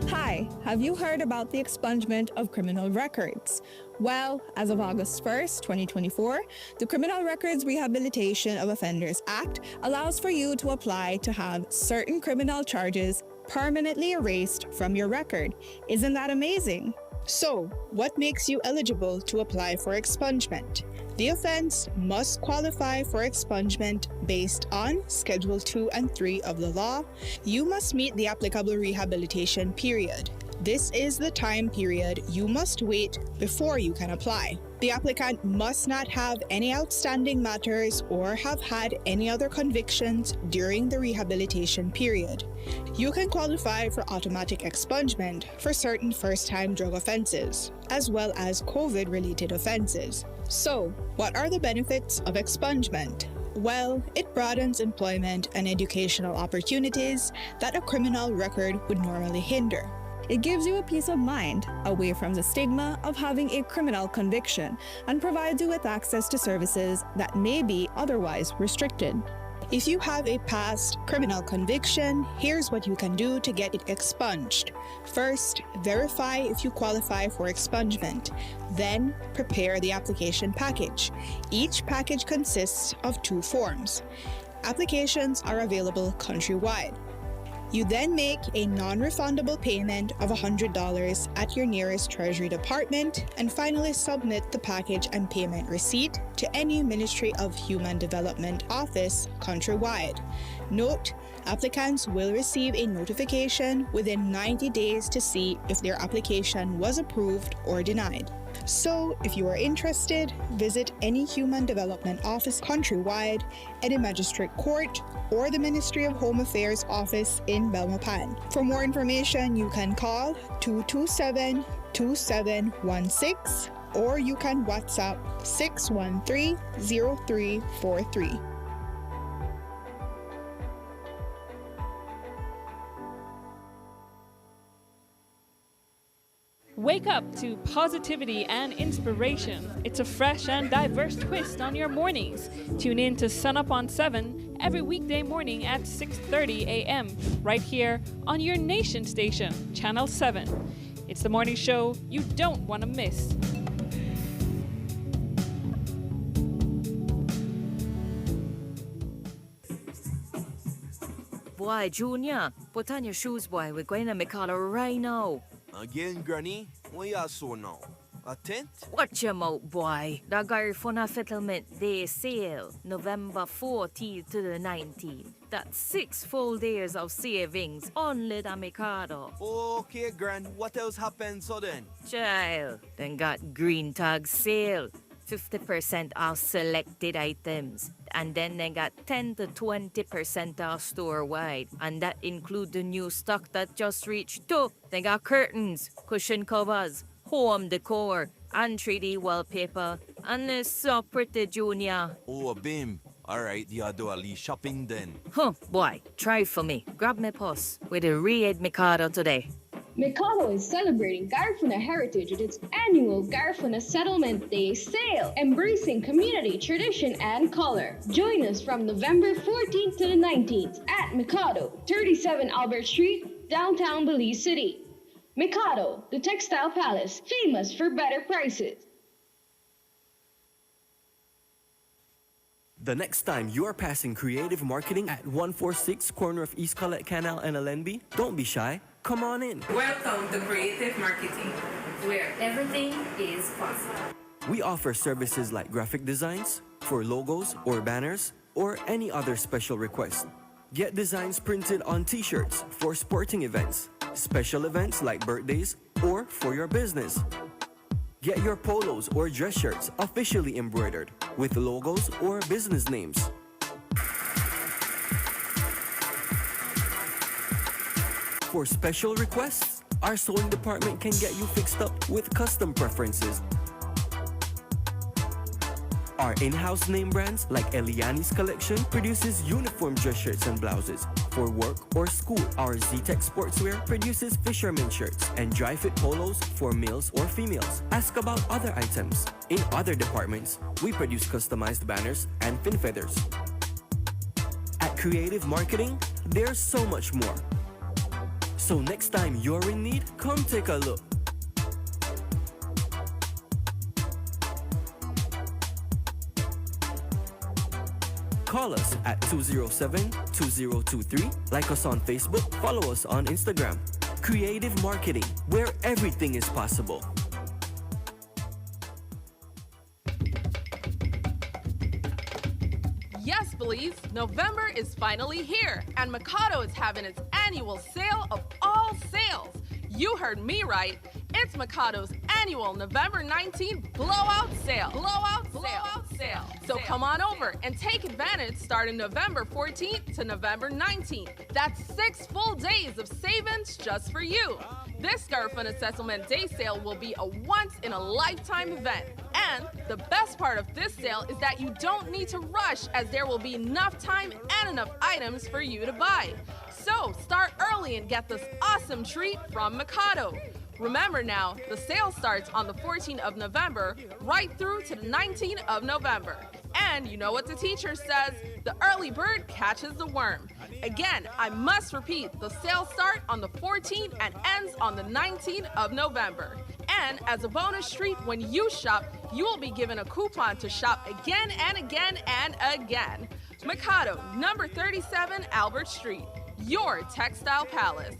[SPEAKER 7] Hi, have you heard about the expungement of criminal records? Well, as of August 1st, 2024, the Criminal Records Rehabilitation of Offenders Act allows for you to apply to have certain criminal charges permanently erased from your record. Isn't that amazing?
[SPEAKER 8] So, what makes you eligible to apply for expungement? The offense must qualify for expungement based on Schedule 2 and 3 of the law. You must meet the applicable rehabilitation period. This is the time period you must wait before you can apply. The applicant must not have any outstanding matters or have had any other convictions during the rehabilitation period. You can qualify for automatic expungement for certain first-time drug offenses, as well as COVID-related offenses. So, what are the benefits of expungement? Well, it broadens employment and educational opportunities that a criminal record would normally hinder.
[SPEAKER 7] It gives you a peace of mind away from the stigma of having a criminal conviction and provides you with access to services that may be otherwise restricted.
[SPEAKER 8] If you have a past criminal conviction, here's what you can do to get it expunged. First, verify if you qualify for expungement. Then, prepare the application package. Each package consists of 2 forms. Applications are available countrywide. You then make a non-refundable payment of $100 at your nearest Treasury Department and finally submit the package and payment receipt to any Ministry of Human Development office countrywide. Note, applicants will receive a notification within 90 days to see if their application was approved or denied. So, if you are interested, visit any Human Development office countrywide, any magistrate court, or the Ministry of Home Affairs office in Belmopan. For more information, you can call 227-2716 or you can WhatsApp 613-0343.
[SPEAKER 13] Wake up to positivity and inspiration. It's a fresh and diverse twist on your mornings. Tune in to Sunup on 7 every weekday morning at 6:30 a.m. right here on your nation station, Channel 7. It's the morning show you don't want to miss.
[SPEAKER 3] Boy, Junior, put on your shoes, boy. We're going to Mikado right now.
[SPEAKER 6] Again, Granny? What you so now? A tent?
[SPEAKER 3] Watch your mouth, boy. The Garifuna Settlement Day sale, November 14th to the 19th. That's 6 full days of savings, only the Mikado.
[SPEAKER 6] Okay, Gran. What else happened so then?
[SPEAKER 3] Child, then got green tag sale. 50% off selected items. And then they got 10 to 20% off store-wide. And that include the new stock that just reached too. They got curtains, cushion covers, home decor, and 3D wallpaper. And it's so pretty, Junior.
[SPEAKER 6] Oh, Bim. Alright, you do a little shopping then.
[SPEAKER 3] Huh, boy, try for me. Grab me purse with a red Mikado today.
[SPEAKER 9] Mikado is celebrating Garifuna heritage with its annual Garifuna Settlement Day sale, embracing community tradition and color. Join us from November 14th to the 19th at Mikado, 37 Albert Street, downtown Belize City. Mikado, the textile palace, famous for better prices.
[SPEAKER 17] The next time you are passing creative marketing at 146 corner of East Collet Canal and Alenby, don't be shy. Come on in.
[SPEAKER 18] Welcome to Creative Marketing, where everything is possible.
[SPEAKER 17] We offer services like graphic designs for logos or banners or any other special request. Get designs printed on t-shirts for sporting events, special events like birthdays, or for your business. Get your polos or dress shirts officially embroidered with logos or business names. For special requests, our sewing department can get you fixed up with custom preferences. Our in-house name brands like Eliani's collection produces uniform dress shirts and blouses for work or school. Our Z-Tech Sportswear produces fisherman shirts and dry fit polos for males or females. Ask about other items. In other departments, we produce customized banners and fin feathers. At Creative Marketing, there's so much more. So next time you're in need, come take a look. Call us at 207-2023, like us on Facebook, follow us on Instagram. Creative Marketing, where everything is possible.
[SPEAKER 24] Yes, Belize, November is finally here, and Mikado is having its annual sale of all sales. You heard me right. It's Mikado's annual November 19th blowout sale. Blowout sale. So come on over and take advantage starting November 14th to November 19th. That's 6 full days of savings just for you. This Garifuna Settlement Day sale will be a once-in-a-lifetime event. And the best part of this sale is that you don't need to rush, as there will be enough time and enough items for you to buy. So start early and get this awesome treat from Mikado. Remember now, the sale starts on the 14th of November right through to the 19th of November. And you know what the teacher says, the early bird catches the worm. Again, I must repeat, the sale starts on the 14th and ends on the 19th of November. And as a bonus treat, when you shop, you will be given a coupon to shop again and again and again. Mikado, number 37 Albert Street, your textile palace.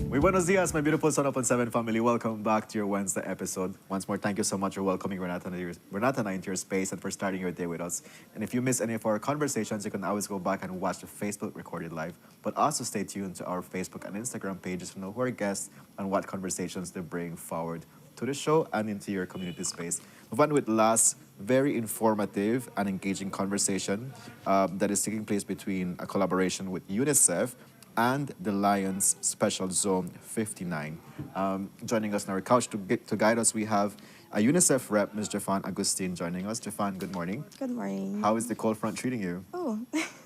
[SPEAKER 2] Muy buenos dias, my beautiful Sunup on 7 family. Welcome back to your Wednesday episode. Once more, thank you so much for welcoming Renata into your space and for starting your day with us. And if you miss any of our conversations, you can always go back and watch the Facebook recorded live. But also stay tuned to our Facebook and Instagram pages to know who are guests and what conversations they bring forward to the show and into your community space. Move on with last very informative and engaging conversation that is taking place between a collaboration with UNICEF and the Lions Special Zone 59. Joining us on our couch to guide us, we have a UNICEF rep, Ms. Jafan Agustin, joining us. Jafan, good morning.
[SPEAKER 4] Good morning.
[SPEAKER 2] How is the cold front treating you?
[SPEAKER 4] Oh,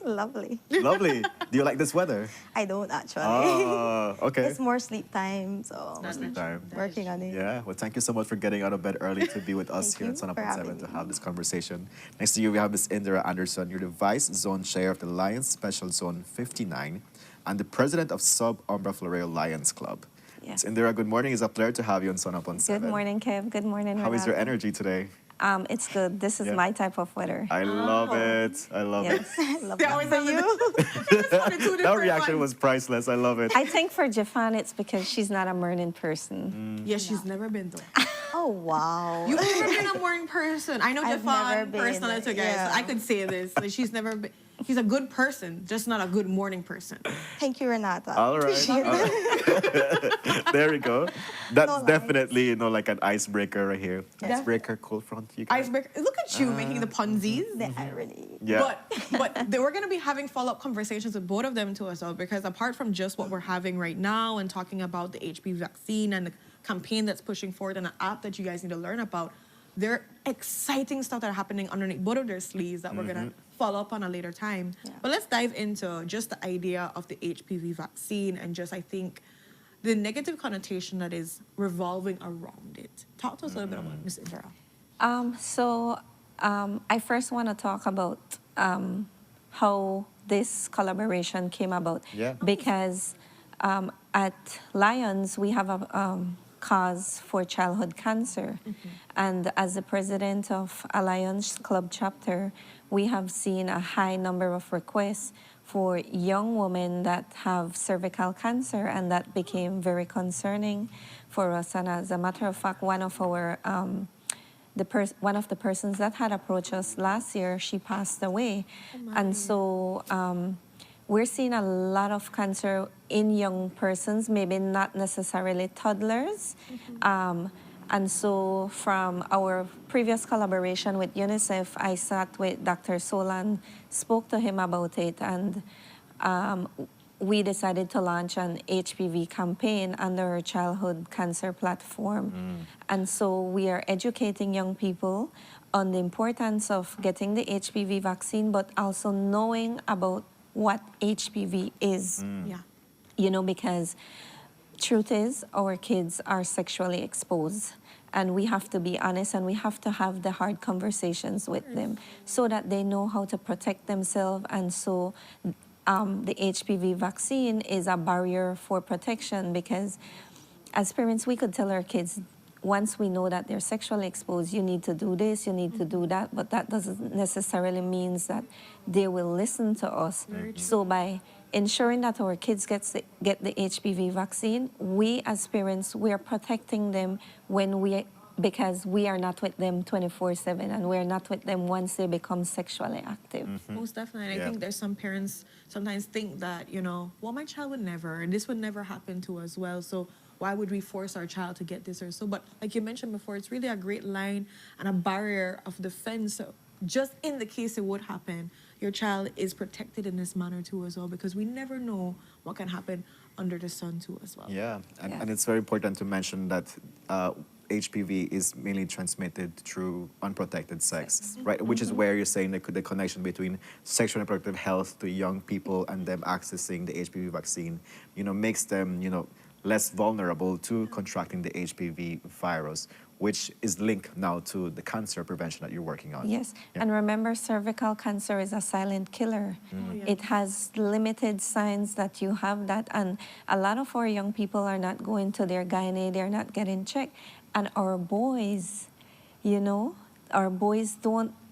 [SPEAKER 4] lovely.
[SPEAKER 2] Lovely. Do you like this weather?
[SPEAKER 4] I don't actually.
[SPEAKER 2] Oh, okay.
[SPEAKER 4] It's more sleep time, so
[SPEAKER 2] Sleep time.
[SPEAKER 4] working on it.
[SPEAKER 2] Yeah, well, thank you so much for getting out of bed early to be with us here at Sunup on 7 to have this conversation. Next to you, we have Ms. Indira Anderson. You're the Vice Zone Chair of the Lions Special Zone 59 and the President of Sub-Umbra Floreal Lions Club.
[SPEAKER 4] Yes.
[SPEAKER 2] Ms. Indira, good morning. It's a pleasure to have you on Sunup on 7.
[SPEAKER 4] Good morning, Kev. Good morning,
[SPEAKER 2] How is your
[SPEAKER 4] Renato.
[SPEAKER 2] energy today?
[SPEAKER 4] It's good. This is my type of weather.
[SPEAKER 2] I love it. I love
[SPEAKER 4] Yes, I love
[SPEAKER 1] They
[SPEAKER 4] that
[SPEAKER 1] always
[SPEAKER 4] for
[SPEAKER 1] have
[SPEAKER 4] you.
[SPEAKER 2] That reaction was priceless. I love it.
[SPEAKER 4] I think for Jafan, it's because she's not a morning person.
[SPEAKER 1] Yeah, she's never been though.
[SPEAKER 4] Oh, wow.
[SPEAKER 1] You've never been a morning person. I know
[SPEAKER 4] I've never
[SPEAKER 1] Jafan
[SPEAKER 4] been,
[SPEAKER 1] personally too, guys.
[SPEAKER 4] yeah.
[SPEAKER 1] So I could say this. Like, she's never been. She's a good person, just not a good morning person.
[SPEAKER 4] Thank you, Renata.
[SPEAKER 2] All right.
[SPEAKER 4] Appreciate that.
[SPEAKER 2] There we go. That's
[SPEAKER 4] No lies.
[SPEAKER 2] definitely, like an icebreaker right here.
[SPEAKER 4] Yeah.
[SPEAKER 2] Icebreaker, cold front. You guys.
[SPEAKER 1] Icebreaker. Look at you making the punsies.
[SPEAKER 4] The irony.
[SPEAKER 2] Yeah.
[SPEAKER 1] But we're going to be having follow-up conversations with both of them too as well, because apart from just what we're having right now and talking about the HPV vaccine and the campaign that's pushing forward and an app that you guys need to learn about, there are exciting stuff that are happening underneath both of their sleeves that we're going to follow up on a later time. But let's dive into just the idea of the HPV vaccine and just, I think, the negative connotation that is revolving around it. Talk to us a little bit about it, Ms. Indira.
[SPEAKER 4] I first want to talk about how this collaboration came about.
[SPEAKER 2] Yeah.
[SPEAKER 4] Because at Lions, we have a cause for childhood cancer. And as the president of a Lions Club chapter, we have seen a high number of requests for young women that have cervical cancer, and that became very concerning for us. And as a matter of fact, one of our one of the persons that had approached us last year, she passed away. And so we're seeing a lot of cancer in young persons, maybe not necessarily toddlers. And so from our previous collaboration with UNICEF, I sat with Dr. Solan, spoke to him about it, and we decided to launch an HPV campaign under our childhood cancer platform. And so we are educating young people on the importance of getting the HPV vaccine, but also knowing about what HPV is.
[SPEAKER 1] Yeah.
[SPEAKER 4] You know, because truth is our kids are sexually exposed, and we have to be honest and we have to have the hard conversations with them so that they know how to protect themselves. And so the HPV vaccine is a barrier for protection, because as parents we could tell our kids, once we know that they're sexually exposed, you need to do this, you need to do that, but that doesn't necessarily mean that they will listen to us. So by ensuring that our kids get the HPV vaccine, we as parents, we are protecting them because we are not with them 24/7, and we're not with them once they become sexually active.
[SPEAKER 1] Most definitely. And I think there's some parents sometimes think that, well, my child would never, and this would never happen to us. Well, so why would we force our child to get this or so? But like you mentioned before, it's really a great line and a barrier of defense. So just in the case it would happen, your child is protected in this manner too as well, because we never know what can happen under the sun too as well.
[SPEAKER 2] Yeah, and it's very important to mention that HPV is mainly transmitted through unprotected sex, right? Which is where you're saying the connection between sexual and reproductive health to young people and them accessing the HPV vaccine, makes them, less vulnerable to contracting the HPV virus, which is linked now to the cancer prevention that you're working on.
[SPEAKER 4] Yes,
[SPEAKER 2] Yeah.
[SPEAKER 4] and remember, cervical cancer is a silent killer. It has limited signs that you have that, and a lot of our young people are not going to their gynae, they're not getting checked. And our boys, our boys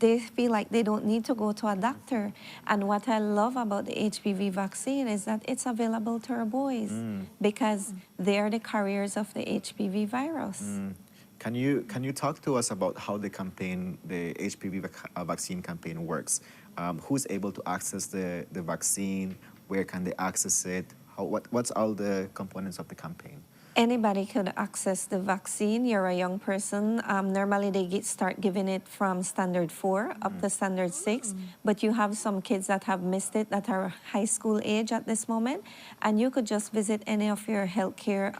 [SPEAKER 4] they feel like they don't need to go to a doctor. And what I love about the HPV vaccine is that it's available to our boys because they are the carriers of the HPV virus.
[SPEAKER 2] Can you talk to us about how the HPV vaccine campaign works? Who's able to access the vaccine? Where can they access it? What's all the components of the campaign?
[SPEAKER 4] Anybody could access the vaccine. You're a young person. Normally, they start giving it from standard 4 up to standard 6. But you have some kids that have missed it that are high school age at this moment. And you could just visit any of your healthcare,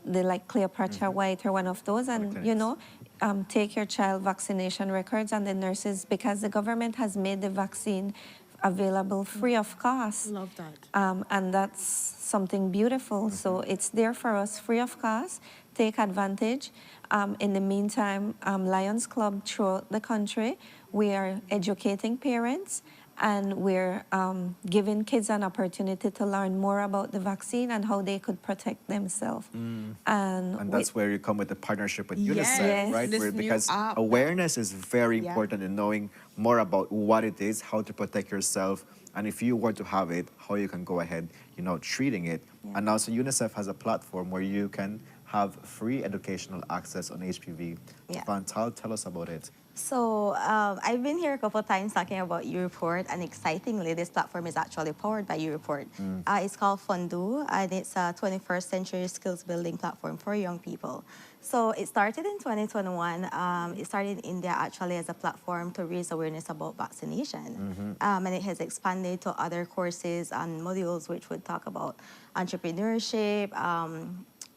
[SPEAKER 4] the like Cleopatra White or one of those, and take your child vaccination records. And the nurses, because the government has made the vaccine available free of cost.
[SPEAKER 1] Love that.
[SPEAKER 4] And that's something beautiful. So it's there for us free of cost. Take advantage. In the meantime, Lions Club throughout the country, we are educating parents and we're giving kids an opportunity to learn more about the vaccine and how they could protect themselves.
[SPEAKER 2] And that's where you come with the partnership with UNICEF,
[SPEAKER 4] Yes.
[SPEAKER 2] right?
[SPEAKER 4] This new
[SPEAKER 2] Because
[SPEAKER 4] app.
[SPEAKER 2] awareness is very important in knowing more about what it is, how to protect yourself, and if you were to have it, how you can go ahead, treating it. And also UNICEF has a platform where you can have free educational access on HPV.
[SPEAKER 10] Yeah.
[SPEAKER 2] Fantal, tell us about it.
[SPEAKER 10] So I've been here a couple of times talking about YouReport, and excitingly, this platform is actually powered by YouReport. It's called Fundu, and it's a 21st century skills building platform for young people. So it started in 2021. It started in India actually as a platform to raise awareness about vaccination. And it has expanded to other courses and modules which would talk about entrepreneurship,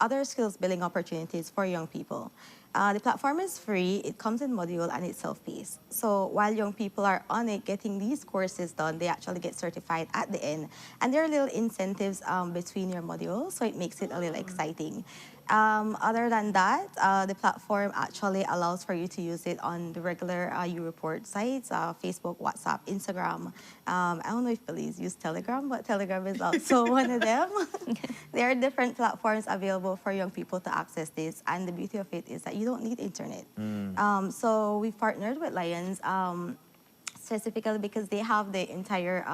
[SPEAKER 10] other skills building opportunities for young people. The platform is free, it comes in module, and it's self-paced. So while young people are on it getting these courses done, they actually get certified at the end. And there are little incentives between your modules, so it makes it a little exciting. Other than that, the platform actually allows for you to use it on the regular YouReport sites, Facebook, WhatsApp, Instagram. I don't know if Belize use Telegram, but Telegram is also one of them. There are different platforms available for young people to access this, and the beauty of it is that you don't need internet. So we've partnered with Lions specifically because they have the entire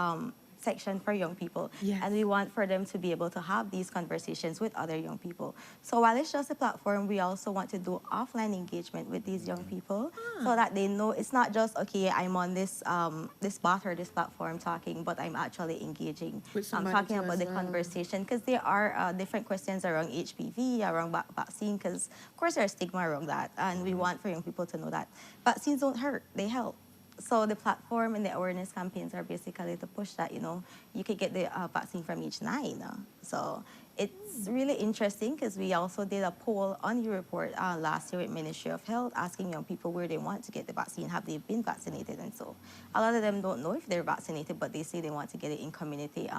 [SPEAKER 10] section for young people.
[SPEAKER 1] Yes.
[SPEAKER 10] And we want for them to be able to have these conversations with other young people. So while it's just a platform, we also want to do offline engagement with these young people so that they know it's not just, okay, I'm on this this bot or this platform talking, but I'm actually engaging. I'm talking about the conversation because there are different questions around HPV, around vaccine, because of course there's stigma around that. And we want for young people to know that vaccines don't hurt, they help. So the platform and the awareness campaigns are basically to push that, you could get the vaccine from age 9. So it's really interesting because we also did a poll on YouReport last year with Ministry of Health asking young people where they want to get the vaccine, have they been vaccinated, and so a lot of them don't know if they're vaccinated, but they say they want to get it in community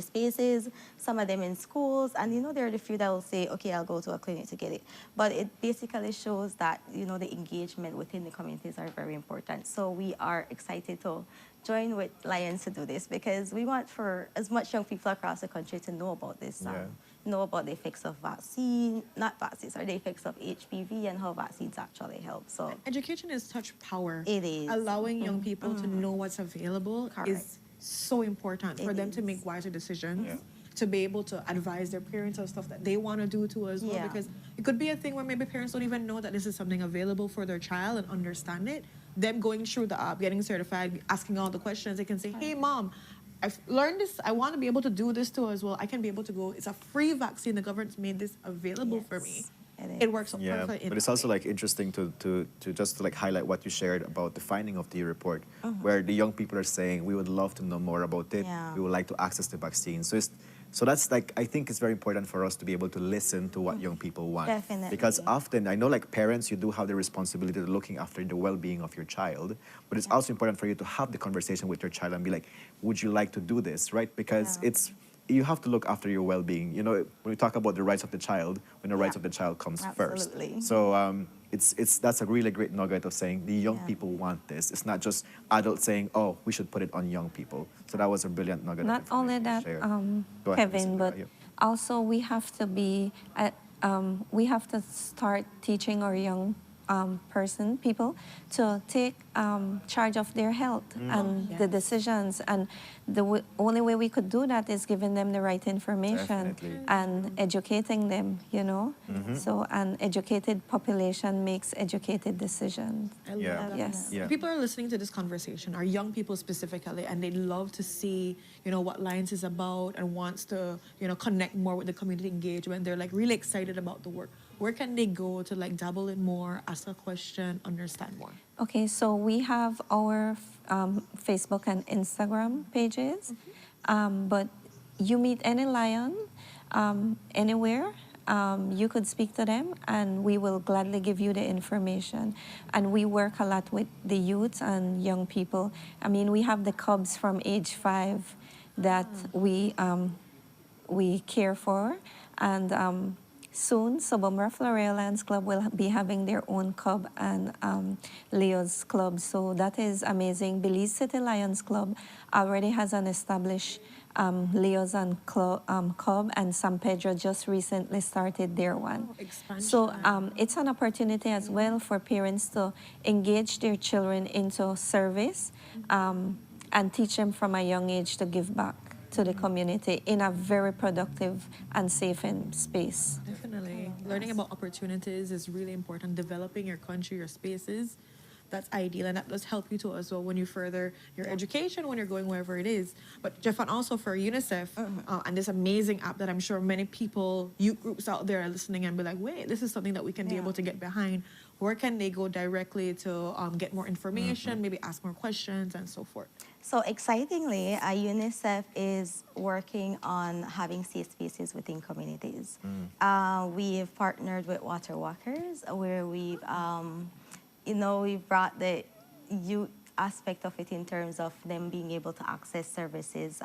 [SPEAKER 10] spaces, some of them in schools, and there are the few that will say, okay, I'll go to a clinic to get it. But it basically shows that, the engagement within the communities are very important. So we are excited to join with Lions to do this because we want for as much young people across the country to know about this, know about the effects of not vaccines, or the effects of HPV and how vaccines actually help. So
[SPEAKER 1] education is such power.
[SPEAKER 10] It is.
[SPEAKER 1] Allowing young people to know what's available is so important for them to make wiser decisions, to be able to advise their parents on stuff that they want to do too as well. Because it could be a thing where maybe parents don't even know that this is something available for their child and understand it. Them going through the app, getting certified, asking all the questions, they can say, hey, Mom, I've learned this. I want to be able to do this too as well. I can be able to go. It's a free vaccine. The government's made this available for me. It works perfectly.
[SPEAKER 2] But it's also interesting to just highlight what you shared about the finding of the report, where the young people are saying we would love to know more about it. We would like to access the vaccine. So that's I think it's very important for us to be able to listen to what young people want.
[SPEAKER 10] Definitely.
[SPEAKER 2] Because often I know parents, you do have the responsibility of looking after the well-being of your child, but it's also important for you to have the conversation with your child and be like, would you like to do this, right? Because you have to look after your well-being. When we talk about the rights of the child, when the rights of the child comes first. So that's a really great nugget of saying the young people want this. It's not just adults saying, oh, we should put it on young people. So that was a brilliant nugget.
[SPEAKER 4] Not only that, Kevin, but also we have to start teaching our young people to take charge of their health and the decisions. And the only way we could do that is giving them the right information and educating them, you know. So an educated population makes educated decisions.
[SPEAKER 1] I love that.
[SPEAKER 4] Yes.
[SPEAKER 1] People are listening to this conversation, are young people specifically, and they'd love to see, you know, what Lions is about and wants to, you know, connect more with the community engagement. They're like really excited about the work. Where can they go to like dabble in more, ask a question, understand more?
[SPEAKER 4] Okay, so we have our Facebook and Instagram pages, but you meet any lion anywhere, you could speak to them and we will gladly give you the information. And we work a lot with the youth and young people. I mean, we have the cubs from age 5 that we care for, and soon, Sobomra Floreal Lions Club will be having their own cub and Leo's Club. So that is amazing. Belize City Lions Club already has an established Leo's and Cub, and San Pedro just recently started their one. So it's an opportunity as well for parents to engage their children into service and teach them from a young age to give back to the community in a very productive and safe space.
[SPEAKER 1] Definitely. Learning about opportunities is really important. Developing your country, your spaces, that's ideal. And that does help you too as well when you further your education, when you're going wherever it is. But Jeff, and also for UNICEF and this amazing app that I'm sure many people, youth groups out there are listening and be like, wait, this is something that we can be able to get behind. Where can they go directly to get more information, maybe ask more questions and so forth?
[SPEAKER 10] So excitingly, UNICEF is working on having safe spaces within communities. We've partnered with Water Walkers, where we've, we've brought the youth aspect of it in terms of them being able to access services.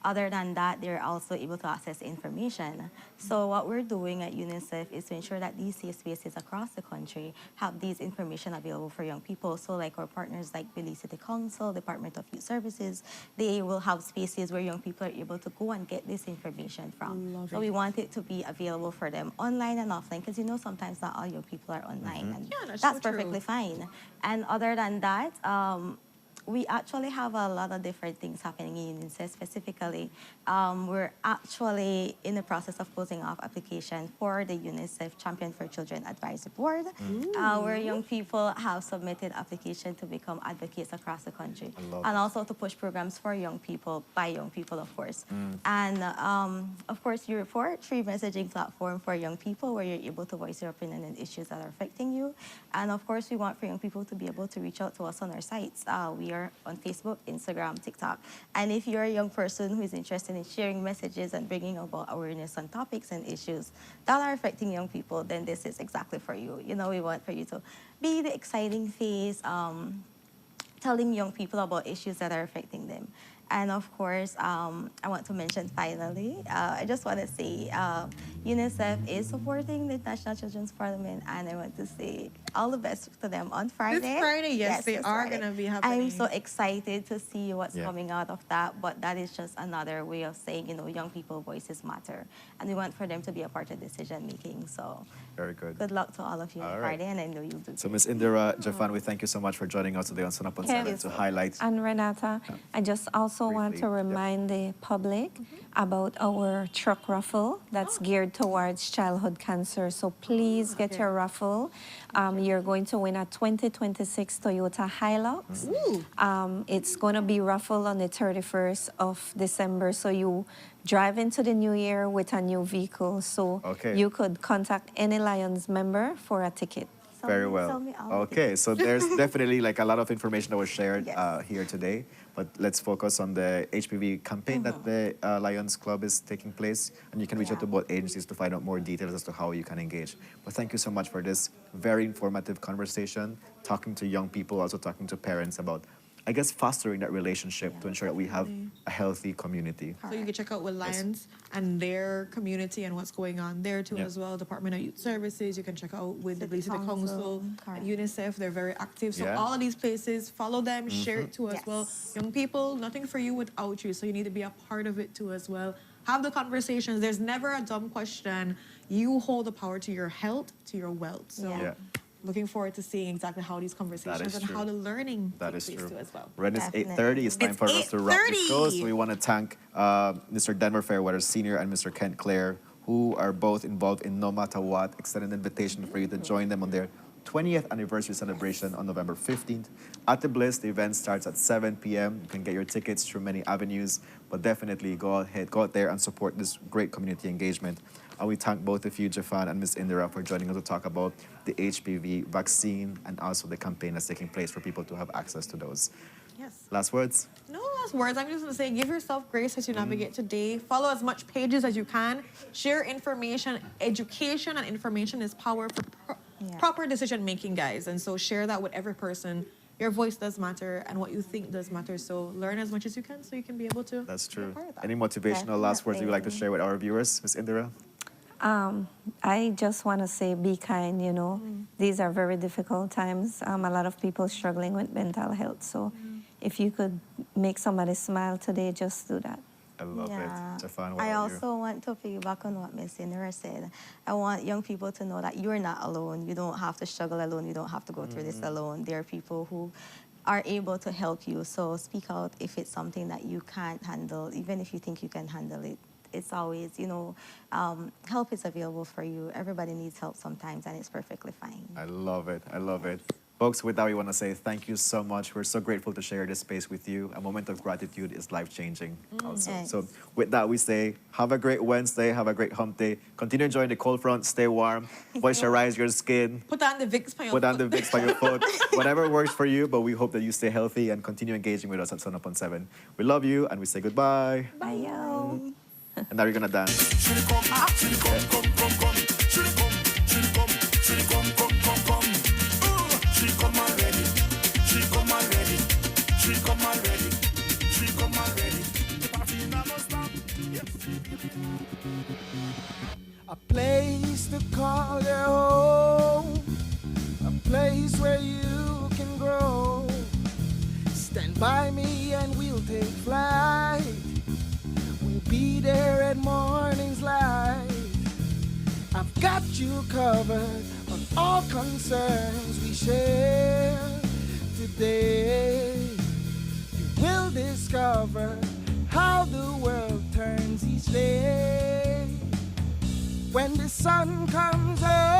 [SPEAKER 10] Other than that, they're also able to access information. So what we're doing at UNICEF is to ensure that these safe spaces across the country have these information available for young people. So like our partners like Belize City Council, Department of Youth Services, they will have spaces where young people are able to go and get this information from. So we want it to be available for them online and offline, because sometimes not all young people are online. And that's perfectly fine. And other than that, we actually have a lot of different things happening in UNICEF. Specifically, we're actually in the process of closing off application for the UNICEF Champion for Children Advisory Board, where young people have submitted application to become advocates across the country, and also to push programs for young people, by young people, of course. And of course, your free messaging platform for young people, where you're able to voice your opinion on issues that are affecting you. And of course, we want for young people to be able to reach out to us on our sites. We are on Facebook, Instagram, TikTok. And if you're a young person who is interested in sharing messages and bringing about awareness on topics and issues that are affecting young people, then this is exactly for you. We want for you to be the exciting face, telling young people about issues that are affecting them. And of course, I want to mention finally, I just want to say UNICEF is supporting the National Children's Parliament, and I want to say all the best to them on Friday.
[SPEAKER 1] This Friday, yes, they are going to be happening.
[SPEAKER 10] I'm so excited to see what's coming out of that, but that is just another way of saying, young people voices matter, and we want for them to be a part of decision making. So
[SPEAKER 2] very good.
[SPEAKER 10] Good luck to all of you on Friday, and I know you'll do.
[SPEAKER 2] So Ms. Indira Jafan, we thank you so much for joining us today on Sunup on 7 to highlight.
[SPEAKER 4] And Renata, I just also want to remind the public about our truck raffle that's geared towards childhood cancer. So please get your raffle. You're going to win a 2026 Toyota Hilux. It's going to be raffled on the 31st of December. So you drive into the new year with a new vehicle. So you could contact any Lions member for a ticket.
[SPEAKER 2] Very well. Okay, so there's definitely like a lot of information that was shared here today, but let's focus on the HPV campaign that the Lions Club is taking place, and you can reach out to both agencies to find out more details as to how you can engage. But thank you so much for this very informative conversation, talking to young people, also talking to parents about, I guess, fostering that relationship to ensure that we have a healthy community.
[SPEAKER 1] So you can check out with Lions and their community and what's going on there too as well. Department of Youth Services, you can check out with the Belize City Council, UNICEF, they're very active. So all of these places, follow them, share it too as well. Young people, nothing for you without you, so you need to be a part of it too as well. Have the conversations. There's never a dumb question. You hold the power to your health, to your wealth. So looking forward to seeing exactly how these conversations and
[SPEAKER 2] true.
[SPEAKER 1] how the learning
[SPEAKER 2] That
[SPEAKER 1] takes
[SPEAKER 2] is
[SPEAKER 1] place
[SPEAKER 2] true.
[SPEAKER 1] too as well.
[SPEAKER 2] Ren, it's 8:30. It's time for us to wrap the show. So we want to thank Mr. Denver Fairweather Sr. and Mr. Kent Clare, who are both involved in No Matter What, extend an invitation for you to join them on their 20th anniversary celebration on November 15th. At the Bliss, the event starts at 7 p.m. You can get your tickets through many avenues, but definitely go out there and support this great community engagement. And we thank both of you, Jafan and Ms. Indira, for joining us to talk about the HPV vaccine and also the campaign that's taking place for people to have access to those.
[SPEAKER 1] Yes.
[SPEAKER 2] Last words?
[SPEAKER 1] No last words. I'm just going to say give yourself grace as you navigate today. Follow as much pages as you can. Share information. Education and information is power for proper decision making, guys. And so share that with every person. Your voice does matter and what you think does matter. So learn as much as you can so you can be able to.
[SPEAKER 2] That's true. Any motivational last words you would like to share with our viewers, Ms. Indira?
[SPEAKER 4] I just want to say be kind, you know. These are very difficult times. A lot of people struggling with mental health. So if you could make somebody smile today, just do that.
[SPEAKER 2] I love it. Jafan, what
[SPEAKER 10] I
[SPEAKER 2] about
[SPEAKER 10] also want to piggyback on what Miss Indira said. I want young people to know that you're not alone. You don't have to struggle alone. You don't have to go through this alone. There are people who are able to help you. So speak out if it's something that you can't handle, even if you think you can handle it. It's always, you know, help is available for you. Everybody needs help sometimes, and it's perfectly fine.
[SPEAKER 2] I love it. I love it. Folks, with that, we want to say thank you so much. We're so grateful to share this space with you. A moment of gratitude is life-changing also.
[SPEAKER 10] Yes.
[SPEAKER 2] So with that, we say, have a great Wednesday. Have a great hump day. Continue enjoying the cold front. Stay warm. Moisturize your skin.
[SPEAKER 1] Put on the Vicks for your
[SPEAKER 2] Put on the Vicks for your foot. Whatever works for you, but we hope that you stay healthy and continue engaging with us at Sunup on 7. We love you, and we say goodbye.
[SPEAKER 4] Bye, yo.
[SPEAKER 2] And now you're going to dance.
[SPEAKER 11] A place to call your home, a place where you can grow. Stand by me and we'll take flight. We'll be there at morning's light. I've got you covered on all concerns we share today. You will discover how the world turns each day. When the sun comes up